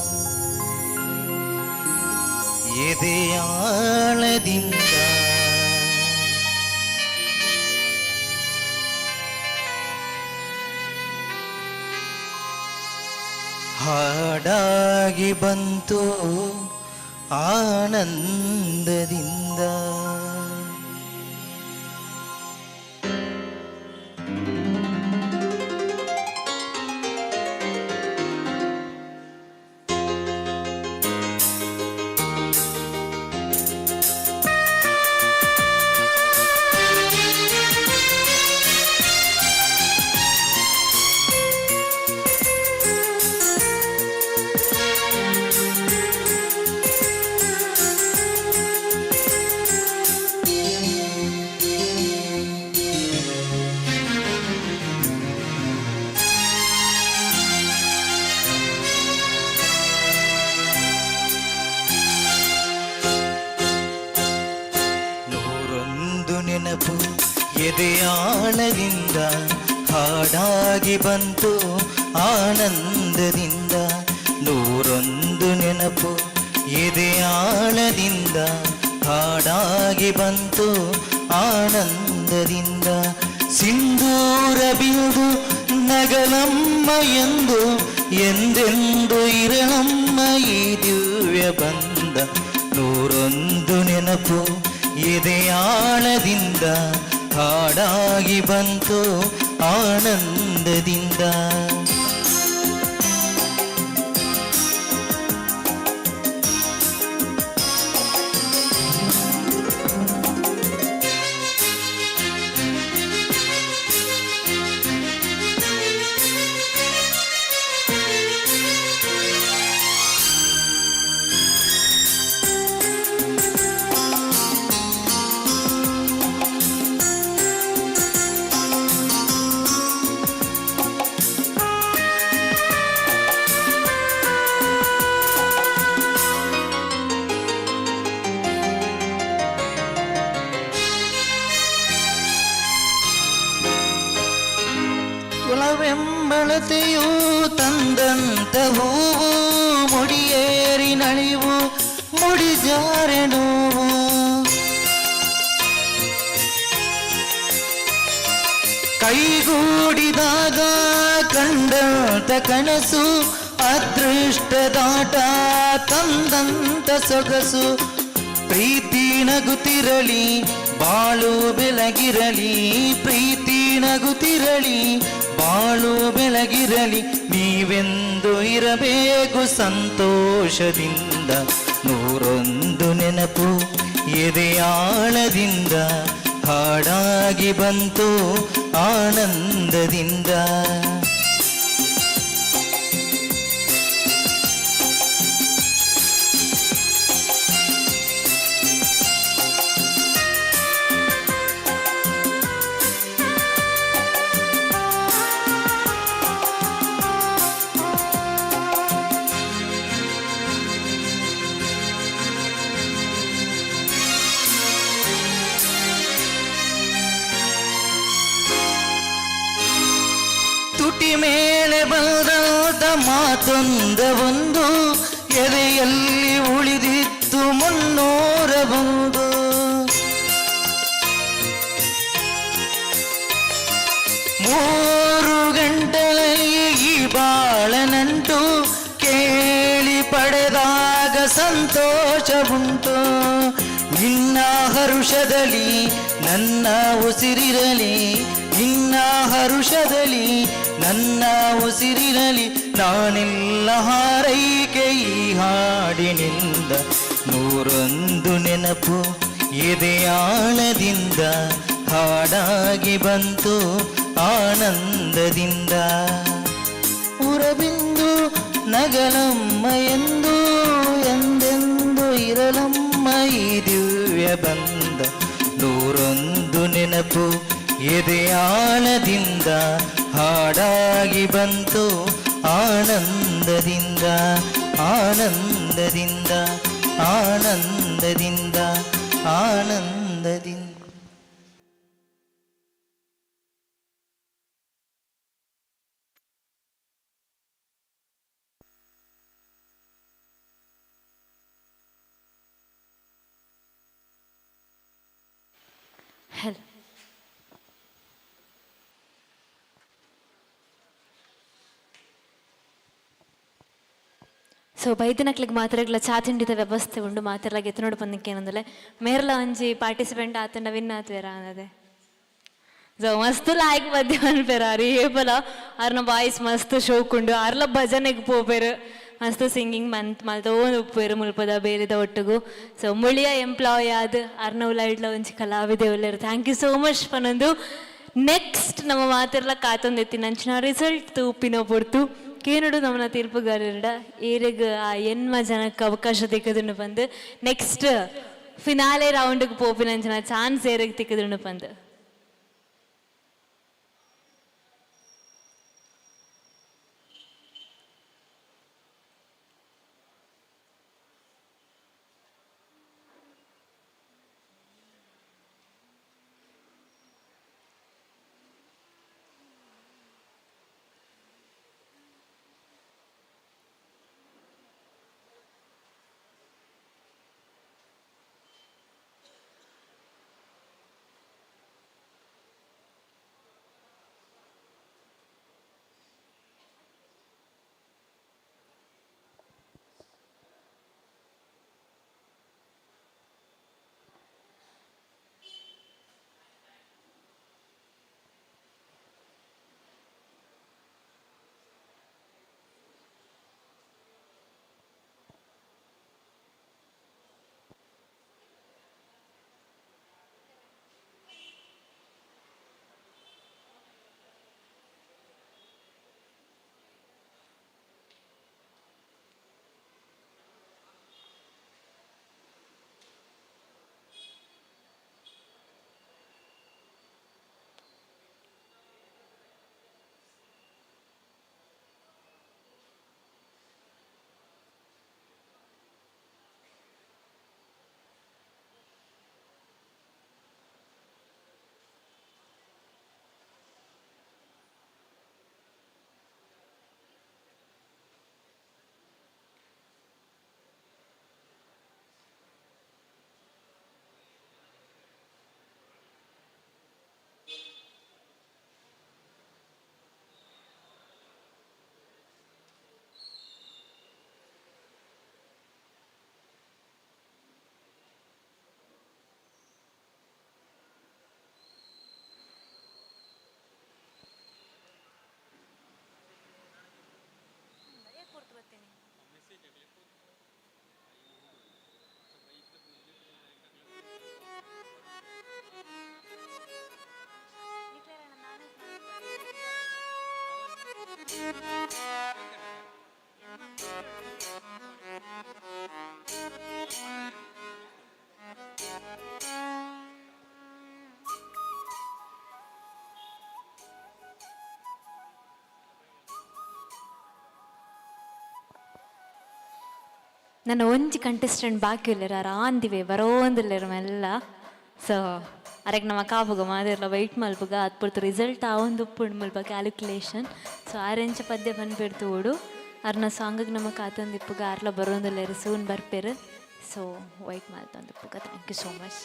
Speaker 13: ಎದೆಯಾಳದಿಂದ ಹಾಡ ಹಾಡಾಗಿ ಬಂತು ಆನಂದದಿಂದ. ನೆನಪು ಎದೆಯಾಳದಿಂದ ಹಾಡಾಗಿ ಬಂತು ಆನಂದದಿಂದ. ನೂರೊಂದು ನೆನಪು ಎದೆಯಾಳದಿಂದ ಹಾಡಾಗಿ ಬಂತು ಆನಂದದಿಂದ. ಸಿಂಧೂರ ಬಿಂದು ನಗಲಮ್ಮ ಎಂದು ಎಂದೆಂದು ಇರಳಮ್ಮ ಈ ದಿವ್ಯ ಬಂದ. ನೂರೊಂದು ನೆನಪು ಎದೆಯಾಳದಿಂದ ಹಾಡಾಗಿ ಬಂತು ಆನಂದದಿಂದ. ಕುಲವೆಂಬಳತೆಯೂ ತಂದಂತ ಹೂವು ಮುಡಿಯೇರಿ ನಳಿವು ಮುಡಿಜಾರೆ ನೋವು. ಕೈಗೂಡಿದಾಗ ಕಂಡಂತ ಕನಸು ಅದೃಷ್ಟದಾಟ ತಂದಂತ ಸೊಗಸು. ಪ್ರೀತಿ ನಗುತ್ತಿರಲಿ ಬಾಳು ಬೆಳಗಿರಲಿ, ಪ್ರೀತಿ ನಗುತ್ತಿರಲಿ ಬಾಳು ಬೆಳಗಿರಲಿ. ನೀವೆಂದು ಇರಬೇಕು ಸಂತೋಷದಿಂದ. ನೂರೊಂದು ನೆನಪು ಎದೆಯಾಳದಿಂದ ಹಾಡಾಗಿ ಬಂತು ಆನಂದದಿಂದ. ತುಟಿ ಮೇಲೆ ಬಂದ ಮಾತೊಂದ ಒಂದು ಎದೆಯಲ್ಲಿ ಉಳಿದಿತ್ತು ಮುನ್ನೂರ ಒಂದು. ಮೂರು ಗಂಟೆಯಲ್ಲಿ ಈ ಬಾಳನಂಟು ಕೇಳಿ ಪಡೆದಾಗ ಸಂತೋಷವುಂಟು. ನಿನ್ನ ಹರುಷದಲ್ಲಿ ನನ್ನ ಉಸಿರಿರಲಿ, ನಿನ್ನ ಹರುಷದಲ್ಲಿ ನನ್ನ ಉಸಿರಿರಲಿ. ನಾನೆಲ್ಲ ಹಾರೈಕೆ ಈ ಹಾಡಿನಿಂದ. ನೂರೊಂದು ನೆನಪು ಎದೆಯಾಳದಿಂದ ಹಾಡಾಗಿ ಬಂತು ಆನಂದದಿಂದ. ಉರಬಿಂದು ನಗಲಮ್ಮ ಎಂದು ಎಂದೆಂದು ಇರಲಮ್ಮ ಈ ದಿವ್ಯ ಬಂದ. ನೂರೊಂದು ನೆನಪು ಎದೆಯಾಳದಿಂದ ಹಾಡಾಗಿ ಬಂತು ಆನಂದದಿಂದ, ಆನಂದದಿಂದ, ಆನಂದದಿಂದ, ಆನಂದದಿಂದ.
Speaker 1: Hello. ಸೊ ಬೈದಿನಕ್ಲಿಗೆ ಮಾತ್ರಗಳ ಚಾ ತಿಂಡಿದ ವ್ಯವಸ್ಥೆ ಉಂಡು ಮಾತೆಲ್ಲ ಗೆತ್ತನೋಡು ಬಂದಕ್ಕೆ ಏನಂದ್ರೆ ಮೇರ್ಲ ಒಂಜಿ ಪಾರ್ಟಿಸಿಪೆಂಟ್ ಆತಂಡ ವಿನ್ ಆತ್ವೇರ ಅನ್ನದೆ ಸೊ ಮಸ್ತ್ ಲಾಯ್ಕ್ ಮಧ್ಯ ಅನ್ಪೇರ ಅರಿ ಏಪಲ ಅವ್ರನ್ನ ವಾಯ್ಸ್ ಮಸ್ತ್ ಶೋಕುಂಡು ಅವ್ರಲ್ಲ ಭಜನೆಗೆ ಪೋಪೇರು ಮಸ್ತ್ ಸಿಂಗಿಂಗ್ ಮಲ್ತೋಂದು ಉಪ್ಪೇರು ಮುಲ್ಪದ ಬೇರೆದ ಒಟ್ಟಿಗೂ ಸೊ ಮುಳಿಯ ಎಂಪ್ಲಾಯ್ ಆದ ಅವ್ರನ್ನ ಉಲಾಡ್ಲ ಒಂಜಿ ಕಲಾವಿದೆ ಉಳ್ಳೇರು ಥ್ಯಾಂಕ್ ಯು ಸೋ ಮಚ್ ಪನೊಂದು ನೆಕ್ಸ್ಟ್ ನಮ್ಮ ಮಾತೆಲ್ಲ ಕಾತೊಂದೆತ್ತಿ ನಂಚಿನ ರಿಸಲ್ಟ್ ಉಪ್ಪಿನ ಪೊರ್ತು ಕೇನುಡು ನಮ್ಮನ್ನ ತೀರ್ಪುಗಾರರ ಏರೆಗ್ ಆ ಎನ್ಮ ಜನಕ್ಕೆ ಅವಕಾಶ ತಿಕ್ಕದುಂಡು ಬಂದು ನೆಕ್ಸ್ಟ್ ಫಿನಾಲೆ ರೌಂಡ್ಗೆ ಪೋಪಿನಂಚಿನ ಚಾನ್ಸ್ ಏರೆಗ್ ತಿಕ್ಕದುಂಡು ಬಂದು ನನ್ನ ಒಂಜಿ ಕಂಟೆಸ್ಟೆಂಟ್ ಬಾಕಿ ಉಳ್ಳೇರು ಅರ ಆಂದಿವೆ ಬರೋಂದಿಲ್ಲೇರು ಮೆಲ್ಲ ಸೊ ಅರೆಗ್ ನಮ್ಮ ಕಾಪುಗ ಮಾದಿರ್ಲ ವೈಟ್ ಮಲ್ಪುಗ ಅದ್ಪುರ್ತು ರಿಸಲ್ಟ್ ಆ ಒಂದು ಉಪ್ಪುಂಡು ಮಲ್ಪ ಕ್ಯಾಲ್ಕುಲೇಷನ್ ಸೊ ಆರೆಂಚ ಪದ್ಯ ಬಂದ್ಬಿಡ್ತು ಓಡು ಅರ್ನ ಸಾಂಗಿಗೆ ನಮ್ಮ ಕಾತಂದಿಪ್ಪುಗ ಆರ್ಲ ಬರೋಂದಿಲ್ಲೇರು ಸೂನ್ ಬರ್ಪೇರು ಸೊ ವೈಟ್ ಮಲ್ತಂದಿಪ್ಪುಗ thank you so much.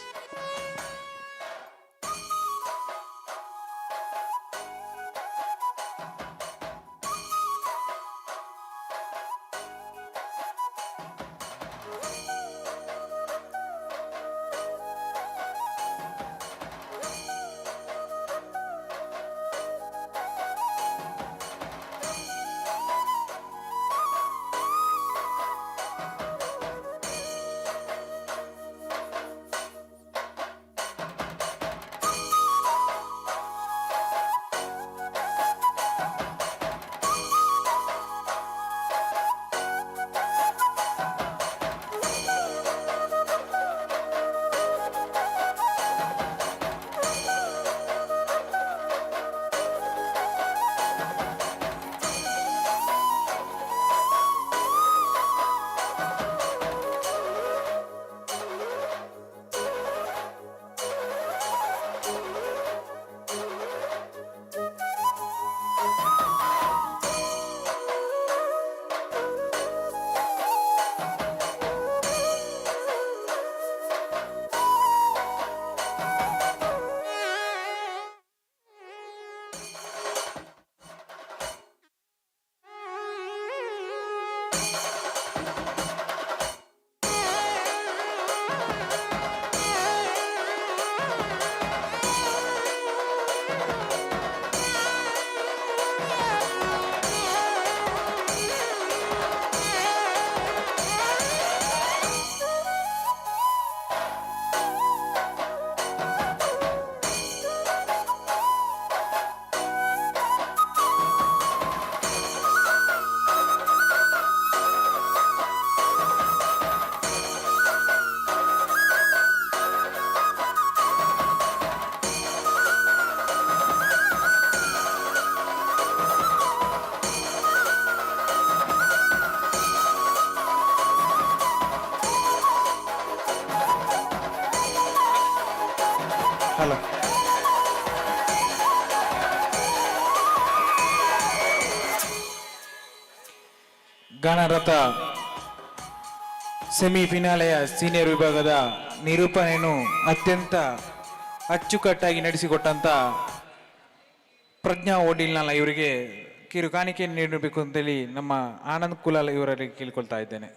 Speaker 3: Hello. Ganaratha ಸೆಮಿಫಿನಾಲೆಯ ಸೀನಿಯರ್ ವಿಭಾಗದ ನಿರೂಪಣೆಯನ್ನು ಅತ್ಯಂತ ಅಚ್ಚುಕಟ್ಟಾಗಿ ನಡೆಸಿಕೊಟ್ಟಂತ ಪ್ರಜ್ಞಾ ಓಡಿಲ್ನಲ್ಲ ಇವರಿಗೆ ಕಿರು ಕಾಣಿಕೆಯನ್ನು ನೀಡಬೇಕು ಅಂತೇಳಿ ನಮ್ಮ ಆನಂದ್ ಕುಲಾಲ್ ಇವರಲ್ಲಿ ಕೇಳ್ಕೊಳ್ತಾ ಇದ್ದೇನೆ.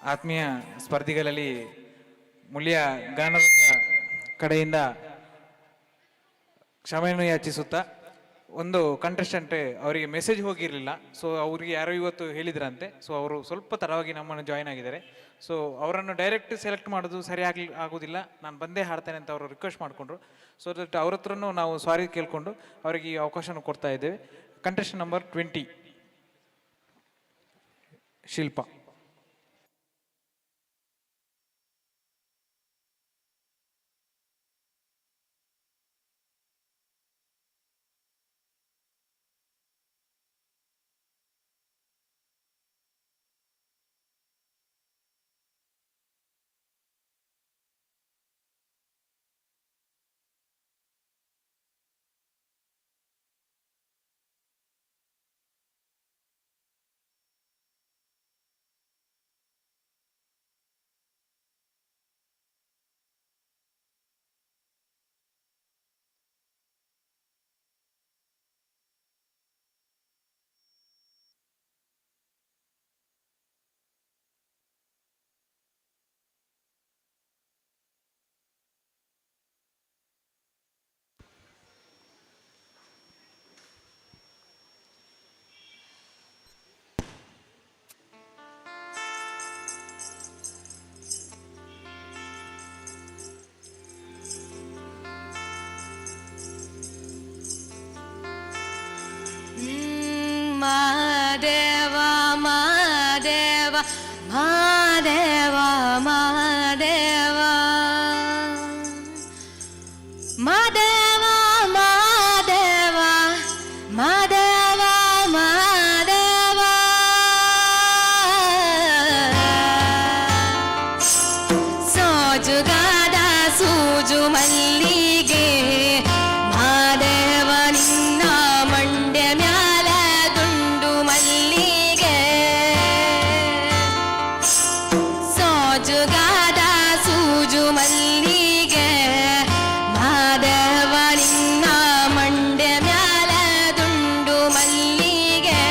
Speaker 3: ಆತ್ಮೀಯ ಸ್ಪರ್ಧಿಗಳಲ್ಲಿ ಮುಳಿಯ ಗಾನದ ಕಡೆಯಿಂದ ಕ್ಷಮೆಯನ್ನು ಯಾಚಿಸುತ್ತಾ ಒಂದು ಕಂಟೆಸ್ಟೆಂಟ್ ಅವರಿಗೆ ಮೆಸೇಜ್ ಹೋಗಿರಲಿಲ್ಲ. ಸೊ ಅವರಿಗೆ ಯಾರೋ ಇವತ್ತು ಹೇಳಿದ್ರಂತೆ. ಸೊ ಅವರು ಸ್ವಲ್ಪ ತಡವಾಗಿ ನಮ್ಮನ್ನು ಜಾಯ್ನ್ ಆಗಿದ್ದಾರೆ. ಸೊ ಅವರನ್ನು ಡೈರೆಕ್ಟ್ ಸೆಲೆಕ್ಟ್ ಮಾಡೋದು ಸರಿ ಆಗೋದಿಲ್ಲ, ನಾನು ಬಂದೇ ಹಾಡ್ತೇನೆ ಅಂತ ಅವರು ರಿಕ್ವೆಸ್ಟ್ ಮಾಡಿಕೊಂಡ್ರು. ಸೊ ದಟ್ ಅವ್ರ ಹತ್ರನೂ ನಾವು ಸಾರಿ ಕೇಳಿಕೊಂಡು ಅವರಿಗೆ ಈ ಅವಕಾಶನ ಕೊಡ್ತಾ ಇದ್ದೇವೆ. Contestant number 20 Shilpa.
Speaker 2: ಮಾದೇವ ಮಾದೇವ ಮಾದೇವ ಮಾದೇವ ಮಾದೇವ ಮಾದೇವ ಮಾದೇವ ಮಾದೇವ ಸೋಜುಗಾದ ಸೂಜು ಮಲ್ಲಿಗೆ ಮಾದೇವ ನಿನ್ನ ಮಂಡ್ಯ ಮ್ಯಾಲ ಗುಂಡು ಮಲ್ಲಿಗೆ ಸೋಜುಗಾದ ಸೂಜು ಮಲ್ಲಿಗೆ ಮಾದೇವ ನಿನ್ನ ಮಂಡ್ಯ ಮ್ಯಾಲ ದುಂಡು ಮಲ್ಲಿಗೆ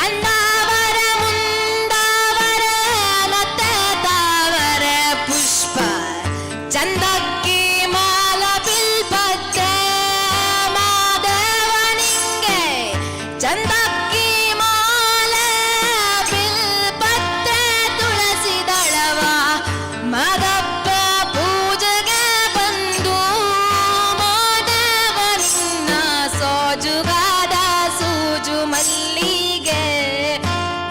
Speaker 2: ಅಂದಾವರ ಮುಂದಾವರ ಮತ್ತೆ ತಾವರ ಪುಷ್ಪ ಚಂದಕ್ಕಿ ಮಾಲ ಬಿಲ್ಪತ್ತೆ ಮಾದೇವ ನಿಂಗೆ ಚಂದಕ್ಕಿ ಮಾಲ ಬಿಲ್ಪತ್ತೆ ತುಳಸಿ ದಳವ ಮಾದಪ್ಪ ಪೂಜೆಗೆ ಬಂದು ಮಾದೇವ ನಿನ್ನ ಸೋಜುಗಾದ ಸೂಜು ಮಲ್ಲಿಗೆ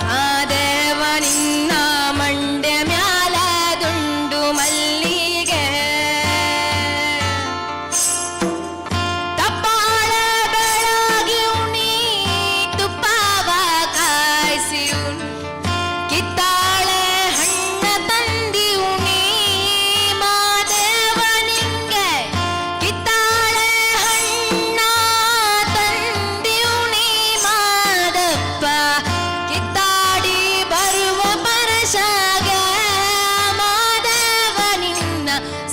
Speaker 2: ಮಾದೇವ ನಿನ್ನ ಮಂಡ್ಯ ಮ್ಯಾಲ ದುಂಡು ಮಲ್ಲಿಗೆ ತಪ್ಪಾಳ ಬೆಳಗಿ ಉಣಿ ತುಪ್ಪವ ಕಾಯಿಸಿ ಉಣಿ ಕಿತ್ತಾಳೆ ಹಣ್ಣ ತಂದಿ ಉಣಿ ಮಾದೇವ ನಿಂಗೆ ಕಿತ್ತಾಳೆ ಹಣ್ಣ ತಂದಿ ಉಣಿ ಮಾದಪ್ಪ ಕಿತ್ತಾಡಿ ಬರುವ ಪರಶಾಗ ಮಾದೇವ ನಿನ್ನ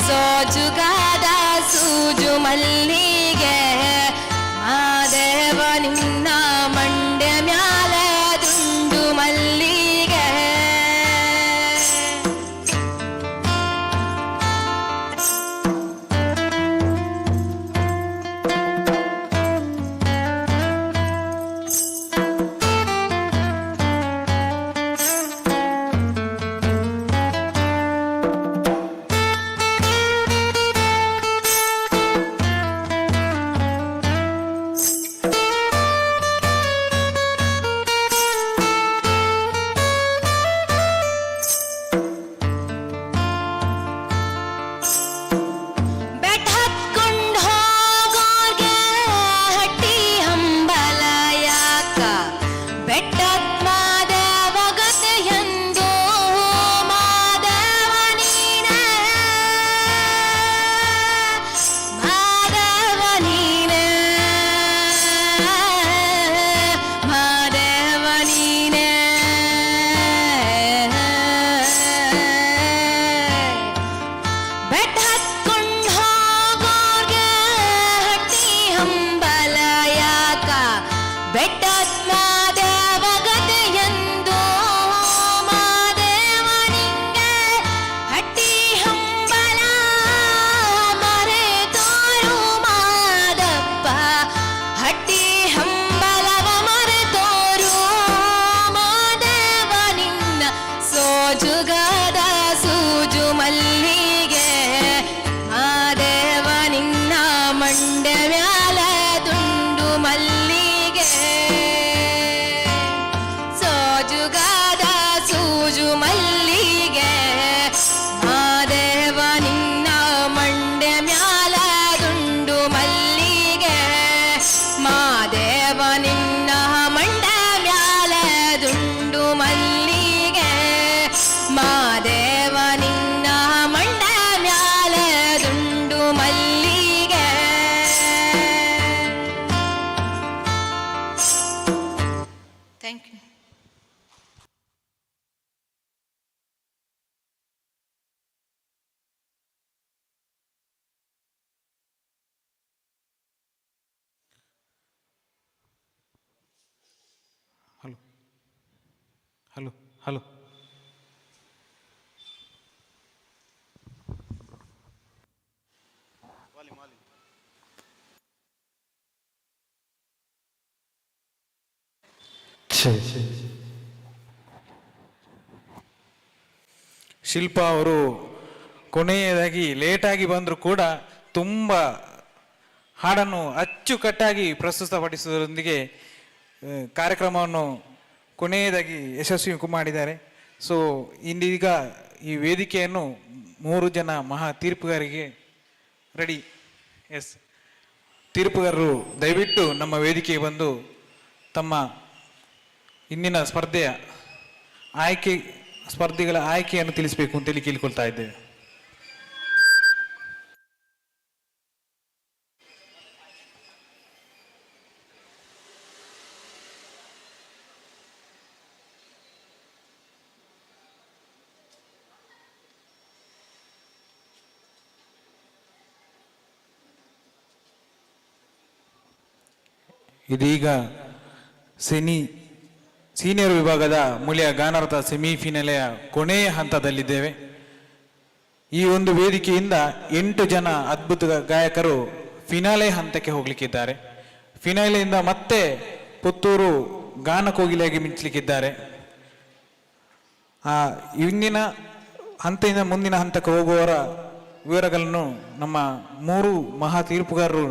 Speaker 2: ಸೋಜುಗಾದ ಸೂಜು ಮಲ್ಲಿಗೆ ಮಾದೇವ ನಿನ್ನ ಮಂಡ್ಯ ಮ್ಯಾಲ ದುಂಡು ಮಲ್ಲಿಗೆ ಮಂಡೆ ಮ್ಯಾಲ ದುಂಡು ಮಲ್ಲಿಗೆ ಸೋಜುಗಾದ ಸೂಜು ಮಲ್ಲಿಗೆ ಮಾದೇವ ನಿನ್ನ ಮಂಡೆ ಮ್ಯಾಲ ದುಂಡು ಮಲ್ಲಿಗೆ ಮಾದೇವ ನಿನ್ನ ಮಂಡೆ ಮ್ಯಾಲ ದುಂಡು ಮಲ್ಲಿಗೆ ಮಾದೇವ ನಿನ್ನ ಮಂಡೆ ಮ್ಯಾಲ ದುಂಡು ಮಲ್ಲಿಗೆ thank you.
Speaker 3: Hello hello hello Shilpa ಅವರು ಕೊನೆಯದಾಗಿ ಲೇಟಾಗಿ ಬಂದರೂ ಕೂಡ ತುಂಬ ಹಾಡನ್ನು ಅಚ್ಚುಕಟ್ಟಾಗಿ ಪ್ರಸ್ತುತಪಡಿಸುವುದರೊಂದಿಗೆ ಕಾರ್ಯಕ್ರಮವನ್ನು ಕೊನೆಯದಾಗಿ ಯಶಸ್ವಿ ಮಾಡಿದ್ದಾರೆ. ಸೊ ಇಂದೀಗ ಈ ವೇದಿಕೆಯನ್ನು 3 ಜನ ಮಹಾ ತೀರ್ಪುಗಾರಿಗೆ ರೆಡಿ. ಎಸ್, ತೀರ್ಪುಗಾರರು ದಯವಿಟ್ಟು ನಮ್ಮ ವೇದಿಕೆಗೆ ಬಂದು ತಮ್ಮ ಇಂದಿನ ಸ್ಪರ್ಧಿಗಳ ಆಯ್ಕೆಯನ್ನು ತಿಳಿಸಬೇಕು ಅಂತೇಳಿ ಕೇಳಿಕೊಳ್ತಾ ಇದ್ದೇವೆ. ಇದೀಗ ಸೀನಿಯರ್ ವಿಭಾಗದ ಮುಳಿಯ ಗಾನರಥ ಸೆಮಿಫಿನಲೆಯ ಕೊನೆಯ ಹಂತದಲ್ಲಿದ್ದೇವೆ. ಈ ಒಂದು ವೇದಿಕೆಯಿಂದ 8 ಜನ ಅದ್ಭುತ ಗಾಯಕರು ಫಿನಾಲೆ ಹಂತಕ್ಕೆ ಹೋಗ್ಲಿಕ್ಕಿದ್ದಾರೆ. ಫಿನಾಲೆಯಿಂದ ಮತ್ತೆ ಪುತ್ತೂರು ಗಾನ ಕೋಗಿಲೆಯಾಗಿ ಮಿಂಚಲಿಕ್ಕಿದ್ದಾರೆ. ಇಂದಿನ ಹಂತದಿಂದ ಮುಂದಿನ ಹಂತಕ್ಕೆ ಹೋಗುವವರ ವಿವರಗಳನ್ನು ನಮ್ಮ 3 ಮಹಾ ತೀರ್ಪುಗಾರರು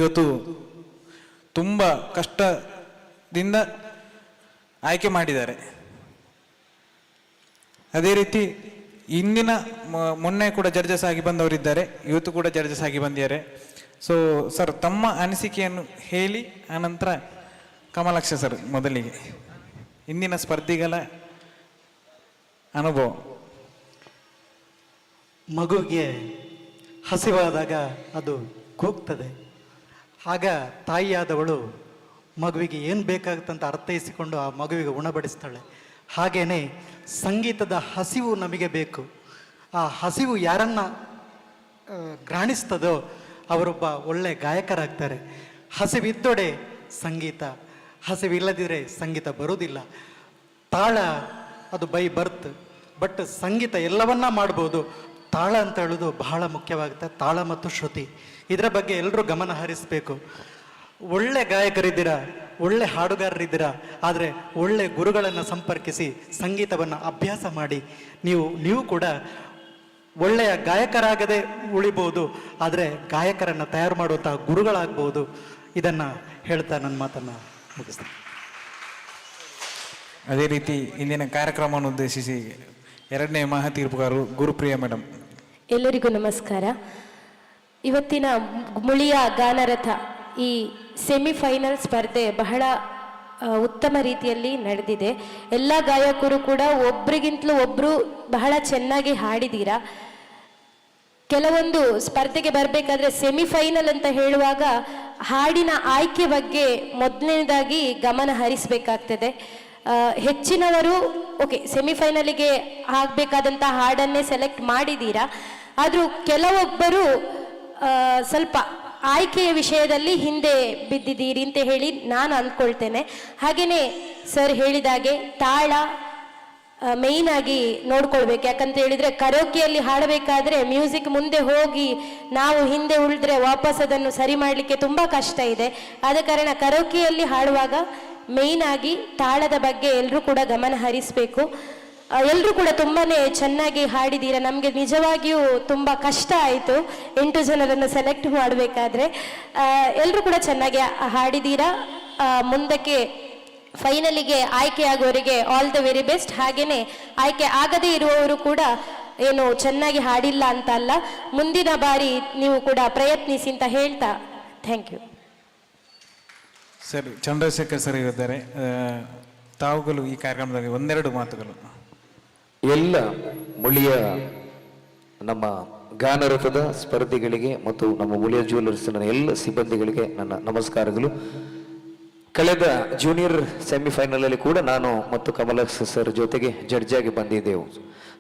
Speaker 3: ಇವತ್ತು ತುಂಬ ಕಷ್ಟದಿಂದ ಆಯ್ಕೆ ಮಾಡಿದ್ದಾರೆ. ಅದೇ ರೀತಿ ಇಂದಿನ ಮೊನ್ನೆ ಕೂಡ ಜಡ್ಜಸ್ ಆಗಿ ಬಂದವರಿದ್ದಾರೆ, ಇವತ್ತು ಕೂಡ ಜಡ್ಜಸ್ ಆಗಿ ಬಂದಿದ್ದಾರೆ. ಸೊ ಸರ್, ತಮ್ಮ ಅನಿಸಿಕೆಯನ್ನು ಹೇಳಿ, ಆನಂತರ ಕಮಲಾಕ್ಷ ಸರ್ ಮೊದಲಿಗೆ ಇಂದಿನ ಸ್ಪರ್ಧಿಗಳ ಅನುಭವ.
Speaker 14: ಮಗುವಿಗೆ ಹಸಿವಾದಾಗ ಅದು ಕೂಗ್ತದೆ. ಆಗ ತಾಯಿಯಾದವಳು ಮಗುವಿಗೆ ಏನು ಬೇಕಾಗುತ್ತಂತ ಅರ್ಥೈಸಿಕೊಂಡು ಆ ಮಗುವಿಗೆ ಉಣಬಡಿಸ್ತಾಳೆ. ಹಾಗೆಯೇ ಸಂಗೀತದ ಹಸಿವು ನಮಗೆ ಬೇಕು. ಆ ಹಸಿವು ಯಾರನ್ನು ಗ್ರಾಣಿಸ್ತದೋ ಅವರೊಬ್ಬ ಒಳ್ಳೆ ಗಾಯಕರಾಗ್ತಾರೆ. ಹಸಿವಿದ್ದೊಡೆ ಸಂಗೀತ, ಹಸಿವಿಲ್ಲದಿದ್ದರೆ ಸಂಗೀತ ಬರುವುದಿಲ್ಲ. ತಾಳ ಅದು ಬೈ ಬರ್ತ್, ಬಟ್ ಸಂಗೀತ ಎಲ್ಲವನ್ನ ಮಾಡ್ಬೋದು. ತಾಳ ಅಂತ ಹೇಳೋದು ಬಹಳ ಮುಖ್ಯವಾಗುತ್ತೆ. ತಾಳ ಮತ್ತು ಶ್ರುತಿ, ಇದರ ಬಗ್ಗೆ ಎಲ್ಲರೂ ಗಮನ ಹರಿಸಬೇಕು. ಒಳ್ಳೆ ಗಾಯಕರಿದ್ದೀರಾ, ಒಳ್ಳೆ ಹಾಡುಗಾರರಿದ್ದೀರಾ, ಆದರೆ ಒಳ್ಳೆ ಗುರುಗಳನ್ನು ಸಂಪರ್ಕಿಸಿ ಸಂಗೀತವನ್ನು ಅಭ್ಯಾಸ ಮಾಡಿ ನೀವು ಕೂಡ ಒಳ್ಳೆಯ ಗಾಯಕರಾಗದೆ ಉಳಿಬೋದು, ಆದರೆ ಗಾಯಕರನ್ನು ತಯಾರು ಮಾಡುವಂತಹ ಗುರುಗಳಾಗ್ಬೋದು. ಇದನ್ನು ಹೇಳ್ತಾ ನನ್ನ ಮಾತನ್ನು ಮುಗಿಸ್ತೇನೆ.
Speaker 3: ಅದೇ ರೀತಿ ಇಂದಿನ ಕಾರ್ಯಕ್ರಮವನ್ನು ಉದ್ದೇಶಿಸಿ 2ನೇ ಮಹಾ ತೀರ್ಪುಗಾರರು ಗುರುಪ್ರಿಯಾ ಮೇಡಮ್.
Speaker 15: ಎಲ್ಲರಿಗೂ ನಮಸ್ಕಾರ. ಇವತ್ತಿನ ಮುಳಿಯ ಗಾನರಥ ಈ ಸೆಮಿಫೈನಲ್ ಸ್ಪರ್ಧೆ ಬಹಳ ಉತ್ತಮ ರೀತಿಯಲ್ಲಿ ನಡೆದಿದೆ. ಎಲ್ಲ ಗಾಯಕರು ಕೂಡ ಒಬ್ರಿಗಿಂತಲೂ ಒಬ್ಬರು ಬಹಳ ಚೆನ್ನಾಗಿ ಹಾಡಿದ್ದೀರಾ. ಕೆಲವೊಂದು ಸ್ಪರ್ಧೆಗೆ ಬರಬೇಕಾದ್ರೆ ಸೆಮಿಫೈನಲ್ ಅಂತ ಹೇಳುವಾಗ ಹಾಡಿನ ಆಯ್ಕೆ ಬಗ್ಗೆ ಮೊದಲನೇದಾಗಿ ಗಮನ ಹರಿಸಬೇಕಾಗ್ತದೆ. ಹೆಚ್ಚಿನವರು ಓಕೆ ಸೆಮಿಫೈನಲಿಗೆ ಆಗಬೇಕಾದಂಥ ಹಾಡನ್ನೇ ಸೆಲೆಕ್ಟ್ ಮಾಡಿದ್ದೀರಾ, ಆದರೂ ಕೆಲವೊಬ್ಬರು ಸ್ವಲ್ಪ ಆಯ್ಕೆಯ ವಿಷಯದಲ್ಲಿ ಹಿಂದೆ ಬಿದ್ದಿದ್ದೀರಿ ಅಂತ ಹೇಳಿ ನಾನು ಅಂದ್ಕೊಳ್ತೇನೆ. ಹಾಗೆಯೇ ಸರ್ ಹೇಳಿದಾಗೆ ತಾಳ ಮೇಯ್ನ್ ಆಗಿ ನೋಡ್ಕೊಳ್ಬೇಕು. ಯಾಕಂತ ಹೇಳಿದರೆ ಕರೋಕಿಯಲ್ಲಿ ಹಾಡಬೇಕಾದ್ರೆ ಮ್ಯೂಸಿಕ್ ಮುಂದೆ ಹೋಗಿ ನಾವು ಹಿಂದೆ ಉಳಿದ್ರೆ ವಾಪಸ್ ಅದನ್ನು ಸರಿ ಮಾಡಲಿಕ್ಕೆ ತುಂಬ ಕಷ್ಟ ಇದೆ. ಆದ ಕಾರಣ ಕರೋಕಿಯಲ್ಲಿ ಹಾಡುವಾಗ ಮೇಯ್ನ್ ಆಗಿ ತಾಳದ ಬಗ್ಗೆ ಎಲ್ಲರೂ ಕೂಡ ಗಮನ ಹರಿಸಬೇಕು. ಎಲ್ಲರೂ ಕೂಡ ತುಂಬಾನೇ ಚೆನ್ನಾಗಿ ಹಾಡಿದ್ದೀರಾ. ನಮಗೆ ನಿಜವಾಗಿಯೂ ತುಂಬ ಕಷ್ಟ ಆಯಿತು 8 ಜನರನ್ನು ಸೆಲೆಕ್ಟ್ ಮಾಡಬೇಕಾದ್ರೆ. ಎಲ್ಲರೂ ಕೂಡ ಚೆನ್ನಾಗಿ ಹಾಡಿದ್ದೀರಾ. ಮುಂದಕ್ಕೆ ಫೈನಲಿಗೆ ಆಯ್ಕೆಯಾಗುವವರಿಗೆ ಆಲ್ ದ ವೆರಿ ಬೆಸ್ಟ್. ಹಾಗೆಯೇ ಆಯ್ಕೆ ಆಗದೇ ಇರುವವರು ಕೂಡ ಏನು ಚೆನ್ನಾಗಿ ಹಾಡಿಲ್ಲ ಅಂತ ಅಲ್ಲ, ಮುಂದಿನ ಬಾರಿ ನೀವು ಕೂಡ ಪ್ರಯತ್ನಿಸಿ ಅಂತ ಹೇಳ್ತಾ thank you.
Speaker 3: Sir, Chandrashekhar sir ಇದ್ದಾರೆ. ತಾವುಗಳು ಈ ಕಾರ್ಯಕ್ರಮದಲ್ಲಿ ಒಂದೆರಡು ಮಾತುಗಳು.
Speaker 16: ಎಲ್ಲ ಮುಳಿಯ ನಮ್ಮ ಗಾನರಥದ ಸ್ಪರ್ಧಿಗಳಿಗೆ ಮತ್ತು ನಮ್ಮ ಮುಳಿಯ ಜ್ಯುವೆಲರ್ಸ್ನ ಎಲ್ಲ ಸಿಬ್ಬಂದಿಗಳಿಗೆ ನನ್ನ ನಮಸ್ಕಾರಗಳು. ಕಳೆದ ಜೂನಿಯರ್ ಸೆಮಿಫೈನಲ್ ಅಲ್ಲಿ ಕೂಡ ನಾನು ಮತ್ತು ಕಮಲಾಕ್ಷ ಸರ್ ಜೊತೆಗೆ ಜಡ್ಜ್ ಆಗಿ ಬಂದಿದ್ದೆವು.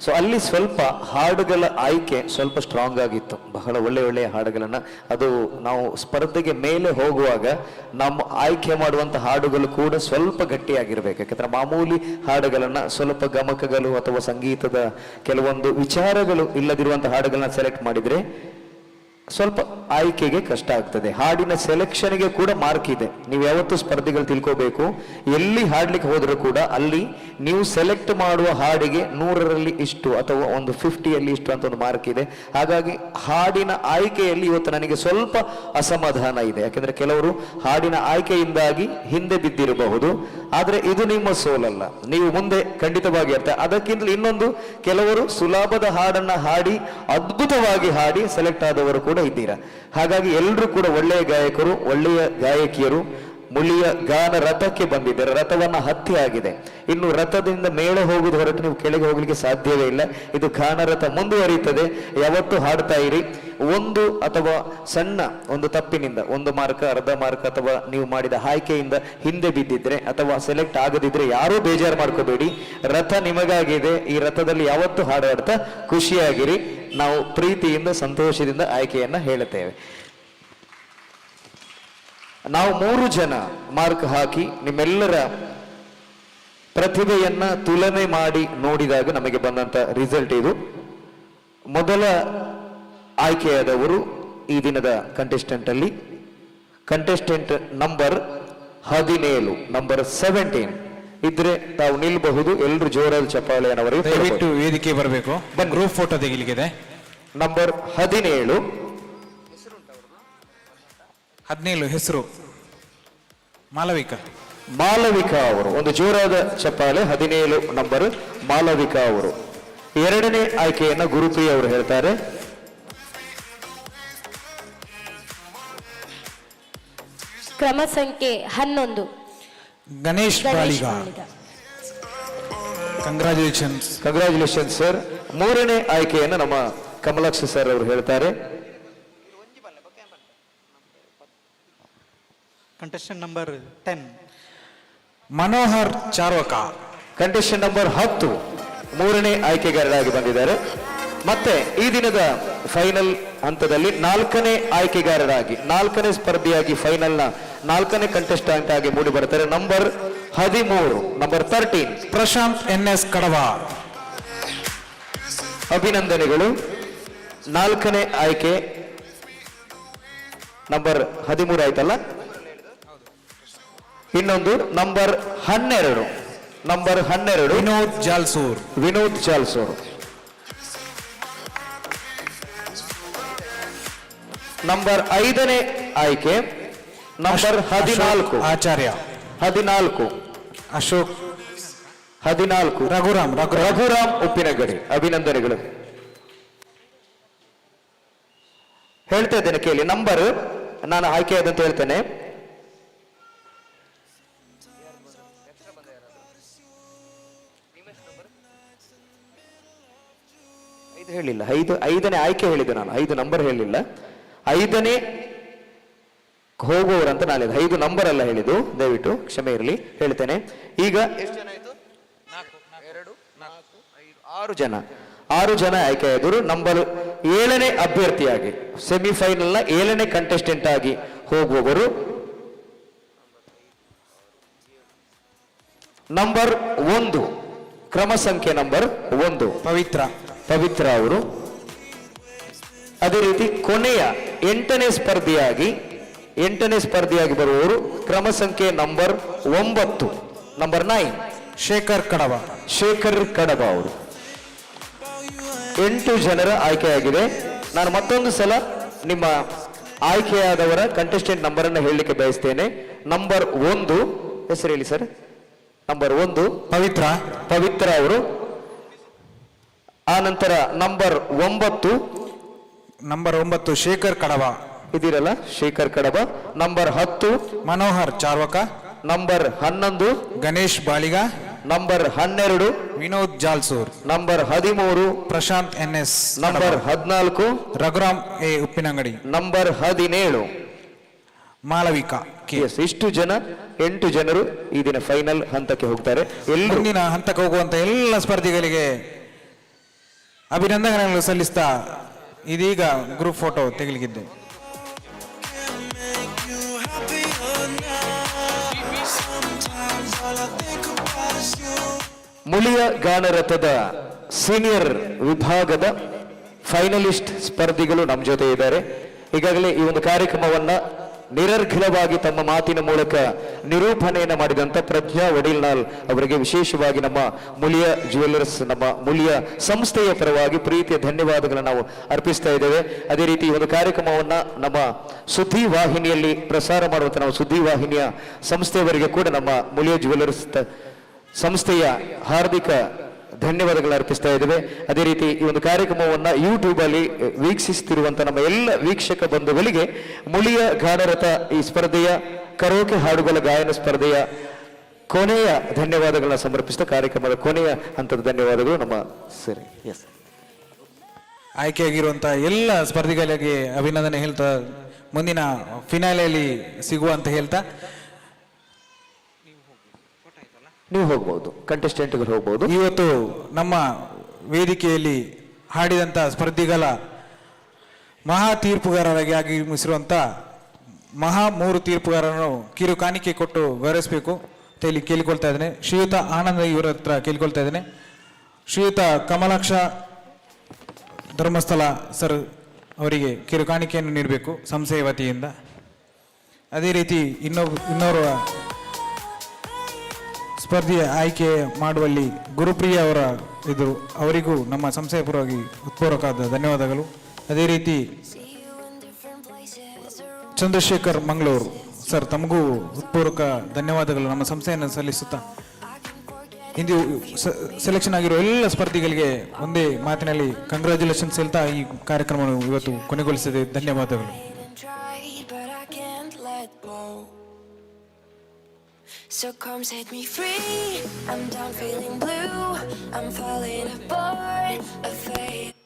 Speaker 16: ಸೊ ಅಲ್ಲಿ ಸ್ವಲ್ಪ ಹಾಡುಗಳ ಆಯ್ಕೆ ಸ್ವಲ್ಪ ಸ್ಟ್ರಾಂಗ್ ಆಗಿತ್ತು, ಬಹಳ ಒಳ್ಳೆಯ ಹಾಡುಗಳನ್ನ. ಅದು ನಾವು ಸ್ಪರ್ಧೆಗೆ ಮೇಲೆ ಹೋಗುವಾಗ ನಮ್ಮ ಆಯ್ಕೆ ಮಾಡುವಂತ ಹಾಡುಗಳು ಕೂಡ ಸ್ವಲ್ಪ ಗಟ್ಟಿಯಾಗಿರ್ಬೇಕು. ಯಾಕಂದ್ರೆ ಮಾಮೂಲಿ ಹಾಡುಗಳನ್ನ ಸ್ವಲ್ಪ ಗಮಕಗಳು ಅಥವಾ ಸಂಗೀತದ ಕೆಲವೊಂದು ವಿಚಾರಗಳು ಇಲ್ಲದಿರುವಂತಹ ಹಾಡುಗಳನ್ನ ಸೆಲೆಕ್ಟ್ ಮಾಡಿದ್ರೆ ಸ್ವಲ್ಪ ಆಯ್ಕೆಗೆ ಕಷ್ಟ ಆಗ್ತದೆ. ಹಾಡಿನ ಸೆಲೆಕ್ಷನ್ಗೆ ಕೂಡ ಮಾರ್ಕ್ ಇದೆ. ನೀವು ಯಾವತ್ತೂ ಸ್ಪರ್ಧಿಗಳು ತಿಳ್ಕೋಬೇಕು, ಎಲ್ಲಿ ಹಾಡ್ಲಿಕ್ಕೆ ಹೋದರೂ ಕೂಡ ಅಲ್ಲಿ ನೀವು ಸೆಲೆಕ್ಟ್ ಮಾಡುವ ಹಾಡಿಗೆ 100ರಲ್ಲಿ ಇಷ್ಟು ಅಥವಾ ಒಂದು 50ಯಲ್ಲಿ ಇಷ್ಟು ಅಂತ ಒಂದು ಮಾರ್ಕ್ ಇದೆ. ಹಾಗಾಗಿ ಹಾಡಿನ ಆಯ್ಕೆಯಲ್ಲಿ ಇವತ್ತು ನನಗೆ ಸ್ವಲ್ಪ ಅಸಮಾಧಾನ ಇದೆ. ಯಾಕಂದ್ರೆ ಕೆಲವರು ಹಾಡಿನ ಆಯ್ಕೆಯಿಂದಾಗಿ ಹಿಂದೆ ಬಿದ್ದಿರಬಹುದು, ಆದ್ರೆ ಇದು ನಿಮ್ಮ ಸೋಲಲ್ಲ, ನೀವು ಮುಂದೆ ಖಂಡಿತವಾಗಿ ಇರ್ತಾರೆ. ಅದಕ್ಕಿಂತಲೂ ಇನ್ನೊಂದು, ಕೆಲವರು ಸುಲಭದ ಹಾಡನ್ನ ಹಾಡಿ ಅದ್ಭುತವಾಗಿ ಹಾಡಿ ಸೆಲೆಕ್ಟ್ ಆದವರು ಕೂಡ ಇದ್ದೀರಾ. ಹಾಗಾಗಿ ಎಲ್ಲರೂ ಕೂಡ ಒಳ್ಳೆಯ ಗಾಯಕರು, ಒಳ್ಳೆಯ ಗಾಯಕಿಯರು ಮುಳಿಯ ಗಾನ ರಥಕ್ಕೆ ಬಂದಿದ್ದಾರೆ. ರಥವನ್ನ ಹತ್ತಿ ಆಗಿದೆ, ಇನ್ನು ರಥದಿಂದ ಮೇಲೆ ಹೋಗುವುದು ಹೊರಟು ನೀವು ಕೆಳಗೆ ಹೋಗ್ಲಿಕ್ಕೆ ಸಾಧ್ಯವೇ ಇಲ್ಲ. ಇದು ಗಾನ ರಥ ಮುಂದುವರಿಯುತ್ತದೆ. ಯಾವತ್ತೂ ಹಾಡ್ತಾ ಇರಿ. ಒಂದು ಅಥವಾ ಸಣ್ಣ ಒಂದು ತಪ್ಪಿನಿಂದ 1 ಮಾರ್ಕ್, ಅರ್ಧ ಮಾರ್ಕ್ ಅಥವಾ ನೀವು ಮಾಡಿದ ಆಯ್ಕೆಯಿಂದ ಹಿಂದೆ ಬಿದ್ದಿದ್ರೆ ಅಥವಾ ಸೆಲೆಕ್ಟ್ ಆಗದಿದ್ರೆ ಯಾರೂ ಬೇಜಾರು ಮಾಡ್ಕೋಬೇಡಿ. ರಥ ನಿಮಗಾಗಿದೆ. ಈ ರಥದಲ್ಲಿ ಯಾವತ್ತೂ ಹಾಡಾಡ್ತಾ ಖುಷಿಯಾಗಿರಿ. ನಾವು ಪ್ರೀತಿಯಿಂದ ಸಂತೋಷದಿಂದ ಆಯ್ಕೆಯನ್ನ ಹೇಳುತ್ತೇವೆ. ನಾವು 3 ಜನ ಮಾರ್ಕ್ ಹಾಕಿ ನಿಮ್ಮೆಲ್ಲರ ಪ್ರತಿಭೆಯನ್ನ ತುಲನೆ ಮಾಡಿ ನೋಡಿದಾಗ ನಮಗೆ ಬಂದಂತ ರಿಸಲ್ಟ್ ಇದು. ಮೊದಲ ಆಯ್ಕೆಯಾದವರು ಈ ದಿನದ ಕಂಟೆಸ್ಟೆಂಟ್ ಅಲ್ಲಿ ಕಂಟೆಸ್ಟೆಂಟ್ ನಂಬರ್ 17, ನಂಬರ್ 17 ಇದ್ರೆ ತಾವು ನಿಲ್ಬಹುದು. ಎಲ್ಲರೂ ಜೋರಾದ ಚಪ್ಪಾಳೆಯನ್ನವರಿಗೆ
Speaker 3: ದಯವಿಟ್ಟು ವೇದಿಕೆ ಬರಬೇಕು. Group photo ತೆಗಿಲಿಕ್ಕಿದೆ.
Speaker 16: ನಂಬರ್
Speaker 3: 17 ಹೆಸರು ಮಾಲವಿಕಾ.
Speaker 16: ಮಾಲವಿಕಾ ಅವರು, ಒಂದು ಜೋರಾದ ಚಪ್ಪಾಳೆ. 17 ನಂಬರ್ ಮಾಲವಿಕಾ ಅವರು. 2ನೇ ಆಯ್ಕೆಯನ್ನ ಗುರುಪ್ರಿಯ ಅವರು ಹೇಳ್ತಾರೆ.
Speaker 15: ಕ್ರಮ ಸಂಖ್ಯೆ 11
Speaker 3: ಗಣೇಶ್ ಬಾಳಿಗ.
Speaker 16: Congratulations sir. 3ನೇ ಆಯ್ಕೆಯನ್ನು ನಮ್ಮ ಕಮಲಾಕ್ಷ ಸರ್ ಅವರು ಹೇಳ್ತಾರೆ.
Speaker 14: Contestant number 10
Speaker 3: Manohar Charvaka.
Speaker 16: Contestant number 10 3ನೇ ಆಯ್ಕೆಗಾರರಾಗಿ ಬಂದಿದ್ದಾರೆ. ಮತ್ತೆ ಈ ದಿನದ ಫೈನಲ್ ಹಂತದಲ್ಲಿ 4ನೇ ಆಯ್ಕೆಗಾರರಾಗಿ, 4ನೇ ಸ್ಪರ್ಧಿಯಾಗಿ ಫೈನಲ್ನ 4ನೇ ಕಂಟೆಸ್ಟೆಂಟ್ ಆಗಿ ಮೂಡಿ ಬರ್ತಾರೆ. Number 13, number 13
Speaker 3: Prashanth NS Kadavar.
Speaker 16: ಅಭಿನಂದನೆಗಳು. 4ನೇ ಆಯ್ಕೆ ನಂಬರ್ 13 ಆಯ್ತಲ್ಲ. ಇನ್ನೊಂದು number 12, number 12
Speaker 3: Vinod Jalsur.
Speaker 16: Vinod Jalsur. Number 5ನೇ ಆಯ್ಕೆ ನಂಬರ್ 14
Speaker 3: ಆಚಾರ್ಯ.
Speaker 16: 14
Speaker 3: ಅಶೋಕ್.
Speaker 16: 14 ರಘುರಾಮ್ ಉಪ್ಪಿನಗಡಿ. ಅಭಿನಂದನೆಗಳು. ಹೇಳ್ತಾ ಇದ್ದೇನೆ ಕೇಳಿ. ನಂಬರ್ ನಾನು ಆಯ್ಕೆಯಾದಂತ ಹೇಳ್ತೇನೆ. ಹೇಳಿಲ್ಲ, 5ನೇ ಆಯ್ಕೆ ಹೇಳಿದೆ ನಾನು, 5 ನಂಬರ್ ಹೇಳಿಲ್ಲ. 5ನೇ ಹೋಗುವವರಂತ ನಾನು 5 ನಂಬರ್ ಅಲ್ಲ ಹೇಳಿದ್ದು, ದಯವಿಟ್ಟು ಕ್ಷಮೆ ಇರಲಿ. ಹೇಳ್ತೇನೆ. ಈಗ ಎಷ್ಟು ಜನ ಆಯ್ತು? 6 ಜನ ಆಯ್ಕೆಯಾದರು. ನಂಬರ್ 7ನೇ ಅಭ್ಯರ್ಥಿಯಾಗಿ ಸೆಮಿಫೈನಲ್ನ 7ನೇ ಕಂಟೆಸ್ಟೆಂಟ್ ಆಗಿ ಹೋಗುವವರು ನಂಬರ್ 1, ಕ್ರಮ ಸಂಖ್ಯೆ ನಂಬರ್ 1 ಪವಿತ್ರ ಅವರು. ಅದೇ ರೀತಿ ಕೊನೆಯ 8ನೇ ಸ್ಪರ್ಧಿಯಾಗಿ ಬರುವವರು ಕ್ರಮ ಸಂಖ್ಯೆ ನಂಬರ್ 9, ನಂಬರ್ 9
Speaker 3: ಶೇಖರ್ ಕಡವ.
Speaker 16: ಶೇಖರ್ ಕಡಬ ಅವರು 8 ಜನರ ಆಯ್ಕೆಯಾಗಿದೆ. ನಾನು ಮತ್ತೊಂದು ಸಲ ನಿಮ್ಮ ಆಯ್ಕೆಯಾದವರ ಕಂಟೆಸ್ಟೆಂಟ್ ನಂಬರ್ ಅನ್ನು ಹೇಳಲಿಕ್ಕೆ ಬಯಸ್ತೇನೆ. ನಂಬರ್ 1 ಹೆಸರು ಹೇಳಿ ಸರ್. ನಂಬರ್ 1
Speaker 3: ಪವಿತ್ರ.
Speaker 16: ಪವಿತ್ರ ಅವರು. ಆ ನಂತರ ನಂಬರ್ 9
Speaker 3: ನಂಬರ್ 9 ಶೇಖರ್ ಕಡವ
Speaker 16: ಇದಿರಲ್ಲ, Shekhar Kadaba. Number 10
Speaker 3: Manohar Charvaka.
Speaker 16: Number 11
Speaker 3: Ganesh Baliga.
Speaker 16: Number 12
Speaker 3: Vinod Jalsur.
Speaker 16: Number 13
Speaker 3: Prashanth NS.
Speaker 16: Number 14
Speaker 3: Raghuram A Uppinangadi.
Speaker 16: Number 17
Speaker 3: Malavika K.
Speaker 16: Yes, ಇಷ್ಟು ಜನ 8 ಜನರು ಈ ದಿನ ಫೈನಲ್ ಹಂತಕ್ಕೆ ಹೋಗ್ತಾರೆ. ಎಲ್ಲರೂ
Speaker 3: ಮುಂದಿನ ಹಂತಕ್ಕೆ ಹೋಗುವಂತ ಎಲ್ಲ ಸ್ಪರ್ಧಿಗಳಿಗೆ ಅಭಿನಂದನೆಗಳನ್ನು ಸಲ್ಲಿಸ್ತಾ ಇದೀಗ ಗ್ರೂಪ್ ಫೋಟೋ ತೆಗೆಲಿಕ್ಕಿದ್ದೆ.
Speaker 16: ಮುಳಿಯ ಗಾನರಥದ ಸೀನಿಯರ್ ವಿಭಾಗದ ಫೈನಲಿಸ್ಟ್ ಸ್ಪರ್ಧಿಗಳು ನಮ್ಮ ಜೊತೆ ಇದ್ದಾರೆ. ಈಗಾಗಲೇ ಈ ಒಂದು ಕಾರ್ಯಕ್ರಮವನ್ನ ನಿರರ್ಘಲವಾಗಿ ತಮ್ಮ ಮಾತಿನ ಮೂಲಕ ನಿರೂಪಣೆಯನ್ನು ಮಾಡಿದಂಥ ಪ್ರಜ್ಞಾ ವಡೀಲ್ನಾಲ್ ಅವರಿಗೆ ವಿಶೇಷವಾಗಿ ನಮ್ಮ ಮುಳಿಯ ಜ್ಯುವೆಲ್ಲರ್ಸ್, ನಮ್ಮ ಮುಳಿಯ ಸಂಸ್ಥೆಯ ಪರವಾಗಿ ಪ್ರೀತಿಯ ಧನ್ಯವಾದಗಳನ್ನು ನಾವು ಅರ್ಪಿಸ್ತಾ ಇದ್ದೇವೆ. ಅದೇ ರೀತಿ ಈ ಒಂದು ಕಾರ್ಯಕ್ರಮವನ್ನ ನಮ್ಮ ಸುದ್ದಿ ವಾಹಿನಿಯಲ್ಲಿ ಪ್ರಸಾರ ಮಾಡುವಂಥ ನಾವು ಸುದ್ದಿ ವಾಹಿನಿಯ ಸಂಸ್ಥೆಯವರಿಗೆ ಕೂಡ ನಮ್ಮ ಮುಳಿಯ ಜ್ಯುವೆಲ್ಲರ್ಸ್ ಸಂಸ್ಥೆಯ ಹಾರ್ದಿಕ ಧನ್ಯವಾದಗಳು ಅರ್ಪಿಸ್ತಾ ಇದ್ದೇವೆ. ಅದೇ ರೀತಿ ಈ ಒಂದು ಕಾರ್ಯಕ್ರಮವನ್ನ ಯೂಟ್ಯೂಬ್ ಅಲ್ಲಿ ವೀಕ್ಷಿಸುತ್ತಿರುವಂತಹ ನಮ್ಮ ಎಲ್ಲ ವೀಕ್ಷಕ ಬಂಧುಗಳಿಗೆ ಮುಳಿಯ ಗಾನರಥ ಈ ಸ್ಪರ್ಧೆಯ ಕರೋಕೆ ಹಾಡುಗಳ ಗಾಯನ ಸ್ಪರ್ಧೆಯ ಕೊನೆಯ ಧನ್ಯವಾದಗಳನ್ನ ಸಮರ್ಪಿಸಿದ ಕಾರ್ಯಕ್ರಮದ ಕೊನೆಯ ಹಂತದ ಧನ್ಯವಾದಗಳು ನಮ್ಮ ಸರಿ. ಎಸ್,
Speaker 3: ಆಯ್ಕೆಯಾಗಿರುವಂತಹ ಎಲ್ಲ ಸ್ಪರ್ಧಿಗಳಿಗೆ ಅಭಿನಂದನೆ ಹೇಳ್ತಾ ಮುಂದಿನ ಫಿನಾಲೆಯಲ್ಲಿ ಸಿಗುವಂತ ಹೇಳ್ತಾ
Speaker 16: ನೀವು ಹೋಗ್ಬೋದು, ಕಂಟೆಸ್ಟೆಂಟ್ಗಳು ಹೋಗ್ಬೋದು.
Speaker 3: ಇವತ್ತು ನಮ್ಮ ವೇದಿಕೆಯಲ್ಲಿ ಹಾಡಿದಂಥ ಸ್ಪರ್ಧಿಗಳ ಮಹಾ ತೀರ್ಪುಗಾರರಾಗಿ ಆಗಮಿಸಿರುವಂಥ ಮಹಾ 3 ತೀರ್ಪುಗಾರರನ್ನು ಕಿರು ಕಾಣಿಕೆ ಕೊಟ್ಟು ಗೌರವಿಸಬೇಕು ಅಂತ ಹೇಳಿ ಕೇಳಿಕೊಳ್ತಾ ಇದ್ದೇನೆ. ಶ್ರೀಯುತ ಆನಂದ ಇವರ ಹತ್ರ ಕೇಳಿಕೊಳ್ತಾ ಇದ್ದೇನೆ. ಶ್ರೀಯುತ ಕಮಲಾಕ್ಷ ಧರ್ಮಸ್ಥಳ ಸರ್ ಅವರಿಗೆ ಕಿರು ಕಾಣಿಕೆಯನ್ನು ನೀಡಬೇಕು ಸಂಸ್ಥೆಯ ವತಿಯಿಂದ. ಅದೇ ರೀತಿ ಇನ್ನೋರ್ವ ಸ್ಪರ್ಧೆಯ ಆಯ್ಕೆ ಮಾಡುವಲ್ಲಿ ಗುರುಪ್ರಿಯ ಅವರ ಇದ್ರು, ಅವರಿಗೂ ನಮ್ಮ ಸಂಸ್ಥೆಯ ಪರವಾಗಿ ಹೃತ್ಪೂರ್ವಕವಾದ ಧನ್ಯವಾದಗಳು. ಅದೇ ರೀತಿ ಚಂದ್ರಶೇಖರ್ ಮಂಗಳೂರು ಸರ್, ತಮಗೂ ಹೃತ್ಪೂರ್ವಕ ಧನ್ಯವಾದಗಳು ನಮ್ಮ ಸಂಸ್ಥೆಯನ್ನು ಸಲ್ಲಿಸುತ್ತಾ ಇಂದು ಸೆಲೆಕ್ಷನ್ ಆಗಿರೋ ಎಲ್ಲ ಸ್ಪರ್ಧಿಗಳಿಗೆ ಒಂದೇ ಮಾತಿನಲ್ಲಿ ಕಂಗ್ರ್ಯಾಚುಲೇಷನ್ಸ್ ಹೇಳ್ತಾ ಈ ಕಾರ್ಯಕ್ರಮವನ್ನು ಇವತ್ತು ಕೊನೆಗೊಳಿಸಿದೆ. ಧನ್ಯವಾದಗಳು.
Speaker 2: So come set me free. I'm done feeling blue. I'm falling apart. A fade.